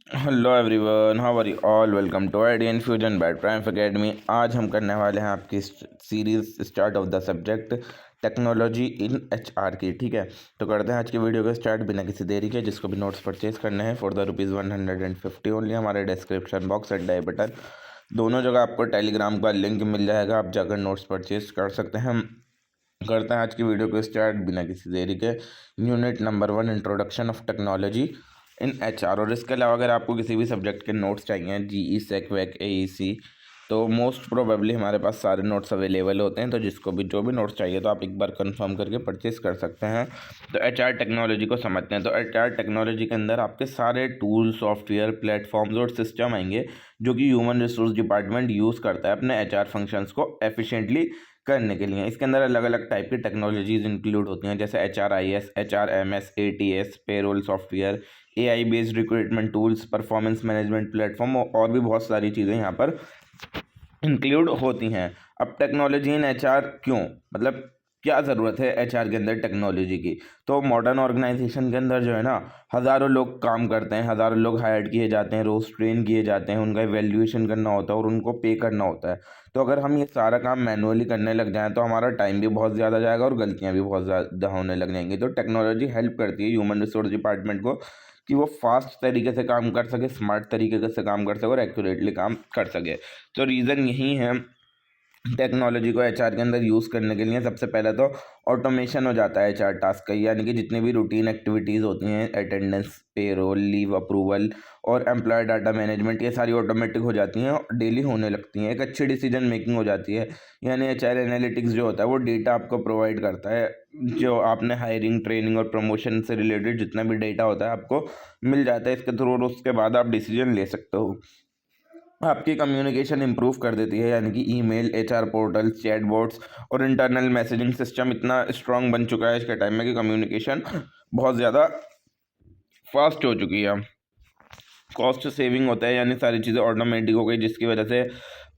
Hello everyone, how are you all. Welcome to idea infusion by prime academy. आज हम करने वाले हैं आपकी series start of the subject technology in HR की। ठीक है, तो करते हैं आज की वीडियो को स्टार्ट बिना किसी देरी के। जिसको भी नोट्स परचेज करने हैं फॉर द ₹150 ओनली, हमारे description box and I button दोनों जगह आपको टेलीग्राम का लिंक मिल जाएगा। आप जाकर नोट्स परचेज कर सकते हैं। हम करते हैं आज की वीडियो को स्टार्ट बिना किसी देरी के। Unit number 1, introduction of technology in HR. और इसके अलावा अगर आपको किसी भी सब्जेक्ट के नोट्स चाहिए, जीई, सेक, वैक, एईसी, तो मोस्ट प्रोबेबली हमारे पास सारे नोट्स अवेलेबल होते हैं। तो जिसको भी जो भी नोट्स चाहिए तो आप एक बार कंफर्म करके परचेस कर सकते हैं। तो एचआर टेक्नोलॉजी को समझते हैं। तो एचआर टेक्नोलॉजी के अंदर आपके सारे टूल, सॉफ्टवेयर, प्लेटफॉर्म्स और सिस्टम आएंगे जो कि ह्यूमन रिसोर्स डिपार्टमेंट यूज़ करता है अपने एचआर फंक्शंस को एफिशिएंटली करने के लिए। इसके अंदर अलग अलग टाइप की टेक्नोलॉजीज इंक्लूड होती हैं, जैसे HRIS, HRMS, ATS, payroll software, AI based recruitment tools, performance management platform और भी बहुत सारी चीज़ें यहाँ पर इंक्लूड होती हैं। अब टेक्नोलॉजी इन एचआर क्यों, मतलब क्या ज़रूरत है एचआर के अंदर टेक्नोलॉजी की। तो मॉडर्न ऑर्गेनाइजेशन के अंदर जो है ना, हज़ारों लोग काम करते हैं, हज़ारों लोग हायर किए जाते हैं, रोज़ ट्रेन किए जाते हैं, उनका इवैल्यूएशन करना होता है और उनको पे करना होता है। तो अगर हम ये सारा काम मैनुअली करने लग जाएं तो हमारा टाइम भी बहुत ज़्यादा जाएगा और गलतियां भी बहुत ज़्यादा होने लग जाएंगी। तो टेक्नोलॉजी हेल्प करती है ह्यूमन रिसोर्स डिपार्टमेंट को कि वो फास्ट तरीके से काम कर सके, स्मार्ट तरीके से काम कर सके और एक्यूरेटली काम कर सके। तो रीज़न यही है टेक्नोलॉजी को एचआर के अंदर यूज़ करने के लिए। सबसे पहले तो ऑटोमेशन हो जाता है एचआर टास्क का, यानी कि जितने भी रूटीन एक्टिविटीज़ होती हैं, अटेंडेंस, पेरोल, लीव अप्रूवल और एम्प्लॉय डाटा मैनेजमेंट, ये सारी ऑटोमेटिक हो जाती हैं और डेली होने लगती हैं। एक अच्छी डिसीजन मेकिंग हो जाती है, यानी एचआर एनालिटिक्स जो होता है वो डेटा आपको प्रोवाइड करता है। जो आपने हायरिंग, ट्रेनिंग और प्रमोशन से रिलेटेड जितना भी डेटा होता है आपको मिल जाता है इसके थ्रू, और उसके बाद आप डिसीजन ले सकते हो। आपकी कम्युनिकेशन इंप्रूव कर देती है, यानी कि ईमेल, एचआर पोर्टल, चैटबॉट्स और इंटरनल मैसेजिंग सिस्टम इतना स्ट्रांग बन चुका है इसके टाइम में कि कम्युनिकेशन बहुत ज़्यादा फास्ट हो चुकी है। कॉस्ट सेविंग होता है, यानी सारी चीज़ें ऑटोमेटिक हो गई, जिसकी वजह से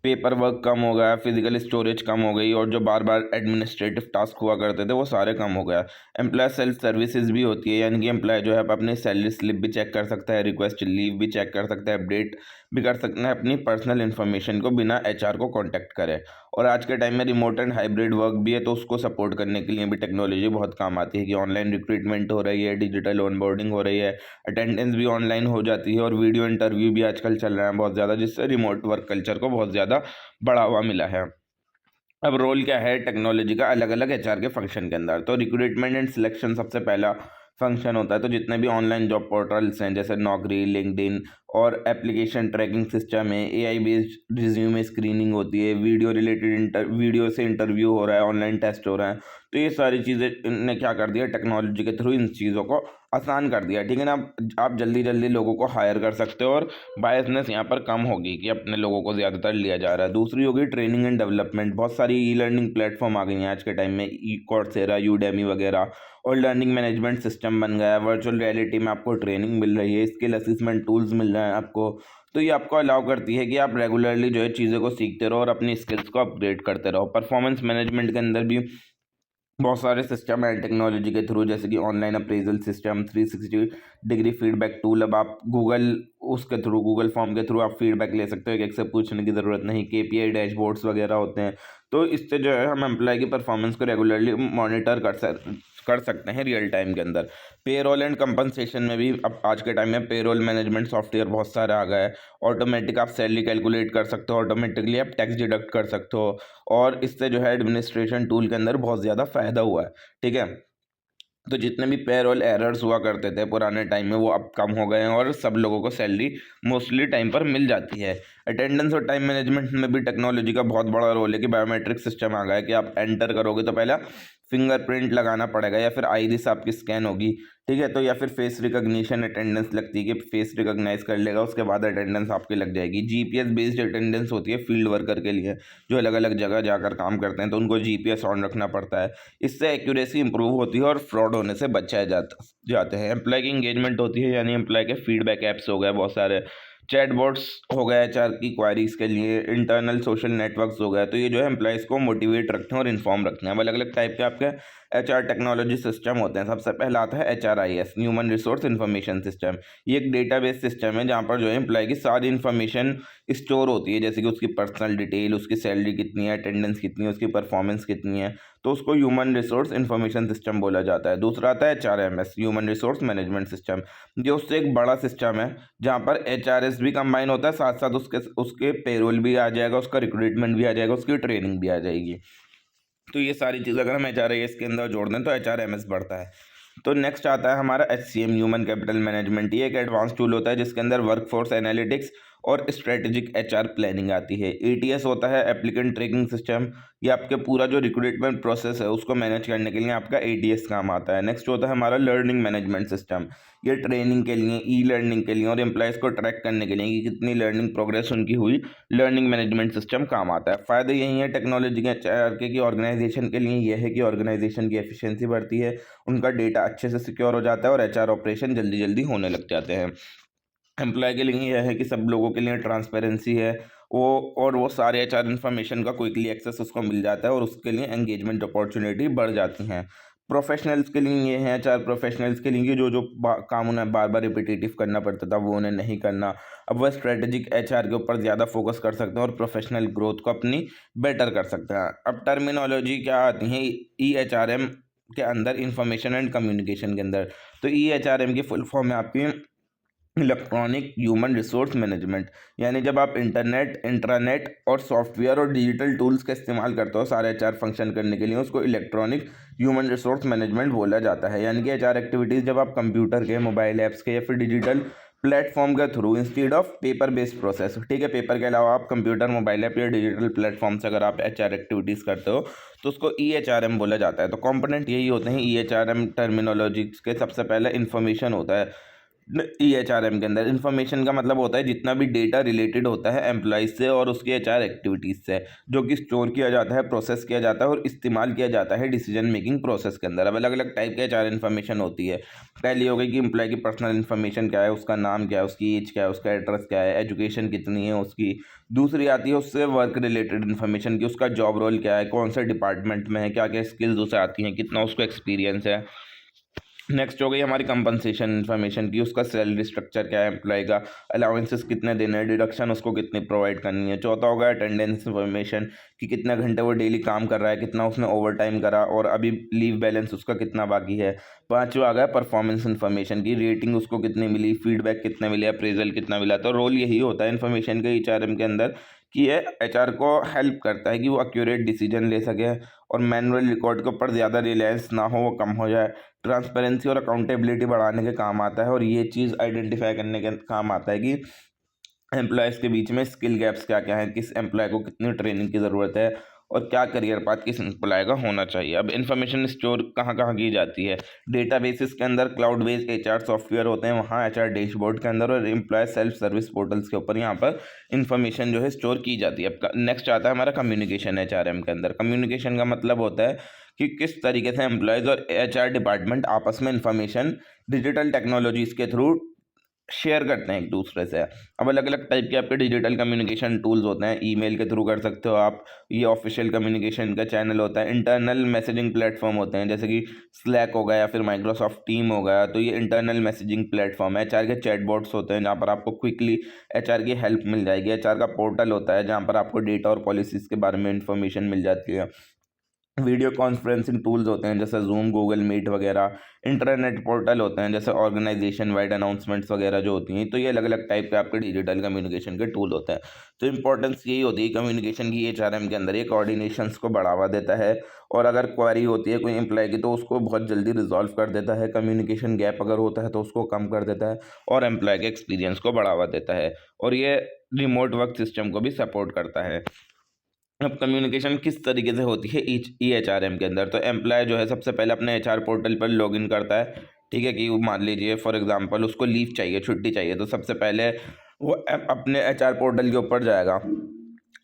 पेपर वर्क कम हो गया, फिजिकल स्टोरेज कम हो गई और जो बार बार एडमिनिस्ट्रेटिव टास्क हुआ करते थे वो सारे कम हो गया। एम्प्लॉय सेल्फ सर्विसेज भी होती है, यानी कि एम्प्लॉय जो है अपनी सैलरी स्लिप भी चेक कर सकता है, रिक्वेस्ट लीव भी चेक कर सकता है, अपडेट भी कर सकते हैं अपनी पर्सनल इन्फॉर्मेशन को बिना एचआर को कांटेक्ट करे। और आज के टाइम में रिमोट एंड हाइब्रिड वर्क भी है, तो उसको सपोर्ट करने के लिए भी टेक्नोलॉजी बहुत काम आती है कि ऑनलाइन रिक्रूटमेंट हो रही है, डिजिटल ऑनबोर्डिंग हो रही है, अटेंडेंस भी ऑनलाइन हो जाती है और वीडियो इंटरव्यू भी आजकल चल रहा है बहुत ज़्यादा, जिससे रिमोट वर्क कल्चर को बहुत ज़्यादा बढ़ावा मिला है। अब रोल क्या है टेक्नोलॉजी का अलग अलग एचआर के फंक्शन के अंदर। तो रिक्रूटमेंट एंड सिलेक्शन सबसे पहला फंक्शन होता है। तो जितने भी ऑनलाइन जॉब पोर्टल्स हैं, जैसे नौकरी, लिंक्डइन और एप्लीकेशन ट्रैकिंग सिस्टम है, एआई बेस्ड रिज्यूमे स्क्रीनिंग होती है, वीडियो रिलेटेड वीडियो से इंटरव्यू हो रहा है, ऑनलाइन टेस्ट हो रहा है। तो ये सारी चीज़ें ने क्या कर दिया, टेक्नोलॉजी के थ्रू इन चीज़ों को आसान कर दिया। ठीक है ना, आप जल्दी जल्दी लोगों को हायर कर सकते हो और बायसनेस यहाँ पर कम होगी कि अपने लोगों को ज़्यादातर लिया जा रहा है। दूसरी होगी ट्रेनिंग एंड डेवलपमेंट। बहुत सारी ई लर्निंग प्लेटफॉर्म आ गई हैं आज के टाइम में, ई कॉर्सेरा, यूडेमी वगैरह, और लर्निंग मैनेजमेंट सिस्टम बन गया है। वर्चुअल रियलिटी में आपको ट्रेनिंग मिल रही है, स्किल असेसमेंट टूल्स मिल रहे हैं आपको। तो ये आपको अलाउ करती है कि आप रेगुलरली जो है चीज़ों को सीखते रहो और अपनी स्किल्स को अपग्रेड करते रहो। परफॉर्मेंस मैनेजमेंट के अंदर भी बहुत सारे सिस्टम है टेक्नोलॉजी के थ्रू, जैसे कि online appraisal system, 360 degree feedback tool. अब आप गूगल उसके थ्रू, गूगल फॉर्म के थ्रू आप फीडबैक ले सकते हो, एक एक से पूछने की ज़रूरत नहीं। केपीआई डैशबोर्ड्स वगैरह होते हैं। तो इससे जो है हम एम्प्लॉय की परफॉर्मेंस को रेगुलरली मॉनिटर कर सकते हैं रियल टाइम के अंदर। पेरोल एंड कंपनसेशन में भी अब आज के टाइम में पेरोल मैनेजमेंट सॉफ्टवेयर बहुत सारा आ गया है। ऑटोमेटिक आप सैलरी कैलकुलेट कर सकते हो, ऑटोमेटिकली आप टैक्स डिडक्ट कर सकते हो, और इससे जो है एडमिनिस्ट्रेशन टूल के अंदर बहुत ज़्यादा फ़ायदा हुआ है। ठीक है, तो जितने भी पेरोल एरर्स हुआ करते थे पुराने टाइम में वो अब कम हो गए हैं और सब लोगों को सैलरी मोस्टली टाइम पर मिल जाती है। अटेंडेंस और टाइम मैनेजमेंट में भी टेक्नोलॉजी का बहुत बड़ा रोल है कि बायोमेट्रिक सिस्टम आ गया है कि आप एंटर करोगे तो पहला फिंगरप्रिंट लगाना पड़ेगा या फिर आईरिस आपकी स्कैन होगी। ठीक है, तो या फिर फेस रिकॉग्निशन अटेंडेंस लगती है कि फेस रिकॉग्नाइज कर लेगा, उसके बाद अटेंडेंस आपकी लग जाएगी। जीपीएस बेस्ड अटेंडेंस होती है फील्ड वर्कर के लिए, जो अलग अलग जगह जाकर काम करते हैं, तो उनको जीपीएस ऑन रखना पड़ता है। इससे एक्यूरेसी इंप्रूव होती है और फ्रॉड होने से बचाए जाते हैं। एम्प्लॉय की इंगेजमेंट होती है, यानी एम्प्लॉय के फीडबैक ऐप्स हो गए बहुत सारे, चैटबॉट्स हो गए एचआर की क्वारीज के लिए, इंटरनल सोशल नेटवर्क्स हो गए। तो ये जो है एम्प्लॉयज़ को मोटिवेट रखते हैं और इन्फॉर्म रखते हैं। अब अलग अलग टाइप के आपके HR टेक्नोलॉजी सिस्टम होते हैं। सबसे पहला आता है HRIS, human resource information system. ये एक डेटाबेस सिस्टम है जहाँ पर जो है एम्प्लॉय की सारी इन्फॉर्मेशन स्टोर होती है, जैसे कि उसकी पर्सनल डिटेल, उसकी सैलरी कितनी है, अटेंडेंस कितनी है, उसकी परफॉर्मेंस कितनी है, तो उसको ह्यूमन रिसोर्स इन्फॉर्मेशन सिस्टम बोला जाता है। दूसरा आता है HRMS, human resource management system. ये उससे एक बड़ा सिस्टम है जहाँ पर HRS भी कंबाइन होता है, साथ साथ उसके उसके पेरोल भी आ जाएगा, उसका रिक्रूटमेंट भी आ जाएगा, उसकी ट्रेनिंग भी आ जाएगी। तो ये सारी चीज़ अगर हम HRIS के अंदर जोड़ दें तो HRMS बढ़ता है। तो नेक्स्ट आता है हमारा HCM, ह्यूमन कैपिटल मैनेजमेंट। ये एक एडवांस टूल होता है जिसके अंदर वर्कफोर्स एनालिटिक्स और स्ट्रेटेजिक HR प्लानिंग आती है। ATS होता है एप्लीकेंट ट्रैकिंग सिस्टम। ये आपके पूरा जो रिक्रूटमेंट प्रोसेस है उसको मैनेज करने के लिए आपका ATS काम आता है। नेक्स्ट होता है हमारा लर्निंग मैनेजमेंट सिस्टम। ये ट्रेनिंग के लिए, लर्निंग के लिए और एम्प्लॉयज़ को ट्रैक करने के लिए कि कितनी लर्निंग प्रोग्रेस उनकी हुई, लर्निंग मैनेजमेंट सिस्टम काम आता है। फ़ायदे यही है टेक्नोलॉजी के HR के, कि ऑर्गेनाइजेशन के लिए यह है कि ऑर्गेनाइजेशन की एफिशिएंसी बढ़ती है, उनका डेटा अच्छे से सिक्योर हो जाता है और HR ऑपरेशन जल्दी जल्दी होने लग जाते हैं। एम्प्लॉय के लिए यह है कि सब लोगों के लिए ट्रांसपेरेंसी है वो, और वो सारे HR इन्फॉर्मेशन का क्विकली एक्सेस उसको मिल जाता है और उसके लिए एंगेजमेंट अपॉर्चुनिटी बढ़ जाती हैं। प्रोफेशनल्स के लिए ये है, HR प्रोफेशनल्स के लिए कि जो जो काम उन्हें बार बार रिपीटेटिव करना पड़ता था वो उन्हें नहीं करना। अब वह स्ट्रेटेजिक HR के ऊपर ज़्यादा फोकस कर सकते हैं और प्रोफेशनल ग्रोथ को अपनी बेटर कर सकते हैं। अब टर्मिनोलॉजी क्या आती है EHRM के अंदर, इंफॉर्मेशन एंड कम्युनिकेशन के अंदर। तो EHRM की फुल फॉर्म है आपकी इलेक्ट्रॉनिक ह्यूमन रिसोर्स मैनेजमेंट। यानी जब आप इंटरनेट, इंट्रानेट और सॉफ्टवेयर और डिजिटल टूल्स का इस्तेमाल करते हो सारे HR फंक्शन करने के लिए, उसको इलेक्ट्रॉनिक ह्यूमन रिसोर्स मैनेजमेंट बोला जाता है। यानी कि HR एक्टिविटीज़ जब आप कंप्यूटर के, मोबाइल ऐप्स के या फिर डिजिटल प्लेटफॉर्म के through, instead of paper based process, ठीक है, पेपर के अलावा आप कंप्यूटर, मोबाइल ऐप या डिजिटल प्लेटफॉर्म से अगर आप HR एक्टिविटीज़ करते हो तो उसको EHRM बोला जाता है। तो कंपोनेंट यही होते हैं EHRM टर्मिनोलॉजी के। सबसे पहले इन्फॉर्मेशन होता है EHRM के अंदर। इन्फॉर्मेशन का मतलब होता है जितना भी डेटा रिलेटेड होता है एम्प्लॉइज से और उसकी HR एक्टिविटीज़ से, जो कि स्टोर किया जाता है, प्रोसेस किया जाता है और इस्तेमाल किया जाता है डिसीजन मेकिंग प्रोसेस के अंदर। अब अलग अलग टाइप के HR इन्फॉर्मेशन होती है। पहली हो गई कि एम्प्लॉय की पर्सनल इन्फॉर्मेशन क्या है, उसका नाम क्या है, उसकी एज क्या है, उसका एड्रेस क्या है, एजुकेशन कितनी है उसकी। दूसरी आती है उससे वर्क रिलेटेड इन्फॉर्मेशन की, उसका जॉब रोल क्या है, कौन से डिपार्टमेंट में है, क्या क्या स्किल्स उसे आती हैं, कितना उसको एक्सपीरियंस है। नेक्स्ट हो गई हमारी कंपनसेशन इन्फॉर्मेशन की, उसका सैलरी स्ट्रक्चर क्या है एम्प्लॉय का, अलाउंसेस कितने देने हैं, डिडक्शन उसको कितनी प्रोवाइड करनी है। चौथा होगा अटेंडेंस इन्फॉर्मेशन, कि कितने घंटे वो डेली काम कर रहा है, कितना उसने ओवर टाइम करा और अभी लीव बैलेंस उसका कितना बाकी है। पाँचवा आ गया परफॉर्मेंस इन्फॉर्मेशन की, रेटिंग उसको कितनी मिली, फीडबैक कितने मिले, अप्रेजल कितना मिला। तो रोल यही होता है इन्फॉर्मेशन के HRM के अंदर कि ये HR को हेल्प करता है कि वो एक्यूरेट डिसीजन ले सके और मैनुअल रिकॉर्ड के ऊपर ज़्यादा रिलायंस ना हो, वो कम हो जाए। ट्रांसपेरेंसी और अकाउंटेबिलिटी बढ़ाने के काम आता है और ये चीज़ आइडेंटिफाई करने के काम आता है कि एम्प्लॉयज़ के बीच में स्किल गैप्स क्या क्या हैं, किस एम्प्लॉय को कितनी ट्रेनिंग की ज़रूरत है और क्या करियर पाथ किस एम्प्लॉय का होना चाहिए। अब इन्फॉर्मेशन स्टोर कहाँ कहाँ की जाती है, डेटाबेसेस के अंदर, क्लाउड बेस्ड HR सॉफ्टवेयर होते हैं वहाँ, HR डैशबोर्ड के अंदर और एम्प्लॉय सेल्फ सर्विस पोर्टल्स के ऊपर यहाँ पर इन्फॉर्मेशन जो है स्टोर की जाती है। अब नेक्स्ट आता है हमारा कम्युनिकेशन HRM के अंदर। कम्युनिकेशन का मतलब होता है कि किस तरीके से एम्प्लॉयज़ और HR डिपार्टमेंट आपस में इंफॉर्मेशन डिजिटल टेक्नोलॉजीज़ के थ्रू शेयर करते हैं एक दूसरे से। अब अलग अलग टाइप के आपके डिजिटल कम्युनिकेशन टूल्स होते हैं। ईमेल के थ्रू कर सकते हो आप, ये ऑफिशियल कम्युनिकेशन का चैनल होता है। इंटरनल मैसेजिंग प्लेटफॉर्म होते हैं जैसे कि स्लैक हो गया या फिर माइक्रोसॉफ्ट टीम हो गया, तो ये इंटरनल मैसेजिंग प्लेटफॉर्म है। HR के चैटबॉट्स होते हैं जहाँ पर आपको क्विकली HR की हेल्प मिल जाएगी। HR का पोर्टल होता है जहाँ पर आपको डेटा और पॉलिसीज़ के बारे में इंफॉर्मेशन मिल जाती है। वीडियो कॉन्फ्रेंसिंग टूल्स होते हैं जैसे जूम, गूगल मीट वगैरह। इंटरनेट पोर्टल होते हैं जैसे ऑर्गेनाइजेशन वाइड अनाउंसमेंट्स वगैरह जो होती हैं। तो ये अलग अलग टाइप के आपके डिजिटल कम्युनिकेशन के टूल होते हैं। तो इंपॉर्टेंस यही होती है कम्युनिकेशन की HRM के अंदर, ये कोऑर्डिनेशंस को बढ़ावा देता है और अगर क्वेरी होती है कोई एम्प्लॉय की तो उसको बहुत जल्दी रिजॉल्व कर देता है। कम्युनिकेशन गैप अगर होता है तो उसको कम कर देता है और एम्प्लॉय के एक्सपीरियंस को बढ़ावा देता है और ये रिमोट वर्क सिस्टम को भी सपोर्ट करता है। अब कम्युनिकेशन किस तरीके से होती है EHRM के अंदर, तो एम्प्लॉय जो है सबसे पहले अपने HR पोर्टल पर लॉगिन करता है। ठीक है, कि वो मान लीजिए फॉर एग्जांपल उसको लीव चाहिए, छुट्टी चाहिए, तो सबसे पहले वो अपने HR पोर्टल के ऊपर जाएगा,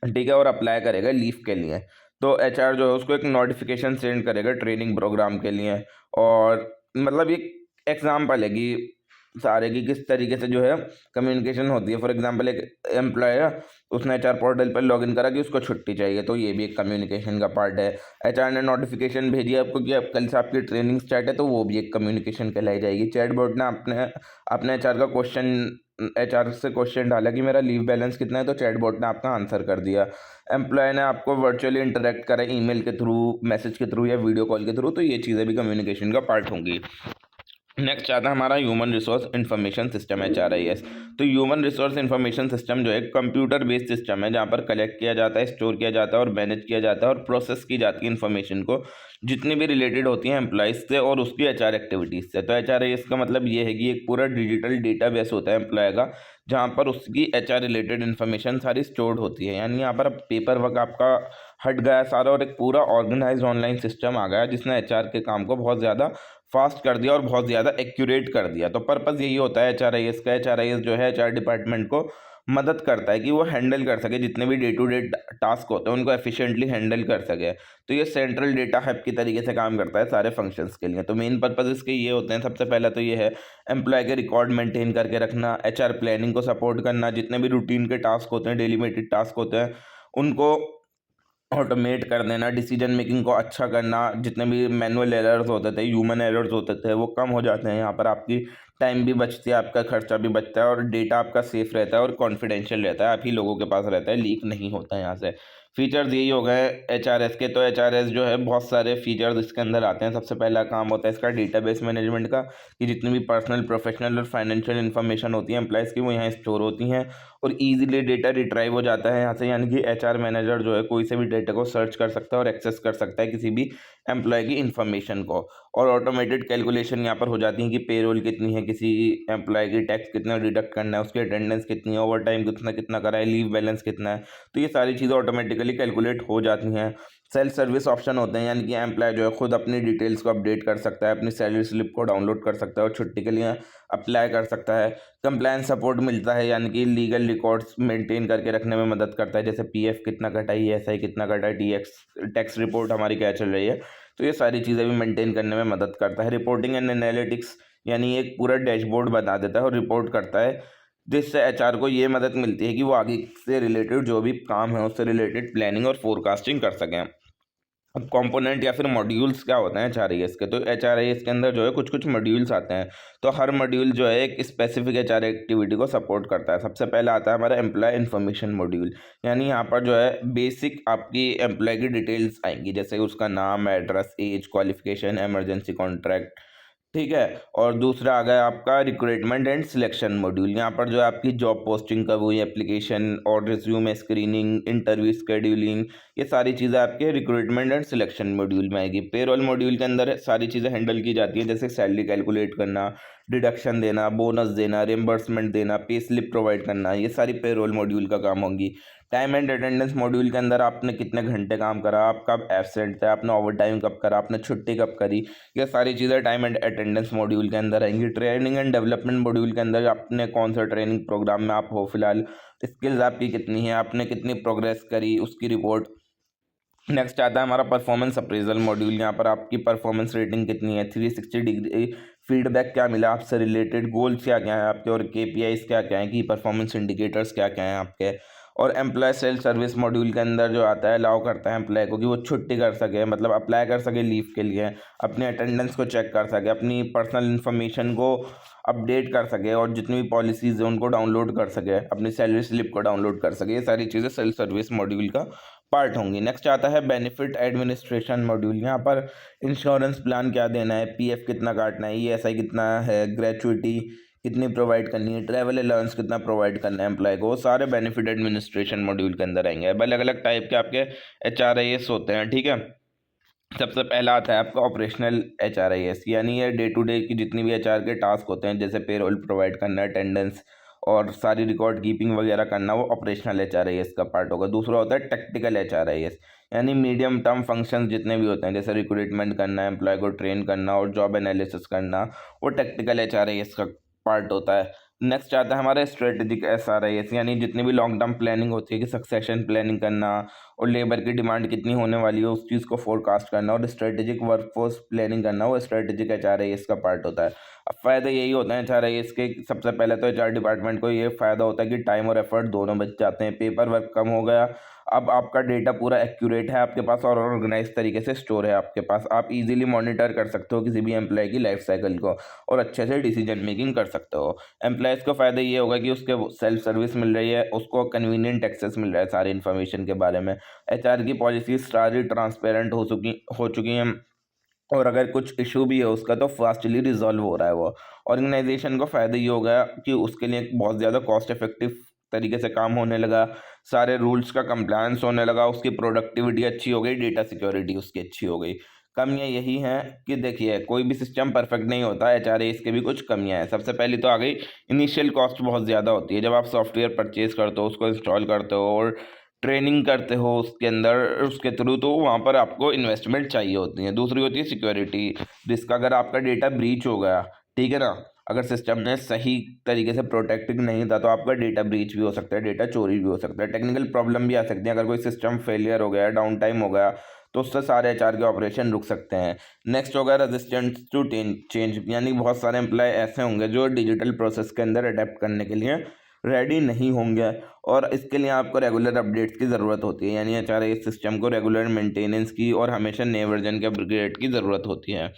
ठीक है, और अप्लाई करेगा लीव के लिए। तो HR जो है उसको एक नोटिफिकेशन सेंड करेगा ट्रेनिंग प्रोग्राम के लिए। और मतलब ये एग्जाम्पल है कि सारे की किस तरीके से जो है कम्युनिकेशन होती है। फॉर एग्जांपल एक एम्प्लॉय है उसने एचआर पोर्टल पर लॉगिन करा कि उसको छुट्टी चाहिए, तो ये भी एक कम्युनिकेशन का पार्ट है। एचआर ने नोटिफिकेशन भेजी आपको कि अब कल से आपकी ट्रेनिंग स्टार्ट है, तो वो भी एक कम्युनिकेशन कहलाई जाएगी। चैटबॉट ने अपने अपने एचआर से क्वेश्चन डाला कि मेरा लीव बैलेंस कितना है, तो चैटबॉट ने आपका आंसर कर दिया। एम्प्लॉय ने आपको वर्चुअली इंटरेक्ट करा ईमेल के थ्रू, मैसेज के थ्रू या वीडियो कॉल के थ्रू, तो ये चीज़ें भी कम्युनिकेशन का पार्ट होंगी। नेक्स्ट आता है हमारा human resource information system HRIS। तो ह्यूमन रिसोर्स इंफॉर्मेशन सिस्टम जो है कंप्यूटर बेस्ड सिस्टम है, जहाँ पर कलेक्ट किया जाता है, स्टोर किया जाता है और मैनेज किया जाता है और प्रोसेस की जाती है इन्फॉर्मेशन को, जितनी भी रिलेटेड होती हैं एम्प्लॉइज से और उसकी HR एक्टिविटीज़ से। तो HRIS का मतलब ये है कि एक पूरा डिजिटल डेटाबेस होता है एम्प्लॉय का, जहाँ पर उसकी HR रिलेटेड इन्फॉर्मेशन सारी स्टोर्ड होती है। यानी यहाँ पर अब पेपर वर्क आपका हट गया सारा और एक पूरा ऑर्गेनाइज ऑनलाइन सिस्टम आ गया, जिसने HR के काम को बहुत ज़्यादा फास्ट कर दिया और बहुत ज़्यादा एक्यूरेट कर दिया। तो पर्पज़ यही होता है HRIS का। HRIS जो है HR डिपार्टमेंट को मदद करता है कि वो हैंडल कर सके, जितने भी डे टू डे टास्क होते हैं उनको एफिशिएंटली हैंडल कर सके। तो ये सेंट्रल डेटा हब की तरीके से काम करता है सारे फंक्शंस के लिए। तो मेन पर्पज़ इसके ये होते हैं। सबसे पहला तो ये है एम्प्लॉय के रिकॉर्ड मेंटेन करके रखना, HR प्लानिंग को सपोर्ट करना, जितने भी रूटीन के टास्क होते हैं, डेलीमेटेड टास्क होते हैं, उनको ऑटोमेट कर देना, डिसीजन मेकिंग को अच्छा करना, जितने भी मैनुअल एरर्स होते थे, ह्यूमन एरर्स होते थे, वो कम हो जाते हैं। यहाँ पर आपकी टाइम भी बचती है, आपका खर्चा भी बचता है और डेटा आपका सेफ रहता है और कॉन्फिडेंशियल रहता है, आप ही लोगों के पास रहता है, लीक नहीं होता है यहाँ से। फीचर्स यही हो गए HRS के। तो HRS जो है बहुत सारे फीचर्स इसके अंदर आते हैं। सबसे पहला काम होता है इसका डेटाबेस मैनेजमेंट का, कि जितनी भी पर्सनल, प्रोफेशनल और फाइनेंशियल इन्फॉर्मेशन होती है एम्प्लॉयज़ की, वो यहाँ स्टोर होती हैं और ईजिली डेटा रिट्राइव हो जाता है यहाँ से। यानी कि HR मैनेजर जो है कोई से भी डेटा को सर्च कर सकता है और एक्सेस कर सकता है किसी भी एम्प्लॉय की इन्फॉर्मेशन को। और ऑटोमेटेड कैलकुलेशन यहाँ पर हो जाती है कि पेरोल कितनी है किसी एम्प्लॉय की, टैक्स कितना डिडक्ट करना है, उसकी अटेंडेंस कितनी है, ओवर टाइम कितना कितना करा है, लीव बैलेंस कितना है, तो ये सारी चीज़ें ऑटोमेटिकली कैलकुलेट हो जाती हैं। सेल्फ सर्विस ऑप्शन होते हैं, यानी कि एम्प्लॉय जो है खुद अपनी डिटेल्स को अपडेट कर सकता है, अपनी सैलरी स्लिप को डाउनलोड कर सकता है और छुट्टी के लिए अप्लाई कर सकता है। कंप्लायंस सपोर्ट मिलता है, यानी कि लीगल रिकॉर्ड्स मेंटेन करके रखने में मदद करता है, जैसे PF कितना कटा है, SI कितना कटा है, टैक्स रिपोर्ट हमारी क्या चल रही है, तो ये सारी चीज़ें भी मेंटेन करने में मदद करता है। रिपोर्टिंग एंड एनालिटिक्स, यानी एक पूरा डैशबोर्ड बना देता है और रिपोर्ट करता है, जिससे HR को ये मदद मिलती है कि वो आगे से रिलेटेड जो भी काम है उससे रिलेटेड प्लानिंग और फोरकास्टिंग कर सकें। अब कंपोनेंट या फिर मॉड्यूल्स क्या होते हैं HRIS के, तो HRIS के अंदर जो है कुछ कुछ मॉड्यूल्स आते हैं। तो हर मॉड्यूल जो है एक स्पेसिफिक HR एक्टिविटी को सपोर्ट करता है। सबसे पहला आता है हमारा एम्प्लॉय इन्फॉर्मेशन मॉड्यूल, यानी यहाँ पर जो है बेसिक आपकी एम्प्लॉय की डिटेल्स आएंगी, जैसे उसका नाम, address, age, qualification, emergency contract, ठीक है। और दूसरा आ गया आपका रिक्रूटमेंट एंड सिलेक्शन मॉड्यूल। यहाँ पर जो है आपकी जॉब पोस्टिंग कब हुई, एप्लीकेशन और रिज्यूमे स्क्रीनिंग, इंटरव्यू शेड्यूलिंग, ये सारी चीज़ें आपके रिक्रूटमेंट एंड सिलेक्शन मॉड्यूल में आएगी। पेरोल मॉड्यूल के अंदर सारी चीज़ें हैंडल की जाती हैं, जैसे सैलरी कैलकुलेट करना, डिडक्शन देना, बोनस देना, रिम्बर्समेंट देना, पे स्लिप प्रोवाइड करना, ये सारी पेरोल मॉड्यूल का काम होंगी। टाइम एंड अटेंडेंस मॉड्यूल के अंदर आपने कितने घंटे काम करा, आप कब एब्सेंट थे, आपने ओवर टाइम कब करा, आपने छुट्टी कब करी, ये सारी चीज़ें टाइम एंड अटेंडेंस मॉड्यूल के अंदर आएंगी। ट्रेनिंग एंड डेवलपमेंट मॉड्यूल के अंदर आपने कौन सा ट्रेनिंग प्रोग्राम में आप हो फिलहाल, स्किल्स आपकी कितनी है, आपने कितनी प्रोग्रेस करी, उसकी रिपोर्ट। नेक्स्ट आता है हमारा परफॉर्मेंस अप्रेजल मॉड्यूल। यहाँ पर आपकी परफॉर्मेंस रेटिंग कितनी है, 360 डिग्री फीडबैक क्या मिला आपसे रिलेटेड, गोल्स क्या क्या हैं आपके और KPIs क्या क्या हैं, की परफॉर्मेंस इंडिकेटर्स क्या क्या हैं आपके। और एम्प्लॉय सेल्फ सर्विस मॉड्यूल के अंदर जो आता है अलाउ करता है एम्प्लॉय को कि वो छुट्टी कर सके, मतलब अप्लाई कर सके लीव के लिए, अपने अटेंडेंस को चेक कर सके, अपनी पर्सनल इन्फॉर्मेशन को अपडेट कर सके और जितनी भी पॉलिसीज़ हैं उनको डाउनलोड कर सके, अपनी सैलरी स्लिप को डाउनलोड कर सके। ये सारी चीज़ें सेल्फ सर्विस मॉड्यूल का पार्ट होंगी। नेक्स्ट आता है बेनिफिट एडमिनिस्ट्रेशन मॉड्यूल। यहाँ पर इंश्योरेंस प्लान क्या देना है, PF कितना काटना है, ESI कितना है, ग्रेचुइटी कितनी प्रोवाइड करनी है, ट्रैवल अलाउंस कितना प्रोवाइड करना है एम्प्लॉय को, वो सारे बेनिफिट एडमिनिस्ट्रेशन मॉड्यूल के अंदर आएंगे। अब अलग अलग टाइप के आपके HRIS होते हैं, ठीक है। सबसे पहला आता है आपका ऑपरेशनल HRIS, यानी ये डे टू डे की जितनी भी HR के टास्क होते हैं, जैसे पेरोल प्रोवाइड करना, अटेंडेंस और सारी रिकॉर्ड कीपिंग वगैरह करना, वो ऑपरेशनल HRIS का पार्ट होगा। दूसरा होता है टेक्निकल HRIS, यानी मीडियम टर्म फंक्शंस जितने भी होते हैं, जैसे रिक्रूटमेंट करना, एम्प्लॉय को ट्रेन करना और जॉब एनालिसिस करना, वो टेक्निकल HRIS का पार्ट होता है। नेक्स्ट आता है हमारा स्ट्रेटेजिक SRIS, यानी जितनी भी लॉन्ग टर्म प्लानिंग होती है कि सक्सेशन प्लानिंग करना और लेबर की डिमांड कितनी होने वाली है उस चीज़ को फोरकास्ट करना, और स्ट्रेटेजिक वर्कफोर्स प्लानिंग करना, वो स्ट्रेटेजिक HRIS का पार्ट होता है। अब फ़ायदा यही होता है HRIS के, सबसे पहले तो HR डिपार्टमेंट को ये फ़ायदा होता है कि टाइम और एफर्ट दोनों बच जाते हैं, पेपर वर्क कम हो गया, अब आपका डेटा पूरा एक्यूरेट है आपके पास और ऑर्गेनाइज तरीके से स्टोर है आपके पास, आप इजीली मॉनिटर कर सकते हो किसी भी एम्प्लॉय की लाइफ साइकिल को और अच्छे से डिसीजन मेकिंग कर सकते हो। एम्प्लॉयज़ को फ़ायदा ये होगा कि उसके सेल्फ सर्विस मिल रही है, उसको कन्वीनियंट एक्सेस मिल रहा है सारी इन्फॉर्मेशन के बारे में। HR की पॉलिसीज सारी ट्रांसपेरेंट हो चुकी हैं, और अगर कुछ इशू भी है उसका तो फास्टली रिजॉल्व हो रहा है वो। ऑर्गेनाइजेशन को फ़ायदा ये हो गया कि उसके लिए एक बहुत ज़्यादा कॉस्ट इफेक्टिव तरीके से काम होने लगा, सारे रूल्स का कंप्लायंस होने लगा, उसकी प्रोडक्टिविटी अच्छी हो गई, डेटा सिक्योरिटी उसकी अच्छी हो गई। कमियाँ यही हैं कि देखिए कोई भी सिस्टम परफेक्ट नहीं होता, HRIS के भी कुछ कमियाँ हैं। सबसे पहली तो आ गई इनिशियल कॉस्ट बहुत ज़्यादा होती है, जब आप सॉफ्टवेयर परचेज़ करते हो, उसको इंस्टॉल करते हो और ट्रेनिंग करते हो उसके अंदर उसके थ्रू, तो वहाँ पर आपको इन्वेस्टमेंट चाहिए होती है। दूसरी होती है सिक्योरिटी रिस्क, अगर आपका डेटा ब्रीच हो गया, ठीक है ना, अगर सिस्टम ने सही तरीके से प्रोटेक्टिव नहीं था तो आपका डेटा ब्रीच भी हो सकता है, डेटा चोरी भी हो सकता है, टेक्निकल प्रॉब्लम भी आ सकती है, अगर कोई सिस्टम फेलियर हो गया, डाउन टाइम हो गया, तो उससे सारे HR के ऑपरेशन रुक सकते हैं। नेक्स्ट होगा रेजिस्टेंस टू चेंज, यानी बहुत सारे एम्प्लॉय ऐसे होंगे जो डिजिटल प्रोसेस के अंदर अडेप्ट करने के लिए रेडी नहीं होंगे, और इसके लिए आपको रेगुलर अपडेट्स की ज़रूरत होती है, यानी HRIS सिस्टम को रेगुलर मेंटेनेंस की और हमेशा नए वर्जन के अपग्रेड की ज़रूरत होती है।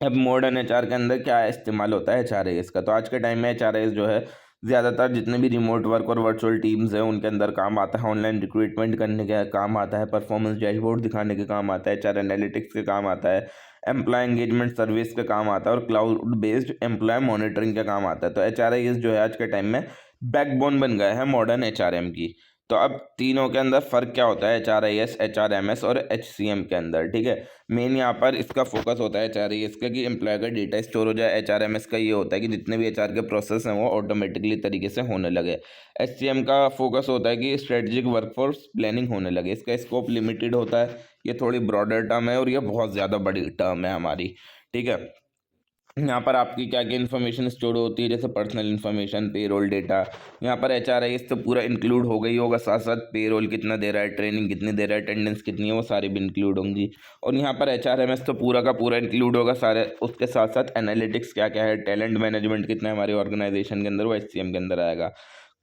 अब मॉडर्न HR के अंदर क्या इस्तेमाल होता है HRIS का, तो आज के टाइम में HRIS जो है ज़्यादातर जितने भी रिमोट वर्क और वर्चुअल टीम्स हैं उनके अंदर काम आता है, ऑनलाइन रिक्रूटमेंट करने के काम आता है, परफॉर्मेंस डैशबोर्ड दिखाने के काम आता है, HR एनालिटिक्स के काम आता है, एम्प्लॉय एंगेजमेंट सर्विस का काम आता है, और क्लाउड बेस्ड एम्प्लॉय मॉनिटरिंग का काम आता है। तो HRIS जो है आज के टाइम में बैकबोन बन गया है मॉडर्न HRM की। तो अब तीनों के अंदर फ़र्क क्या होता है HRIS, HRMS और HCM के अंदर, ठीक है। मेन यहाँ पर इसका फोकस होता है HRIS का कि एम्प्लॉय का डेटा स्टोर हो जाए, HRMS का ये होता है कि जितने भी HR के प्रोसेस हैं वो ऑटोमेटिकली तरीके से होने लगे। HCM का फोकस होता है कि स्ट्रेटजिक वर्कफोर्स प्लानिंग होने लगे, इसका स्कोप लिमिटेड होता है, ये थोड़ी ब्रॉडर टर्म है और ये बहुत ज़्यादा बड़ी टर्म है हमारी, ठीक है। यहाँ पर आपकी क्या क्या इन्फॉर्मेशन स्टोर होती है, जैसे पर्सनल इन्फॉर्मेशन, पेरोल डेटा, यहाँ पर HRIS तो पूरा इंक्लूड हो गई होगा, साथ साथ पेरोल कितना दे रहा है, ट्रेनिंग कितनी दे रहा है, अटेंडेंस कितनी है, वो सारी भी इंक्लूड होंगी। और यहाँ पर HRMS तो पूरा का पूरा इंक्लूड होगा सारे, उसके साथ साथ एनालिटिक्स क्या क्या है, टैलेंट मैनेजमेंट कितना है हमारे ऑर्गेनाइजेशन के अंदर, वो HCM के अंदर आएगा।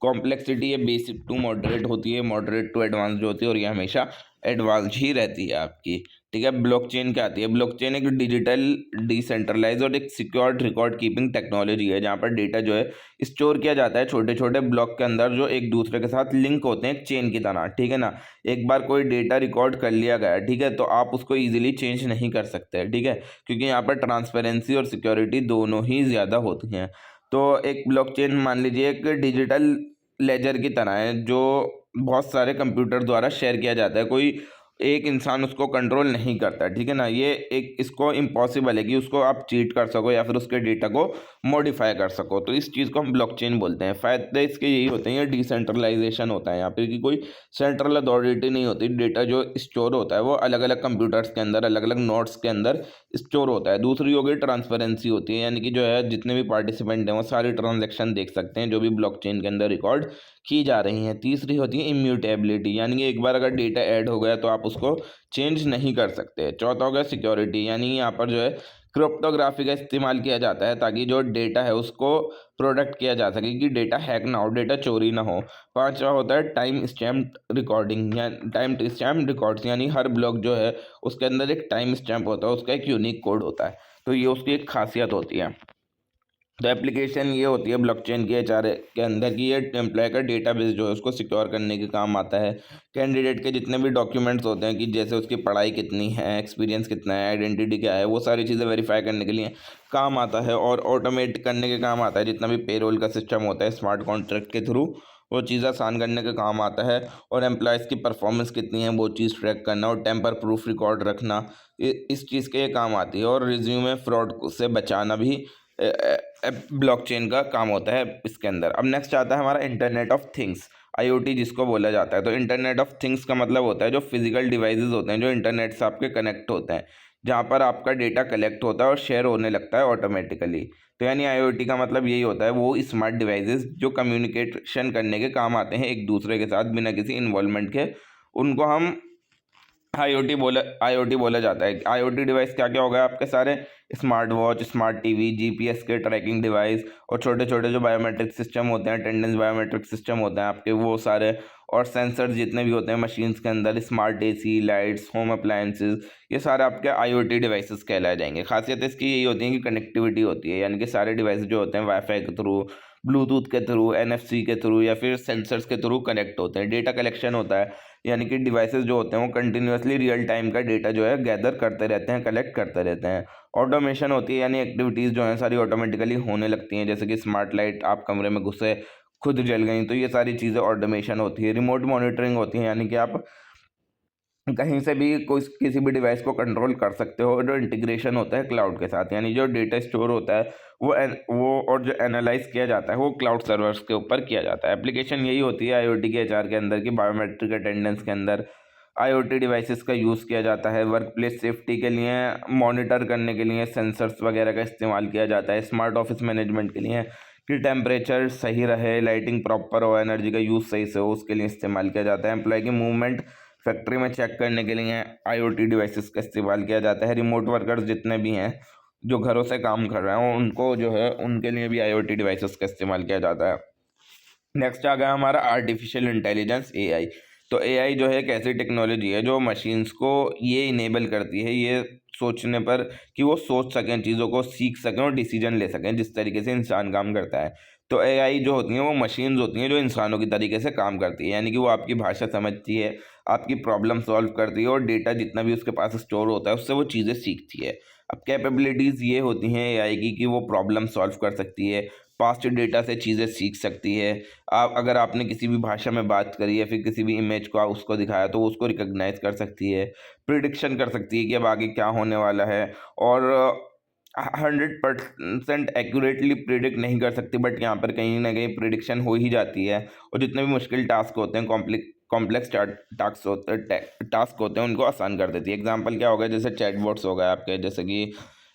कॉम्प्लेक्सिटी ये बेसिक टू मॉडरेट होती है, मॉडरेट टू एडवांस जो होती है, और ये हमेशा एडवांस ही रहती है आपकी, ठीक है। ब्लॉकचेन क्या आती है, ब्लॉकचेन एक डिजिटल डिसेंट्रलाइज और एक सिक्योर्ड रिकॉर्ड कीपिंग टेक्नोलॉजी है, जहाँ पर डेटा जो है स्टोर किया जाता है छोटे छोटे ब्लॉक के अंदर जो एक दूसरे के साथ लिंक होते हैं एक चेन की तरह, ठीक है ना। एक बार कोई डेटा रिकॉर्ड कर लिया गया, ठीक है, तो आप उसको इजीली चेंज नहीं कर सकते, ठीक है, क्योंकि यहाँ पर ट्रांसपेरेंसी और सिक्योरिटी दोनों ही ज़्यादा होती हैं। तो एक ब्लॉकचेन मान लीजिए एक डिजिटल लेजर की तरह है जो बहुत सारे कंप्यूटर द्वारा शेयर किया जाता है, कोई एक इंसान उसको कंट्रोल नहीं करता, ठीक है ना। ये एक इसको इम्पॉसिबल है कि उसको आप चीट कर सको या फिर उसके डेटा को मॉडिफाई कर सको, तो इस चीज़ को हम ब्लॉकचेन बोलते हैं। फ़ायदे इसके यही होते हैं, ये डिसेंट्रलाइजेशन होता है यहाँ पे कि कोई सेंट्रल अथॉरिटी नहीं होती, डेटा जो स्टोर होता है वो अलग अलग कंप्यूटर्स के अंदर अलग अलग नोड्स के अंदर स्टोर होता है। दूसरी हो गई ट्रांसपेरेंसी होती है, यानी कि जो है जितने भी पार्टिसिपेंट हैं वो सारी ट्रांजेक्शन देख सकते हैं जो भी ब्लॉकचेन के अंदर रिकॉर्ड की जा रही हैं। तीसरी होती है इम्यूटेबिलिटी, यानी कि एक बार अगर डेटा ऐड हो गया तो आप उसको चेंज नहीं कर सकते। चौथा हो गया सिक्योरिटी, यानी यहाँ पर जो है क्रिप्टोग्राफी का इस्तेमाल किया जाता है ताकि जो डेटा है उसको प्रोटेक्ट किया जा सके कि डेटा हैक ना हो, डेटा चोरी ना हो। पांचवा होता है टाइम स्टैम्प रिकॉर्डिंग या टाइम स्टैम्प रिकॉर्ड्स, यानी हर ब्लॉक जो है उसके अंदर एक टाइम स्टैम्प होता है, उसका एक यूनिक कोड होता है, तो ये उसकी एक खासियत होती है। तो एप्लीकेशन ये होती है ब्लॉकचेन की HR के अंदर की, ये एम्प्लॉय का डेटाबेस जो है उसको सिक्योर करने के काम आता है। कैंडिडेट के जितने भी डॉक्यूमेंट्स होते हैं कि जैसे उसकी पढ़ाई कितनी है, एक्सपीरियंस कितना है, आइडेंटिटी क्या है, वो सारी चीज़ें वेरीफाई करने के लिए काम आता है, और ऑटोमेट करने के काम आता है। जितना भी पेरोल का सिस्टम होता है स्मार्ट कॉन्ट्रैक्ट के थ्रू वो चीज़ आसान करने का काम आता है, और एम्प्लॉयज़ की परफॉर्मेंस कितनी है वो चीज़ ट्रैक करना, और टेम्पर प्रूफ रिकॉर्ड रखना, इस चीज़ के ये काम आती है। और रिज्यूमे फ्रॉड से बचाना भी ब्लॉकचेन का काम होता है इसके अंदर। अब नेक्स्ट आता है हमारा इंटरनेट ऑफ थिंग्स, IoT जिसको बोला जाता है। तो इंटरनेट ऑफ थिंग्स का मतलब होता है जो फिजिकल डिवाइसेस होते हैं जो इंटरनेट से आपके कनेक्ट होते हैं, जहाँ पर आपका डेटा कलेक्ट होता है और शेयर होने लगता है ऑटोमेटिकली। तो यानी आईओटी का मतलब यही होता है, वो स्मार्ट डिवाइसेस जो कम्युनिकेशन करने के काम आते हैं एक दूसरे के साथ बिना किसी इन्वॉल्वमेंट के, उनको हम आईओटी बोला जाता है। आईओटी डिवाइस क्या क्या हो गए आपके सारे, smart watch, smart TV, GPS के ट्रैकिंग डिवाइस, और छोटे छोटे जो बायोमेट्रिक सिस्टम होते हैं, अटेंडेंस बायोमेट्रिक सिस्टम होते हैं आपके, वो सारे, और सेंसर जितने भी होते हैं मशीन्स के अंदर, smart AC, lights, home appliances, ये सारे आपके आईओटी डिवाइसेस कहलाए जाएंगे। खासियत इसकी यही होती है कि कनेक्टिविटी होती है, यानी कि सारे डिवाइस जो होते हैं वाईफाई के थ्रू, ब्लूटूथ के थ्रू, एनएफसी के थ्रू या फिर सेंसर्स के थ्रू कनेक्ट होते हैं। डेटा कलेक्शन होता है, यानी कि डिवाइसेस जो होते हैं वो कंटिन्यूसली रियल टाइम का डेटा जो है गैदर करते रहते हैं, कलेक्ट करते रहते हैं। ऑटोमेशन होती है, यानी एक्टिविटीज़ जो हैं सारी ऑटोमेटिकली होने लगती हैं, जैसे कि स्मार्ट लाइट, आप कमरे में घुसे खुद जल गई, तो ये सारी चीज़ें ऑटोमेशन होती है। रिमोट मॉनिटरिंग होती है, यानी कि आप कहीं से भी कोई किसी भी डिवाइस को कंट्रोल कर सकते हो। जो इंटीग्रेशन होता है क्लाउड के साथ, यानी जो डेटा स्टोर होता है वो और जो एनालाइज किया जाता है वो क्लाउड सर्वर्स के ऊपर किया जाता है। एप्लीकेशन यही होती है आईओटी के एचआर के अंदर की, बायोमेट्रिक अटेंडेंस के अंदर आईओटी डिवाइसेस का यूज़ किया जाता है। वर्क प्लेस सेफ्टी के लिए मॉनिटर करने के लिए सेंसर्स वगैरह का इस्तेमाल किया जाता है। स्मार्ट ऑफिस मैनेजमेंट के लिए कि टेम्परेचर सही रहे, लाइटिंग प्रॉपर हो, एनर्जी का यूज़ सही से हो, उसके लिए इस्तेमाल किया जाता है। एम्प्लॉय की मूवमेंट फैक्ट्री में चेक करने के लिए आईओटी डिवाइसेस का इस्तेमाल किया जाता है। रिमोट वर्कर्स जितने भी हैं जो घरों से काम कर रहे हैं उनको जो है उनके लिए भी आईओटी डिवाइसेस का इस्तेमाल किया जाता है। नेक्स्ट आ गया हमारा आर्टिफिशियल इंटेलिजेंस, एआई। तो एआई जो है एक ऐसी टेक्नोलॉजी है जो मशीन्स को ये इनेबल करती है, ये सोचने पर कि वो सोच सकें, चीज़ों को सीख सकें और डिसीजन ले सकें जिस तरीके से इंसान काम करता है। तो एआई जो होती हैं वो मशीन्स होती हैं जो इंसानों की तरीके से काम करती है, यानी कि वो आपकी भाषा समझती है, आपकी प्रॉब्लम सॉल्व करती है और डेटा जितना भी उसके पास स्टोर होता है उससे वो चीज़ें सीखती है। अब कैपेबिलिटीज़ ये होती हैं एआई की कि वो प्रॉब्लम सॉल्व कर सकती है, पास्ट डेटा से चीज़ें सीख सकती है। आप अगर आपने किसी भी भाषा में बात करी है फिर किसी भी इमेज को उसको दिखाया तो वो उसको रिकॉग्नाइज कर सकती है, प्रिडिक्शन कर सकती है कि अब आगे क्या होने वाला है, और 100% एक्यूरेटली प्रिडिक्ट नहीं कर सकती, बट यहाँ पर कहीं ना कहीं प्रिडिक्शन हो ही जाती है। और जितने भी मुश्किल टास्क होते हैं, कॉम्प्लेक्स टास्क होते हैं, उनको आसान कर देती है। एग्जांपल क्या होगा, जैसे चैटबॉट्स हो गए आपके, जैसे कि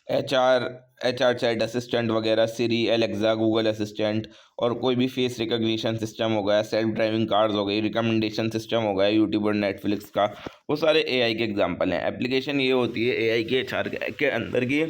एचआर एचआर चैट असिस्टेंट वगैरह, सिरी, एलेक्सा, गूगल असिस्टेंट, और कोई भी फेस रिकॉग्निशन सिस्टम हो गया, सेल्फ ड्राइविंग कार्स हो गई, रिकमेंडेशन सिस्टम हो गया यूट्यूब और नेटफ्लिक्स का, वो सारे एआई के एग्जांपल हैं। एप्लीकेशन ये होती है एआई के एचआर के अंदर की,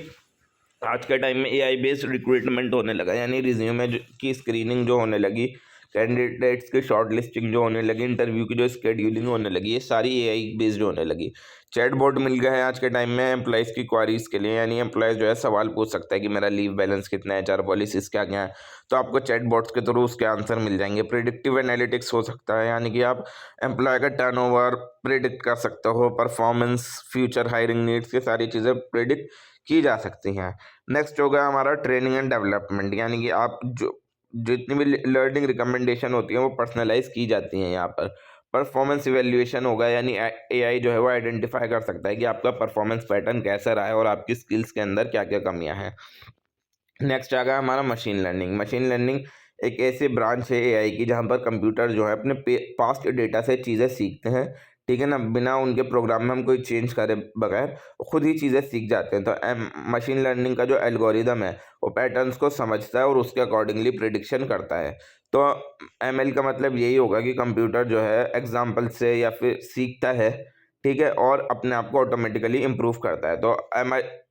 आज के टाइम में एआई बेस्ड रिक्रूटमेंट होने लगा, यानी रिज्यूमे की स्क्रीनिंग जो होने लगी, कैंडिडेट्स की शॉर्ट लिस्टिंग जो होने लगी, इंटरव्यू की जो स्केड्यूलिंग होने लगी, ये सारी एआई बेस्ड होने लगी। चैटबॉट मिल गया है आज के टाइम में एम्प्लॉयज़ की क्वारीज के लिए, यानी एम्प्लॉयज़ जो है सवाल पूछ सकता है कि मेरा लीव बैलेंस कितना है, एचआर पॉलिसीज क्या क्या है, तो आपको चैटबॉट्स के थ्रू उसके आंसर मिल जाएंगे। प्रिडिक्टिव एनालिटिक्स हो सकता है, यानी कि आप एम्प्लॉय का टर्नओवर प्रिडिक्ट कर सकते हो, परफॉर्मेंस, फ्यूचर हायरिंग नीड्स, ये सारी चीज़ें प्रिडिक्ट की जा सकती हैं। नेक्स्ट हो गया हमारा ट्रेनिंग एंड डेवलपमेंट, यानी कि आप जो जितनी भी लर्निंग रिकमेंडेशन होती है वो पर्सनलाइज की जाती हैं यहाँ पर। परफॉर्मेंस इवेल्युएशन होगा, यानी एआई जो है वो आइडेंटिफाई कर सकता है कि आपका परफॉर्मेंस पैटर्न कैसा रहा है और आपकी स्किल्स के अंदर क्या क्या कमियां हैं। नेक्स्ट आ गया हमारा मशीन लर्निंग। मशीन लर्निंग एक ऐसी ब्रांच है एआई की जहाँ पर कंप्यूटर जो है अपने पास्ट डेटा से चीज़ें सीखते हैं, ठीक है ना, बिना उनके प्रोग्राम में हम कोई चेंज करे बगैर खुद ही चीज़ें सीख जाते हैं। तो मशीन लर्निंग का जो एल्गोरिदम है वो पैटर्न्स को समझता है और उसके अकॉर्डिंगली प्रिडिक्शन करता है। तो एमएल का मतलब यही होगा कि कंप्यूटर जो है एग्जाम्पल से या फिर सीखता है, ठीक है, और अपने आप को ऑटोमेटिकली इम्प्रूव करता है। तो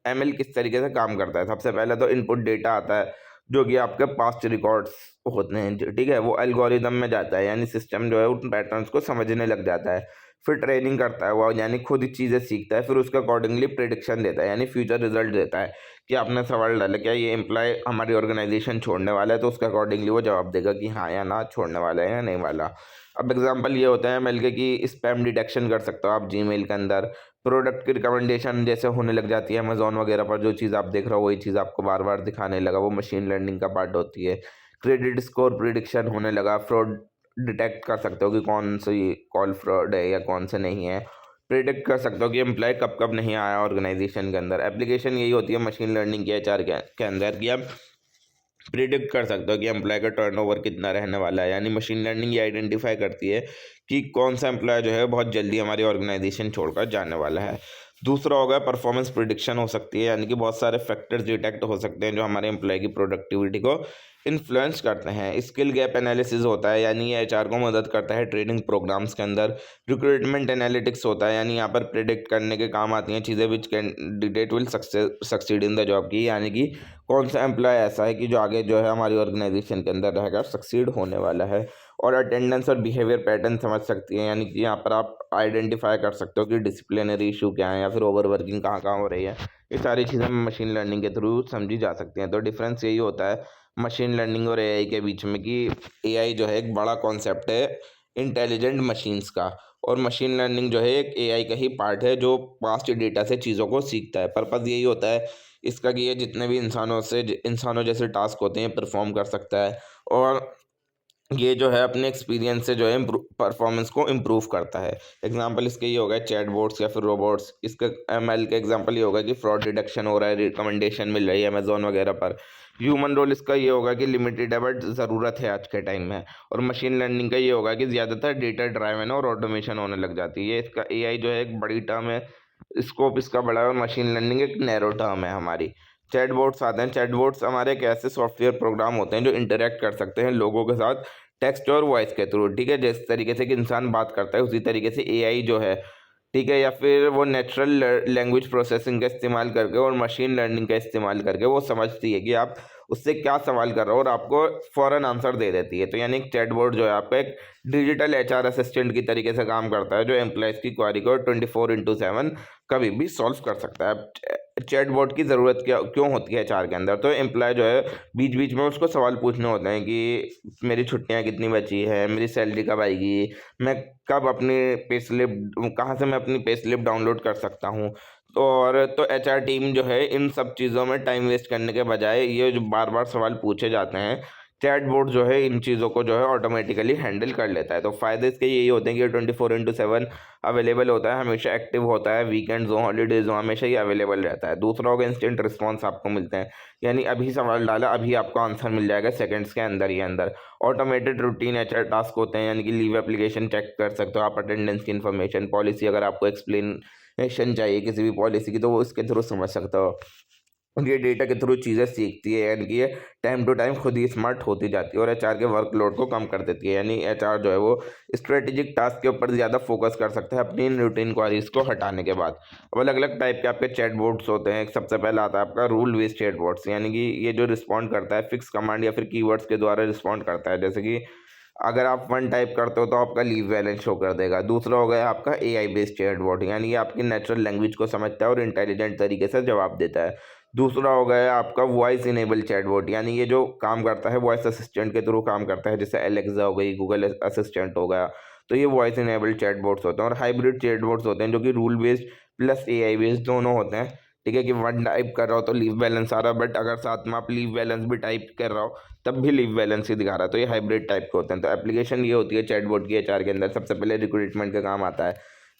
एमएल किस तरीके से काम करता है, सबसे पहले तो इनपुट डेटा आता है जो कि आपके पास्ट रिकॉर्ड्स होते हैं, ठीक है, वो एल्गोरिदम में जाता है, यानी सिस्टम जो है उन पैटर्न्स को समझने लग जाता है। फिर ट्रेनिंग करता है वो, यानी खुद ही चीज़ें सीखता है, फिर उसके अकॉर्डिंगली प्रिडिक्शन देता है, यानी फ्यूचर रिजल्ट देता है कि आपने सवाल डाला क्या ये एम्प्लॉय हमारी ऑर्गेनाइजेशन छोड़ने वाला है, तो उसके अकॉर्डिंगली वो जवाब देगा कि हाँ या ना, छोड़ने वाला है या नहीं वाला। अब एग्जांपल ये होता है मिलके कि स्पैम डिटेक्शन कर सकते हो आप जीमेल के अंदर। प्रोडक्ट की रिकमेंडेशन जैसे होने लग जाती है अमेजोन वगैरह पर, जो चीज़ आप देख रहे हो वही चीज़ आपको बार बार दिखाने लगा, वो मशीन लर्निंग का पार्ट होती है। क्रेडिट स्कोर प्रिडिक्शन होने लगा, फ्रॉड डिटेक्ट कर सकते हो कि कौन सी कॉल फ्रॉड है या कौन से नहीं है, प्रिडिक्ट कर सकते हो कि एम्प्लॉय कब कब नहीं आया ऑर्गेनाइजेशन के अंदर। एप्लीकेशन यही होती है मशीन लर्निंग की एचआर के अंदर कि आप प्रिडिक्ट कर सकते हो कि एम्प्लॉय का टर्नओवर कितना रहने वाला है, यानी मशीन लर्निंग ये आइडेंटिफाई करती है कि कौन सा एम्प्लॉय जो है बहुत जल्दी हमारी ऑर्गेनाइजेशन छोड़कर जाने वाला है। दूसरा होगा परफॉर्मेंस प्रिडिक्शन हो सकती है, यानी कि बहुत सारे फैक्टर्स डिटेक्ट हो सकते हैं जो हमारे एम्प्लॉय की प्रोडक्टिविटी को इन्फ्लुएंस करते हैं। स्किल गैप एनालिसिस होता है, यानी ये एचआर को मदद करता है ट्रेनिंग प्रोग्राम्स के अंदर। रिक्रूटमेंट एनालिटिक्स होता है, यानी यहाँ पर प्रिडिक्ट करने के काम आती हैं चीज़ें which candidate will succeed in the job की, यानी कि कौन सा एम्प्लॉय ऐसा है कि जो आगे जो है हमारी ऑर्गेनाइजेशन के अंदर रहेगा, सक्सीड होने वाला है। और अटेंडेंस और बिहेवियर पैटर्न समझ सकती है, यानी कि यहाँ पर आप आइडेंटिफाई कर सकते हो कि डिसिप्लिनरी इशू क्या है या फिर ओवर वर्किंग कहाँ कहाँ हो रही है। ये सारी चीज़ें मशीन लर्निंग के थ्रू समझी जा सकती हैं। तो डिफरेंस यही होता है मशीन लर्निंग और एआई के बीच में कि एआई जो है एक बड़ा कॉन्सेप्ट है इंटेलिजेंट मशीन्स का, और मशीन लर्निंग जो है एक एआई का ही पार्ट है जो पास्ट डेटा से चीज़ों को सीखता है। पर्पज़ यही होता है इसका कि ये जितने भी इंसानों जैसे टास्क होते हैं परफॉर्म कर सकता है, और ये जो है अपने एक्सपीरियंस से जो है परफॉर्मेंस को इम्प्रूव करता है। एग्जांपल इसके ये होगा चैटबॉट्स या फिर रोबोट्स। इसका एमएल का एग्जांपल ये होगा कि फ्रॉड डिटेक्शन हो रहा है, रिकमेंडेशन मिल रही है अमेजोन वगैरह पर। ह्यूमन रोल इसका ये होगा कि लिमिटेड है बट ज़रूरत है आज के टाइम में। और मशीन लर्निंग का ये होगा कि ज़्यादातर डेटा ड्राइवन और ऑटोमेशन होने लग जाती है। इसका एआई जो है एक बड़ी टर्म है, स्कोप इसका बड़ा है, और मशीन लर्निंग एक नैरो टर्म है हमारी। चैटबॉट्स आते हैं। चैटबॉट्स हमारे एक ऐसे सॉफ्टवेयर प्रोग्राम होते हैं जो इंटरेक्ट कर सकते हैं लोगों के साथ टेक्स्ट और वॉइस के थ्रू, ठीक है। जिस तरीके से कि इंसान बात करता है उसी तरीके से एआई जो है, ठीक है, या फिर वो नेचुरल लैंग्वेज प्रोसेसिंग का इस्तेमाल करके और मशीन लर्निंग का इस्तेमाल करके वो समझती है कि आप उससे क्या सवाल कर रहे हो और आपको फ़ौरन आंसर दे देती है। तो यानी एक चैटबॉट जो है आपका एक डिजिटल एचआर असिस्टेंट की तरीके से काम करता है जो एम्प्लॉयज़ की क्वारी को 24/7 कभी भी सॉल्व कर सकता है। चैटबॉट की ज़रूरत क्या क्यों होती है एचआर के अंदर? तो एम्प्लॉय जो है बीच बीच में उसको सवाल पूछने होते हैं कि मेरी छुट्टियां कितनी बची है, मेरी सैलरी कब आएगी, मैं कब अपनी पे स्लिप, कहाँ से मैं अपनी पे स्लिप डाउनलोड कर सकता हूँ। और तो एचआर टीम जो है इन सब चीज़ों में टाइम वेस्ट करने के बजाय ये जो बार बार सवाल पूछे जाते हैं, चैटबॉट जो है इन चीज़ों को जो है ऑटोमेटिकली हैंडल कर लेता है। तो फ़ायदे इसके यही होते हैं कि ये 24/7 अवेलेबल होता है, हमेशा एक्टिव होता है, वीकेंड्स हो हॉलीडेज हो हमेशा ये अवेलेबल रहता है। दूसरा होगा इंस्टेंट रिस्पॉन्स आपको मिलते हैं, यानी अभी सवाल डाला अभी आपको आंसर मिल जाएगा सेकंड्स के अंदर ही अंदर। ऑटोमेटेड रूटीन एचआर टास्क होते हैं, यानी कि लीव एप्लीकेशन चेक कर सकते हो आप, अटेंडेंस की इन्फॉर्मेशन, पॉलिसी अगर आपको एक्सप्लेनेशन चाहिए किसी भी पॉलिसी की तो वो इसके थ्रू समझ सकते हो। और ये डेटा के थ्रू चीज़ें सीखती है, यानी कि ये टाइम टू टाइम खुद ही स्मार्ट होती जाती है और एचआर के वर्कलोड को कम कर देती है। यानी एचआर जो है वो स्ट्रेटेजिक टास्क के ऊपर ज़्यादा फोकस कर सकता है अपनी इन रूटीन क्वारीज को हटाने के बाद। अब अलग अलग टाइप के आपके चैटबॉट्स होते हैं। सबसे पहला आता है आपका रूल बेस्ड चैटबॉट्स, यानी कि ये जो रिस्पॉन्ड करता है फिक्स कमांड या फिर कीवर्ड्स के द्वारा रिस्पॉन्ड करता है। जैसे कि अगर आप वन टाइप करते हो तो आपका लीव बैलेंस शो कर देगा। दूसरा हो गया आपका एआई बेस्ड चैटबॉट, यानी ये आपकी नेचुरल लैंग्वेज को समझता है और इंटेलिजेंट तरीके से जवाब देता है। दूसरा हो गया आपका वॉइस इनेबल चैटबॉट, यानी ये जो काम करता है वॉइस असिस्टेंट के थ्रू काम करता है, जैसे एलेक्सा हो गई, गूगल असिस्टेंट हो गया। तो ये वॉइस इनेबल चैटबॉट्स होते हैं। और हाइब्रिड चैटबॉट्स होते हैं जो कि rule based plus AI based दोनों होते हैं, ठीक है। कि वन टाइप कर रहा हो तो लीव बैलेंस आ रहा है, बट अगर साथ में आप लीव बैलेंस भी टाइप कर रहा हो तब भी लीव बैलेंस ही दिखा रहा है। तो ये हाइब्रिड टाइप के होते हैं। तो एप्लीकेशन ये होती है चैटबॉट की एचआर के अंदर। सबसे पहले रिक्रूटमेंट का काम आता है,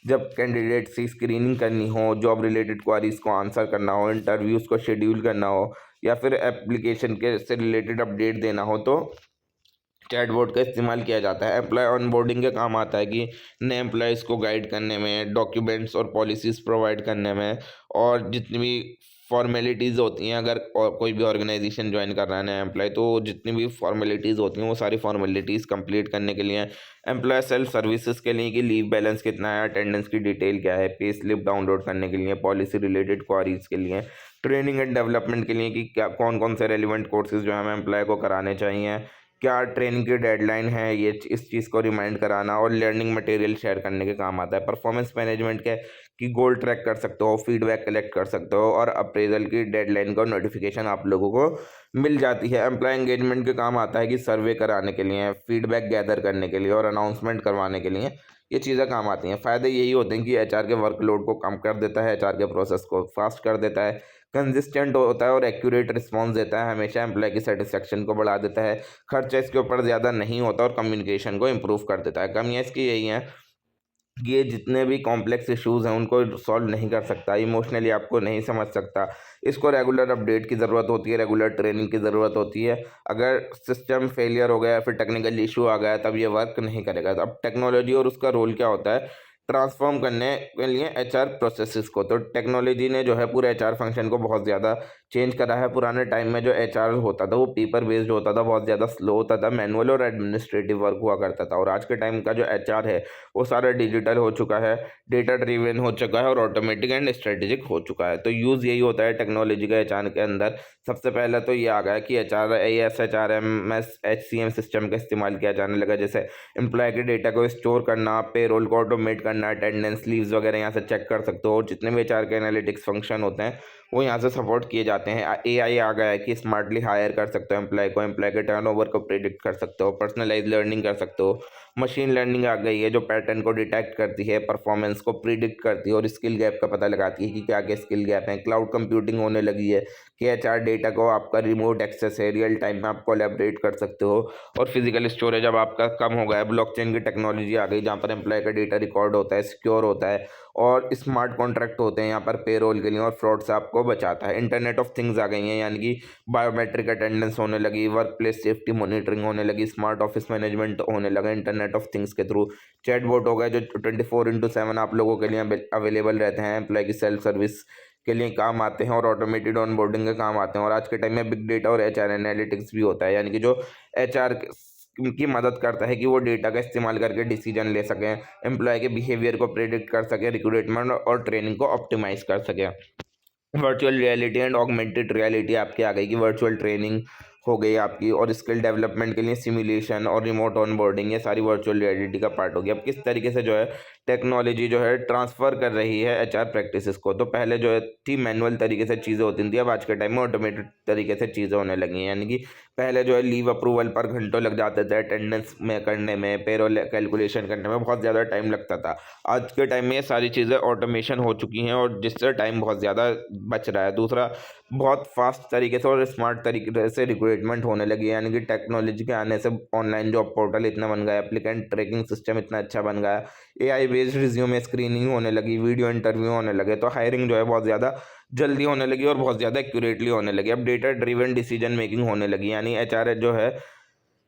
जब कैंडिडेट्स की स्क्रीनिंग करनी हो, जॉब रिलेटेड क्वारीज को आंसर करना हो, इंटरव्यूज़ को शेड्यूल करना हो, या फिर एप्लीकेशन के से रिलेटेड अपडेट देना हो तो चैटबॉट का इस्तेमाल किया जाता है। एम्प्लॉय ऑनबोर्डिंग के काम आता है कि नए एम्प्लॉयज़ को गाइड करने में, डॉक्यूमेंट्स और पॉलिसीज़ प्रोवाइड करने में, और जितनी भी फॉर्मेलिटीज़ होती हैं अगर और कोई भी ऑर्गेनाइजेशन ज्वाइन कर रहा है नया एम्प्लॉय, तो जितनी भी फॉर्मेलिटीज़ होती हैं वो सारी फॉर्मेलिटीज़ कंप्लीट करने के लिए। एम्प्लॉय सेल्फ सर्विसेज के लिए कि लीव बैलेंस कितना है, अटेंडेंस की डिटेल क्या है, पे स्लिप डाउनलोड करने के लिए, पॉलिसी रिलेटेड क्वारीज के लिए, ट्रेनिंग एंड डेवलपमेंट के लिए कि क्या कौन कौन से रेलिवेंट कोर्सेज जो हमें एम्प्लॉय को कराने चाहिए, क्या ट्रेनिंग की डेडलाइन है, ये इस चीज़ को रिमाइंड कराना, और लर्निंग मटेरियल शेयर करने के काम आता है। परफॉर्मेंस मैनेजमेंट के कि गोल ट्रैक कर सकते हो, फीडबैक कलेक्ट कर सकते हो, और अप्रेजल की डेडलाइन का नोटिफिकेशन आप लोगों को मिल जाती है। एम्प्लॉय एंगेजमेंट के काम आता है कि सर्वे कराने के लिए, फीडबैक गैदर करने के लिए और अनाउंसमेंट करवाने के लिए ये चीज़ें काम आती हैं। फ़ायदे यही होते हैं कि एचआर के वर्कलोड को कम कर देता है, एचआर के प्रोसेस को फास्ट कर देता है, कंसिस्टेंट होता है और एक्यूरेट रिस्पॉन्स देता है, हमेशा एम्प्लॉय की सेटिस्फेक्शन को बढ़ा देता है, खर्चा इसके ऊपर ज़्यादा नहीं होता और कम्युनिकेशन को इम्प्रूव कर देता है। कमियाँ इसकी यही हैं कि ये जितने भी कॉम्प्लेक्स इश्यूज़ हैं उनको सॉल्व नहीं कर सकता, इमोशनली आपको नहीं समझ सकता, इसको रेगुलर अपडेट की ज़रूरत होती है, रेगुलर ट्रेनिंग की ज़रूरत होती है। अगर सिस्टम फेलियर हो गया या फिर टेक्निकल इशू आ गया तब ये वर्क नहीं करेगा। तो अब टेक्नोलॉजी और उसका रोल क्या होता है? ट्रांसफॉर्म करने के लिए एचआर प्रोसेसेस को। तो टेक्नोलॉजी ने जो है पूरे एचआर फंक्शन को बहुत ज़्यादा चेंज करा है। पुराने टाइम में जो एचआर होता था वो पेपर बेस्ड होता था, बहुत ज़्यादा स्लो होता था, मैनुअल और एडमिनिस्ट्रेटिव वर्क हुआ करता था। और आज के टाइम का जो एचआर है वो सारा डिजिटल हो चुका है, डेटा ड्रिवन हो चुका है और ऑटोमेटिक एंड स्ट्रेटेजिक हो चुका है। तो यूज़ यही होता है टेक्नोलॉजी का एचआर के अंदर। सबसे पहले तो ये आ गया कि HRMS HCM सिस्टम का इस्तेमाल किया जाने लगा, जैसे एम्प्लॉय के डेटा को स्टोर करना, पेरोल को ऑटोमेट करना, अटेंडेंस, लीव्स वगैरह यहाँ से चेक कर सकते हो। और जितने भी एचआर के एनालिटिक्स फंक्शन होते हैं वो यहाँ से सपोर्ट किए जाते हैं। AI आ गया है कि स्मार्टली हायर कर सकते हो एम्प्लॉय को, एम्प्लॉय के टर्नओवर को प्रिडिक्ट कर सकते हो, पर्सनलाइज लर्निंग कर सकते हो। मशीन लर्निंग आ गई है जो पैटर्न को डिटेक्ट करती है, परफॉर्मेंस को प्रिडिक्ट करती है और स्किल गैप का पता लगाती है कि क्या क्या स्किल गैप है। क्लाउड कंप्यूटिंग होने लगी है कि एचआर डेटा को आपका रिमोट एक्सेस है, रियल टाइम में आप कोलैबोरेट कर सकते हो। और फिजिकल स्टोरेज अब आपका कम हो गया है, ब्लॉकचेन की टेक्नोलॉजी आ गई जहाँ पर एम्प्लॉय का डेटा रिकॉर्ड होता है, सिक्योर होता है और स्मार्ट कॉन्ट्रैक्ट होते हैं यहाँ पर पेरोल के लिए और फ्रॉड से आपको बचाता है। इंटरनेट ऑफ थिंग्स आ गई हैं, यानी कि बायोमेट्रिक अटेंडेंस होने लगी, वर्क प्लेस सेफ्टी मॉनिटरिंग होने लगी, स्मार्ट ऑफिस मैनेजमेंट होने लगा इंटरनेट ऑफ थिंग्स के थ्रू। चैटबॉट हो गए जो 24/7 आप लोगों के लिए अवेलेबल रहते हैं, एम्प्लॉय की सेल्फ सर्विस के लिए काम आते हैं और ऑटोमेटेड ऑनबोर्डिंग के काम आते हैं। और आज के टाइम में बिग डेटा और एचआर एनालिटिक्स भी होता है, यानी कि जो एचआर की मदद करता है कि वो डेटा का इस्तेमाल करके डिसीजन ले सकें, एम्प्लॉय के बिहेवियर को प्रेडिक्ट कर सके, रिक्रूटमेंट और ट्रेनिंग को ऑप्टिमाइज कर सके। Virtual reality and augmented reality आपकी आ गई कि वर्चुअल ट्रेनिंग हो गई आपकी, और स्किल डेवलपमेंट के लिए सिमुलेशन और रिमोट ऑनबोर्डिंग, ये सारी वर्चुअल रियलिटी का पार्ट हो गया। अब किस तरीके से जो है टेक्नोलॉजी जो है ट्रांसफर कर रही है एचआर प्रैक्टिसेस को। तो पहले जो है थी मैनुअल तरीके से चीज़ें होती थी, अब आज के टाइम में ऑटोमेटेड तरीके से चीज़ें होने लगी हैं। यानी कि पहले जो है लीव अप्रूवल पर घंटों लग जाते थे, अटेंडेंस में करने में, पेरोल कैलकुलेशन करने में बहुत ज़्यादा टाइम लगता था। आज के टाइम में ये सारी चीज़ें ऑटोमेशन हो चुकी हैं और जिससे टाइम बहुत ज़्यादा बच रहा है। दूसरा, बहुत फास्ट तरीके से और स्मार्ट तरीके से रिक्रूटमेंट होने लगी है, यानी कि टेक्नोलॉजी के आने से ऑनलाइन जॉब पोर्टल इतना बन गया, एप्लीकेंट ट्रैकिंग सिस्टम इतना अच्छा बन गया, AI बेस्ड रिज्यूमे स्क्रीनिंग होने लगी, वीडियो इंटरव्यू होने लगे। तो हायरिंग जो है बहुत ज़्यादा जल्दी होने लगी और बहुत ज़्यादा एक्यूरेटली होने लगी। अब डेटा ड्रिवन डिसीजन मेकिंग होने लगी, यानी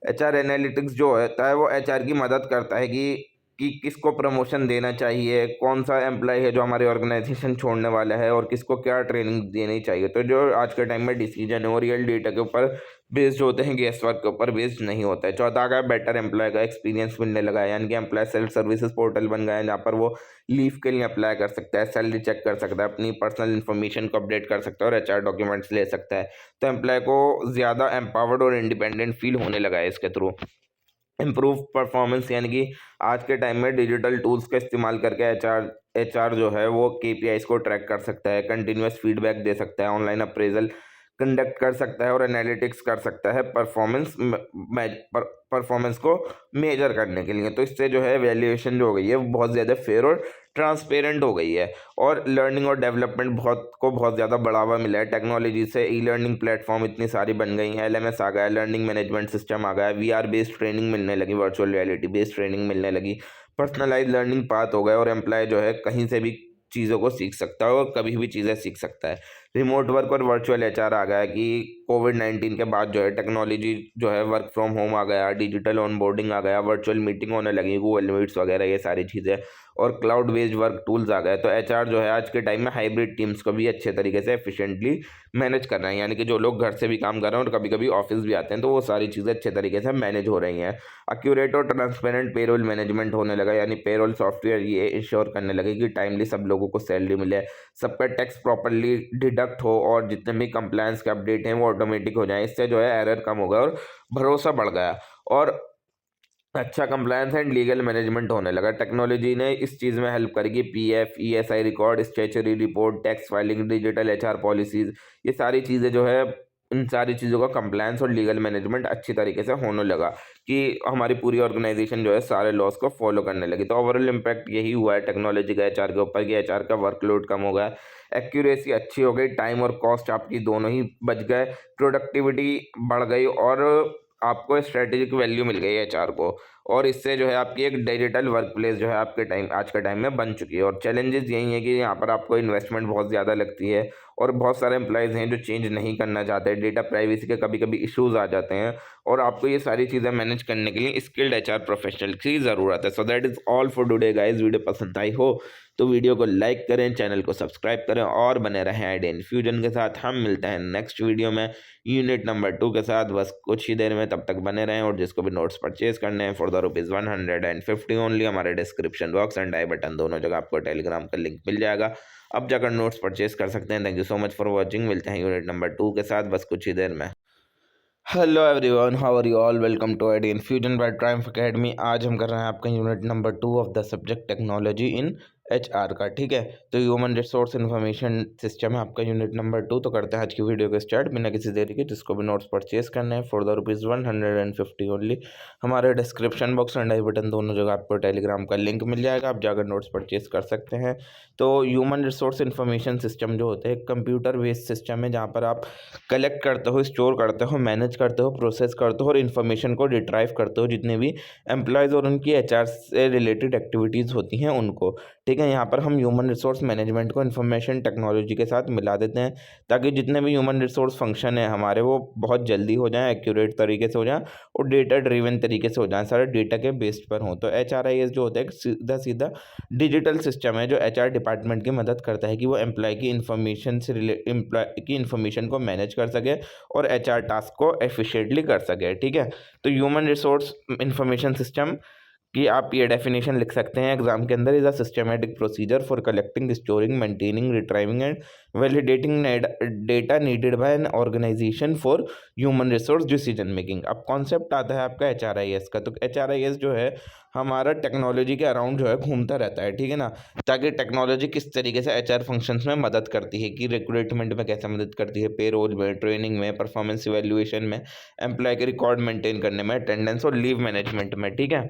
एचआर एनालिटिक्स जो होता है वो एचआर की मदद करता है कि किसको प्रमोशन देना चाहिए, कौन सा एम्प्लॉय है जो हमारे ऑर्गेनाइजेशन छोड़ने वाला है और किसको क्या ट्रेनिंग देनी चाहिए। तो जो आज के टाइम में डिसीजन है वो रियल डेटा के ऊपर बेस्ड होते हैं, गेस वर्क के ऊपर बेस्ड नहीं होता है। चौथा का बेटर एम्प्लॉय का एक्सपीरियंस मिलने लगा है, यानी कि एम्प्लॉय सेल्फ सर्विसेज पोर्टल बन गया है जहाँ पर वो लीव के लिए अप्लाई कर सकता है, सैलरी चेक कर सकता है, अपनी पर्सनल इन्फॉर्मेशन को अपडेट कर सकता है और एचआर डॉक्यूमेंट्स ले सकता है। तो एम्प्लॉय को ज़्यादा एम्पावर्ड और इंडिपेंडेंट फील होने लगा है इसके थ्रू। इम्प्रूव परफॉर्मेंस, यानी कि आज के टाइम में डिजिटल टूल्स का इस्तेमाल करके एचआर जो है वो KPIs को ट्रैक कर सकता है, कंटिन्यूअस फीडबैक दे सकता है, ऑनलाइन अप्रेजल कंडक्ट कर सकता है और एनालिटिक्स कर सकता है परफॉर्मेंस को मेजर करने के लिए। तो इससे जो है वैल्यूएशन जो हो गई है वो बहुत ज़्यादा फेयर और ट्रांसपेरेंट हो गई है और लर्निंग और डेवलपमेंट बहुत ज़्यादा बढ़ावा मिला है टेक्नोलॉजी से। ई-लर्निंग प्लेटफॉर्म इतनी सारी बन गई हैं, LMS आ गया, लर्निंग मैनेजमेंट सिस्टम आ गया, VR बेस्ड ट्रेनिंग मिलने लगी, वर्चुअल रियलिटी बेस्ड ट्रेनिंग मिलने लगी, पर्सनलाइज लर्निंग पाथ हो गए और एम्प्लॉय जो है कहीं से भी चीज़ों को सीख सकता है और कभी भी चीज़ें सीख सकता है। रिमोट वर्क और वर्चुअल एचआर आ गया कि कोविड-19 के बाद जो है टेक्नोलॉजी जो है वर्क फ्रॉम होम आ गया, डिजिटल ऑनबोर्डिंग आ गया, वर्चुअल मीटिंग होने लगी, गूगल मीट्स वगैरह ये सारी चीज़ें, और क्लाउड बेस्ड वर्क टूल्स आ गए। तो एचआर जो है आज के टाइम में हाइब्रिड टीम्स को भी अच्छे तरीके से एफिशिएंटली मैनेज कर रहे हैं, यानी कि जो लोग घर से भी काम कर रहे हैं और कभी कभी ऑफिस भी आते हैं, तो वो सारी चीज़ें अच्छे तरीके से मैनेज हो रही हैं। एक्यूरेट और ट्रांसपेरेंट पेरोल मैनेजमेंट होने लगा, यानी पेरोल सॉफ्टवेयर ये इंश्योर करने लगे कि टाइमली सब लोगों को सैलरी मिले, सबका टैक्स प्रॉपरली डिडक्ट हो और जितने भी कंप्लायंस के अपडेट हैं वो ऑटोमेटिक हो जाए। इससे जो है एरर कम हो गया और भरोसा बढ़ गया और अच्छा कंप्लायंस एंड लीगल मैनेजमेंट होने लगा। टेक्नोलॉजी ने इस चीज़ में हेल्प करी कि PF ESI record, statutory report, tax filing, digital HR policies, ये सारी चीज़ें जो है इन सारी चीज़ों का कंप्लायंस और लीगल मैनेजमेंट अच्छी तरीके से होने लगा कि हमारी पूरी ऑर्गेनाइजेशन जो है सारे लॉस को फॉलो करने लगी। तो ओवरऑल इम्पैक्ट यही हुआ है टेक्नोलॉजी का HR के ऊपर कि HR का वर्कलोड कम हो गया, एक्यूरेसी अच्छी हो गई, टाइम और कॉस्ट आपकी दोनों ही बच गए, प्रोडक्टिविटी बढ़ गई और आपको स्ट्रेटेजिक वैल्यू मिल गई HR को। और इससे जो है आपकी एक डिजिटल वर्क प्लेस जो है आपके टाइम आज के टाइम में बन चुकी है। और चैलेंजेस यही है कि यहाँ पर आपको इन्वेस्टमेंट बहुत ज़्यादा लगती है और बहुत सारे एम्प्लॉयज़ हैं जो चेंज नहीं करना चाहते, डेटा प्राइवेसी के कभी कभी इश्यूज आ जाते हैं और आपको ये सारी चीज़ें मैनेज करने के लिए स्किल्ड एचआर प्रोफेशनल की ज़रूरत है। So that is all for today guys. Video पसंद आई हो तो वीडियो को लाइक करें, चैनल को सब्सक्राइब करें और बने रहें आइडिया इन्फ्यूजन के साथ। हम मिलते हैं नेक्स्ट वीडियो में यूनिट नंबर 2 के साथ बस कुछ ही देर में। तब तक बने रहें और जिसको भी नोट्स परचेज करने हैं फॉर द ₹150 ओनली, हमारे description box and I button दोनों जगह आपको टेलीग्राम का लिंक मिल जाएगा, अब जाकर नोट्स परचेज कर सकते हैं। Thank you so much for watching. मिलते हैं यूनिट नंबर 2 के साथ बस कुछ ही देर में। Hello everyone, how are you all, welcome to idea infusion by triumph academy. आज हम कर रहे हैं आपका unit number 2 of the subject technology in HR का, ठीक है। तो ह्यूमन रिसोर्स इन्फॉर्मेशन सिस्टम है आपका यूनिट नंबर 2। तो करते हैं आज की वीडियो को स्टार्ट बिना किसी देरी के। जिसको भी नोट्स परचेज करने हैं फॉर द ₹150 ओनली, हमारे description box and I button दोनों जगह आपको टेलीग्राम का लिंक मिल जाएगा, आप जाकर नोट्स परचेज कर सकते हैं। तो ह्यूमन रिसोर्स इन्फॉर्मेशन सिस्टम जो होते हैं कंप्यूटर बेस्ड सिस्टम है जहाँ पर आप कलेक्ट करते हो, स्टोर करते हो, मैनेज करते हो, प्रोसेस करते हो और इन्फॉर्मेशन को रिट्राइव करते हो जितने भी एम्प्लॉयज़ और उनकी एचआर से रिलेटेड एक्टिविटीज़ होती हैं उनको, ठीक है। यहाँ पर हम ह्यूमन रिसोर्स मैनेजमेंट को इन्फॉर्मेशन टेक्नोलॉजी के साथ मिला देते हैं ताकि जितने भी ह्यूमन रिसोर्स फंक्शन है हमारे वो बहुत जल्दी हो जाएं, एक्यूरेट तरीके से हो जाएं और डेटा ड्रिवन तरीके से हो जाएं, सारे डेटा के बेस्ड पर हों। तो HRIS जो होता है एक सीधा सीधा डिजिटल सिस्टम है जो HR डिपार्टमेंट की मदद करता है कि वो एम्प्लॉय की इन्फॉर्मेशन से एम्प्लॉय की इन्फॉर्मेशन को मैनेज कर सके और HR टास्क को एफिशिएंटली कर सके, ठीक है। तो ह्यूमन रिसोर्स इंफॉर्मेशन सिस्टम कि आप ये डेफिनेशन लिख सकते हैं एग्जाम के अंदर, is a systematic procedure for collecting, storing, maintaining, retrieving and validating data needed by an organization for human resource decision making. अब कॉन्सेप्ट आता है आपका HRIS का। तो HRIS जो है हमारा टेक्नोलॉजी के अराउंड जो है घूमता रहता है, ठीक है ना, ताकि टेक्नोलॉजी किस तरीके से HR फंक्शंस में मदद करती है कि रिक्रूटमेंट में कैसे मदद करती है, पेरोल में, ट्रेनिंग में, परफॉर्मेंस इवैल्यूएशन में, एम्प्लॉय के रिकॉर्ड मेंटेन करने में, अटेंडेंस और लीव मैनेजमेंट में, ठीक है।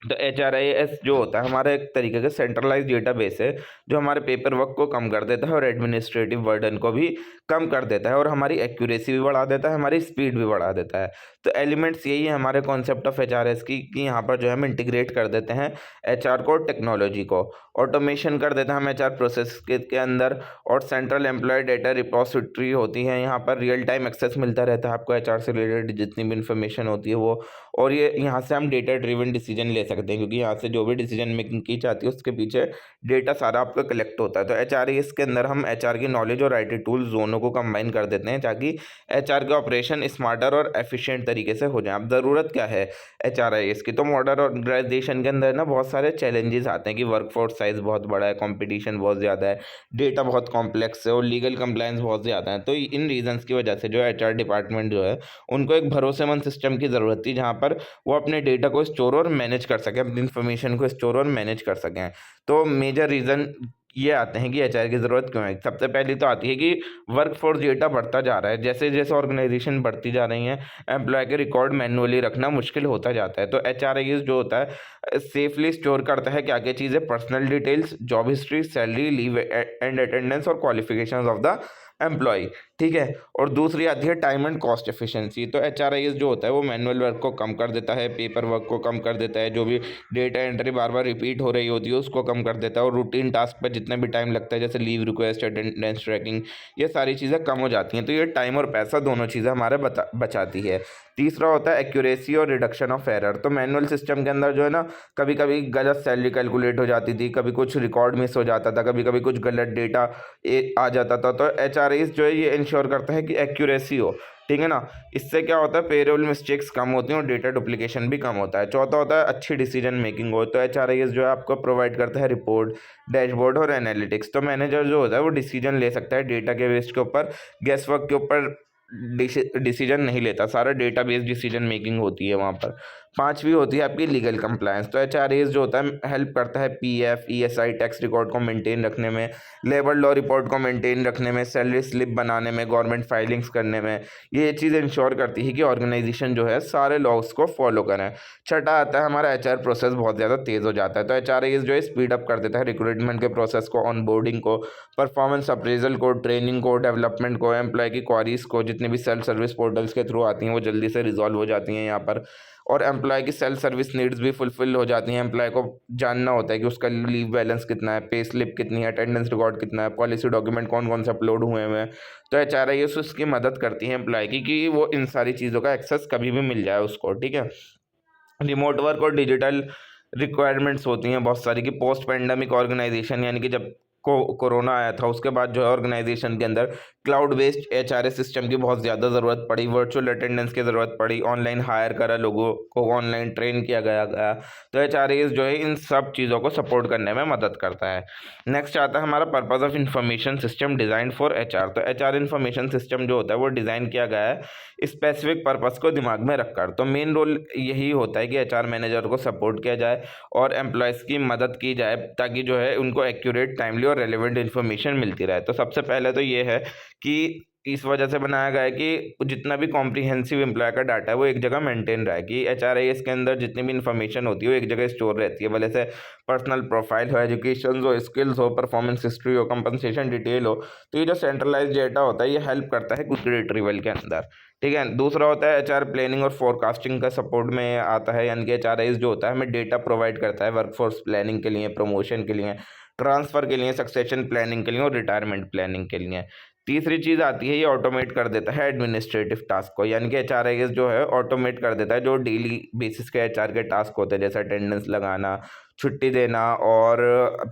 तो HRIS जो होता है हमारा एक तरीके का सेंट्रलाइज डेटाबेस है जो हमारे पेपर वर्क को कम कर देता है और एडमिनिस्ट्रेटिव बर्डन को भी कम कर देता है और हमारी एक्यूरेसी भी बढ़ा देता है, हमारी स्पीड भी बढ़ा देता है। तो एलिमेंट्स यही है हमारे कॉन्सेप्ट ऑफ HRS की कि यहाँ पर जो है हम इंटीग्रेट कर देते हैं HR को, टेक्नोलॉजी को, ऑटोमेशन कर देते हैं हम HR प्रोसेस के अंदर, और सेंट्रल एम्प्लॉय डेटा रिपोजिटरी होती है, यहाँ पर रियल टाइम एक्सेस मिलता रहता है आपको HR से रिलेटेड जितनी भी इंफॉर्मेशन होती है वो, और ये यहाँ से हम डेटा ड्रिवन डिसीजन ले सकते हैं क्योंकि यहाँ से जो भी डिसीजन मेकिंग की जाती है उसके पीछे डेटा सारा आपका कलेक्ट होता है। तो HRIS के अंदर हम HR की नॉलेज और IT टूल्स दोनों को कंबाइन कर देते हैं ताकि HR के ऑपरेशन स्मार्टर और एफिशिएंट तरीके से हो जाए। अब ज़रूरत क्या है HRIS की? तो मॉडर्न ऑर्गेनाइजेशन के अंदर ना बहुत सारे चैलेंजेस आते हैं कि वर्कफोर्स साइज बहुत बड़ा है, कंपटीशन बहुत ज़्यादा है, डेटा बहुत कॉम्प्लेक्स है और लीगल कंप्लायंस बहुत ज़्यादा है। तो इन रीजंस की वजह से जो HR डिपार्टमेंट जो है उनको एक भरोसेमंद सिस्टम की ज़रूरत थी जहाँ पर वो अपने डेटा को स्टोर और मैनेज कर सकें, अपनी इन्फॉर्मेशन को स्टोर और मैनेज कर सकें। तो मेजर रीज़न ये आते हैं कि HR की ज़रूरत क्यों है। सबसे पहली तो आती है कि वर्क फोर्स डेटा बढ़ता जा रहा है, जैसे जैसे ऑर्गेनाइजेशन बढ़ती जा रही है एम्प्लॉय के रिकॉर्ड मैनुअली रखना मुश्किल होता जाता है। तो HRIS जो होता है सेफली स्टोर करता है क्या क्या चीज़ें, personal details, job history, salary, leave and attendance और क्वालिफिकेशन ऑफ द एम्प्लॉय, ठीक है। और दूसरी आती है टाइम एंड कॉस्ट एफिशिएंसी। तो HRIS जो होता है वो मैनुअल वर्क को कम कर देता है, पेपर वर्क को कम कर देता है, जो भी डेटा एंट्री बार बार रिपीट हो रही होती है उसको कम कर देता है, और रूटीन टास्क पर जितना भी टाइम लगता है जैसे लीव रिक्वेस्ट, अटेंडेंस ट्रैकिंग, ये सारी चीज़ें कम हो जाती हैं। तो ये टाइम और पैसा दोनों चीज़ें हमारे बचाती है। तीसरा होता है एक्यूरेसी और रिडक्शन ऑफ एरर। तो मैनुअल सिस्टम के अंदर जो है ना कभी कभी गलत सैलरी कैलकुलेट हो जाती थी, कभी कुछ रिकॉर्ड मिस हो जाता था, कभी कभी कुछ गलत डेटा आ जाता था। तो HRIS जो है ये इंश्योर करता है कि एक्यूरेसी हो, ठीक है ना। इससे क्या होता है पेरोल मिस्टेक्स कम होती हैं और डेटा डुप्लीकेशन भी कम होता है। चौथा होता है अच्छी डिसीजन मेकिंग हो। तो HRIS जो है आपको प्रोवाइड करता है रिपोर्ट, डैशबोर्ड और एनालिटिक्स। तो मैनेजर जो होता है वो डिसीजन ले सकता है डेटा के बेस के ऊपर, गेस वर्क के ऊपर डिसीजन नहीं लेता, सारा डेटा बेस्ड डिसीजन मेकिंग होती है वहाँ पर। पांचवी होती है आपकी लीगल कंप्लायंस। तो HRIS जो होता है हेल्प करता है PF, ESI टैक्स रिकॉर्ड को मेंटेन रखने में, लेबर लॉ रिपोर्ट को मेंटेन रखने में, सैलरी स्लिप बनाने में, गवर्नमेंट फाइलिंग्स करने में। ये चीज़ इंश्योर करती है कि ऑर्गेनाइजेशन जो है सारे लॉस को फॉलो करें। छठा आता है हमारा HR प्रोसेस बहुत ज़्यादा तेज़ हो जाता है। तो HRIS जो है स्पीड अप कर देता है रिक्रूटमेंट के प्रोसेस को, ऑनबोर्डिंग को, परफॉर्मेंस अप्रेजल को, ट्रेनिंग को, डेवलपमेंट को, एम्प्लॉय की क्वारीज को, जितने भी सेल्फ सर्विस पोर्टल्स के थ्रू आती हैं वो जल्दी से रिजॉल्व हो जाती हैं यहाँ पर। और एम्प्लॉय की सेल्फ सर्विस नीड्स भी फुलफिल हो जाती हैं। एम्प्लॉय को जानना होता है कि उसका लीव बैलेंस कितना है, पे स्लिप कितनी है, अटेंडेंस रिकॉर्ड कितना है, पॉलिसी डॉक्यूमेंट कौन कौन से अपलोड हुए हैं। तो HRIS उसकी मदद करती है एम्प्लॉय की कि वो इन सारी चीज़ों का एक्सेस कभी भी मिल जाए उसको, ठीक है। रिमोट वर्क और डिजिटल रिक्वायरमेंट्स होती हैं बहुत सारी, कि पोस्ट पेंडेमिक ऑर्गेनाइजेशन, यानी कि जब कोरोना आया था उसके बाद जो है ऑर्गेनाइजेशन के अंदर क्लाउड बेस्ड HRS सिस्टम की बहुत ज़्यादा ज़रूरत पड़ी, वर्चुअल अटेंडेंस की ज़रूरत पड़ी, ऑनलाइन हायर करा, लोगों को ऑनलाइन ट्रेन किया गया। तो HRIS जो है इन सब चीज़ों को सपोर्ट करने में मदद करता है। नेक्स्ट आता है हमारा purpose of information system design for HR। तो HR इंफॉर्मेशन सिस्टम जो होता है वो डिज़ाइन किया गया है स्पेसिफिक पर्पस को दिमाग में रखकर। तो मेन रोल यही होता है कि HR मैनेजर को सपोर्ट किया जाए और एम्प्लॉयज़ की मदद की जाए ताकि जो है उनको एक्यूरेट, टाइमली और रेलेवेंट इन्फॉर्मेशन मिलती रहे। तो सबसे पहले तो ये है कि इस वजह से बनाया गया है कि जितना भी कॉम्प्रिहेंसिव एम्प्लॉय का डाटा है वो एक जगह मेंटेन रहे, कि HRIS के अंदर जितनी भी इन्फॉर्मेशन होती है वो एक जगह स्टोर रहती है, भले से पर्सनल प्रोफाइल हो, एजुकेशन हो, स्किल्स हो, परफॉर्मेंस हिस्ट्री हो, कंपनसेशन डिटेल हो। तो ये जो सेंट्रलाइज डेटा होता है ये हेल्प करता है क्विक रिट्रीवल के अंदर, ठीक है। दूसरा होता है HR प्लानिंग और फोरकास्टिंग का सपोर्ट में आता है, यानी कि HRIS जो होता है हमें डेटा प्रोवाइड करता है वर्कफोर्स प्लानिंग के लिए, प्रमोशन के लिए, ट्रांसफ़र के लिए, सक्सेशन प्लानिंग के लिए और रिटायरमेंट प्लानिंग के लिए। तीसरी चीज़ आती है ये ऑटोमेट कर देता है एडमिनिस्ट्रेटिव टास्क को, यानी कि HRIS जो है ऑटोमेट कर देता है जो डेली बेसिस के HR के टास्क होते हैं, जैसे अटेंडेंस लगाना, छुट्टी देना और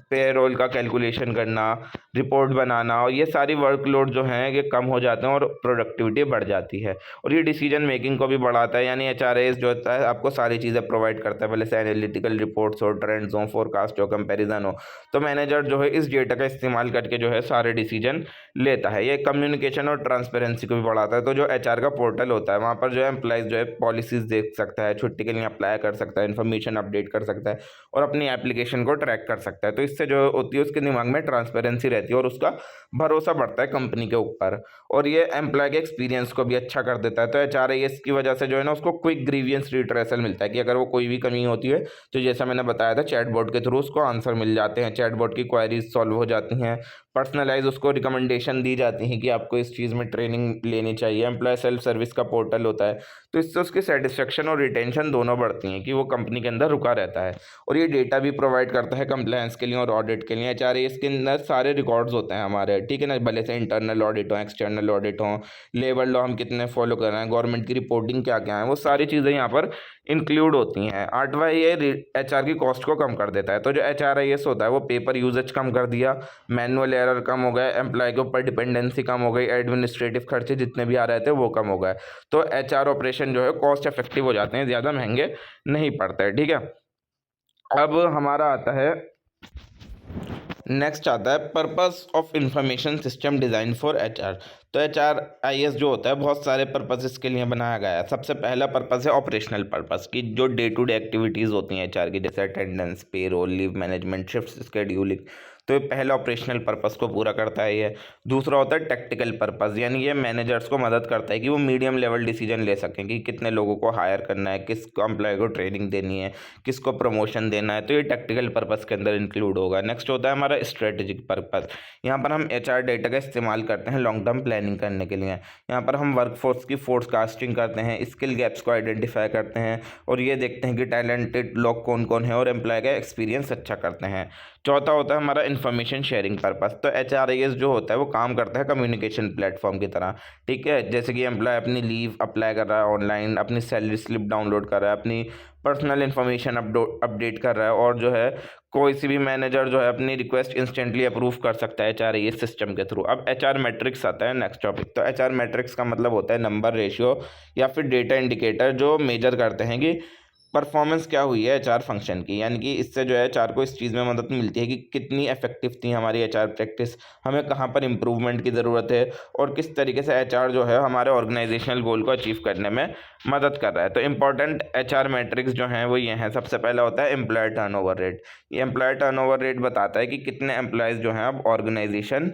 पेरोल का कैलकुलेशन करना, रिपोर्ट बनाना, और ये सारी वर्कलोड जो हैं ये कम हो जाते हैं और प्रोडक्टिविटी बढ़ जाती है। और ये डिसीजन मेकिंग को भी बढ़ाता है, यानी HRIS जो होता है आपको सारी चीज़ें प्रोवाइड करता है, भले से एनालिटिकल रिपोर्ट्स हो, ट्रेंड्स हो, फोरकास्ट हो, कंपैरिजन हो। तो मैनेजर जो है इस डेटा का इस्तेमाल करके जो है सारे डिसीजन लेता है। ये कम्युनिकेशन और ट्रांसपेरेंसी को भी बढ़ाता है। तो जो HR का पोर्टल होता है वहाँ पर जो है एम्प्लॉइज जो है पॉलिसीज देख सकता है, छुट्टी के लिए अप्लाई कर सकता है, इन्फॉर्मेशन अपडेट कर सकता है और अपनी एप्लीकेशन को ट्रैक कर सकता है। तो इससे जो होती है उसके दिमाग में ट्रांसपेरेंसी रहती है और उसका भरोसा बढ़ता है कंपनी के ऊपर, और ये एम्प्लॉय के एक्सपीरियंस को भी अच्छा कर देता है। तो HRIS की वजह से जो है ना उसको क्विक ग्रीवियंस रिट्रेसल मिलता है, कि अगर वो कोई भी कमी होती है तो जैसा मैंने बताया था चैटबॉट के थ्रू उसको आंसर मिल जाते हैं, चैटबॉट की क्वेरीज सॉल्व हो जाती हैं, पर्सनलाइज उसको रिकमेंडेशन दी जाती है कि आपको इस चीज़ में ट्रेनिंग लेनी चाहिए। एम्प्लॉय सेल्फ सर्विस का पोर्टल होता है, तो इससे उसकी सेटिस्फेक्शन और रिटेंशन दोनों बढ़ती हैं, कि वो कंपनी के अंदर रुका रहता है। और ये डेटा भी प्रोवाइड करता है कंप्लायंस के लिए और ऑडिट के लिए। HRIS के अंदर सारे रिकॉर्ड्स होते हैं हमारे, ठीक है ना, भले से इंटरनल ऑडिट हो, एक्सटर्नल ऑडिट हो, लेबर लॉ हम कितने फॉलो कर रहे हैं, गवर्नमेंट की रिपोर्टिंग क्या क्या है, वो सारी चीज़ें यहाँ पर इंक्लूड होती हैं। आठवां ये HR की कॉस्ट को कम कर देता है। तो जो HRIS होता है वो पेपर यूजेज कम कर दिया, मैनुअल एरर कम हो गए, एम्प्लॉय के ऊपर डिपेंडेंसी कम हो गई, एडमिनिस्ट्रेटिव खर्चे जितने भी आ रहे थे वो कम हो गए। तो HR ऑपरेशन जो है कॉस्ट इफेक्टिव हो जाते हैं, ज़्यादा महंगे नहीं पड़ते हैं, ठीक है। अब हमारा आता है नेक्स्ट आता है purpose of information system design for HR। तो HRIS जो होता है बहुत सारे पर्पसेस के लिए बनाया गया है। सबसे पहला पर्पस है ऑपरेशनल पर्पस, की जो डे टू डे एक्टिविटीज़ होती हैं HR की, जैसे attendance, payroll, leave management, shift scheduling. तो ये पहला ऑपरेशनल पर्पस को पूरा करता है ये। दूसरा होता है टेक्टिकल पर्पस, यानी ये मैनेजर्स को मदद करता है कि वो मीडियम लेवल डिसीजन ले सकें कि कितने लोगों को हायर करना है, किस एम्प्लॉय को ट्रेनिंग देनी है, किसको प्रमोशन देना है। तो ये टेक्टिकल पर्पस के अंदर इंक्लूड होगा। नेक्स्ट होता है हमारा स्ट्रेटेजिक पर्पस। यहाँ पर हम HR डेटा का इस्तेमाल करते हैं लॉन्ग टर्म प्लानिंग करने के लिए। यहाँ पर हम वर्कफोर्स की फोरकास्टिंग करते हैं, स्किल गैप्स को आइडेंटिफाई करते हैं और ये देखते हैं कि टैलेंटेड लोग कौन कौन है और एम्प्लॉय का एक्सपीरियंस अच्छा करते हैं। चौथा होता है हमारा इन्फॉर्मेशन शेयरिंग पर्पस। तो HRIS जो होता है वो काम करता है कम्युनिकेशन प्लेटफॉर्म की तरह, ठीक है। जैसे कि एम्प्लॉय अपनी लीव अप्लाई कर रहा है ऑनलाइन, अपनी सैलरी स्लिप डाउनलोड कर रहा है, अपनी पर्सनल इन्फॉर्मेशन अपडेट कर रहा है, और जो है कोई सी भी मैनेजर जो है अपनी रिक्वेस्ट इंस्टेंटली अप्रूव कर सकता है HRIS सिस्टम के थ्रू। अब HR मैट्रिक्स आता है नेक्स्ट टॉपिक। तो HR मैट्रिक्स का मतलब होता है नंबर, रेशियो या फिर डेटा इंडिकेटर जो मेजर करते हैं कि परफॉर्मेंस क्या हुई है HR फंक्शन की, यानी कि इससे जो है HR को इस चीज़ में मदद मिलती है कि कितनी इफेक्टिव थी हमारी HR प्रैक्टिस, हमें कहाँ पर इम्प्रूवमेंट की ज़रूरत है और किस तरीके से HR जो है हमारे ऑर्गेनाइजेशनल गोल को अचीव करने में मदद कर रहा है। तो इंपॉर्टेंट HR मैट्रिक्स जो हैं वो ये हैं। सबसे पहला होता है एम्प्लॉय टर्नओवर रेट। ये एम्प्लॉय टर्नओवर रेट बताता है कि कितने एम्प्लॉयज़ जो हैं अब ऑर्गेनाइजेशन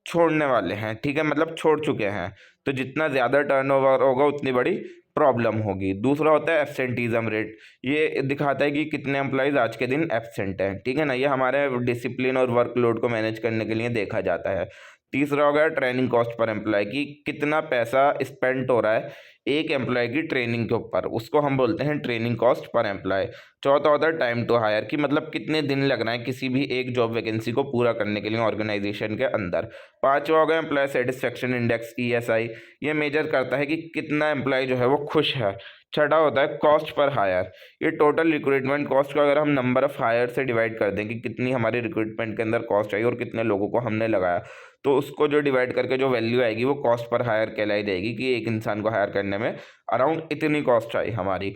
छोड़ने वाले हैं, ठीक है, मतलब छोड़ चुके हैं। तो जितना ज़्यादा टर्नओवर होगा उतनी बड़ी प्रॉब्लम होगी। दूसरा होता है एब्सेंटीज़म रेट। ये दिखाता है कि कितने एम्प्लॉयज़ आज के दिन एब्सेंट हैं, ठीक है ना। ये हमारे डिसिप्लिन और वर्कलोड को मैनेज करने के लिए देखा जाता है। तीसरा हो गया ट्रेनिंग कॉस्ट पर एम्प्लॉय, की कितना पैसा स्पेंड हो रहा है एक एम्प्लॉय की ट्रेनिंग के ऊपर, उसको हम बोलते हैं ट्रेनिंग कॉस्ट पर एम्प्लॉय। चौथा होता है टाइम टू हायर, कि मतलब कितने दिन लग रहा है किसी भी एक जॉब वैकेंसी को पूरा करने के लिए ऑर्गेनाइजेशन के अंदर। पांचवा हो गया एम्प्लॉय सेटिस्फेक्शन इंडेक्स ESI, ये मेजर करता है कि कितना एम्प्लॉय जो है वो खुश है। छठा होता है कॉस्ट पर हायर, ये टोटल रिक्रूटमेंट कॉस्ट को अगर हम नंबर ऑफ हायर से डिवाइड कर दें कि कितनी हमारी रिक्रूटमेंट के अंदर कॉस्ट आई और कितने लोगों को हमने लगाया, तो उसको जो डिवाइड करके जो वैल्यू आएगी वो कॉस्ट पर हायर कहलाई देगी, कि एक इंसान को हायर करने में अराउंड इतनी कॉस्ट आई हमारी।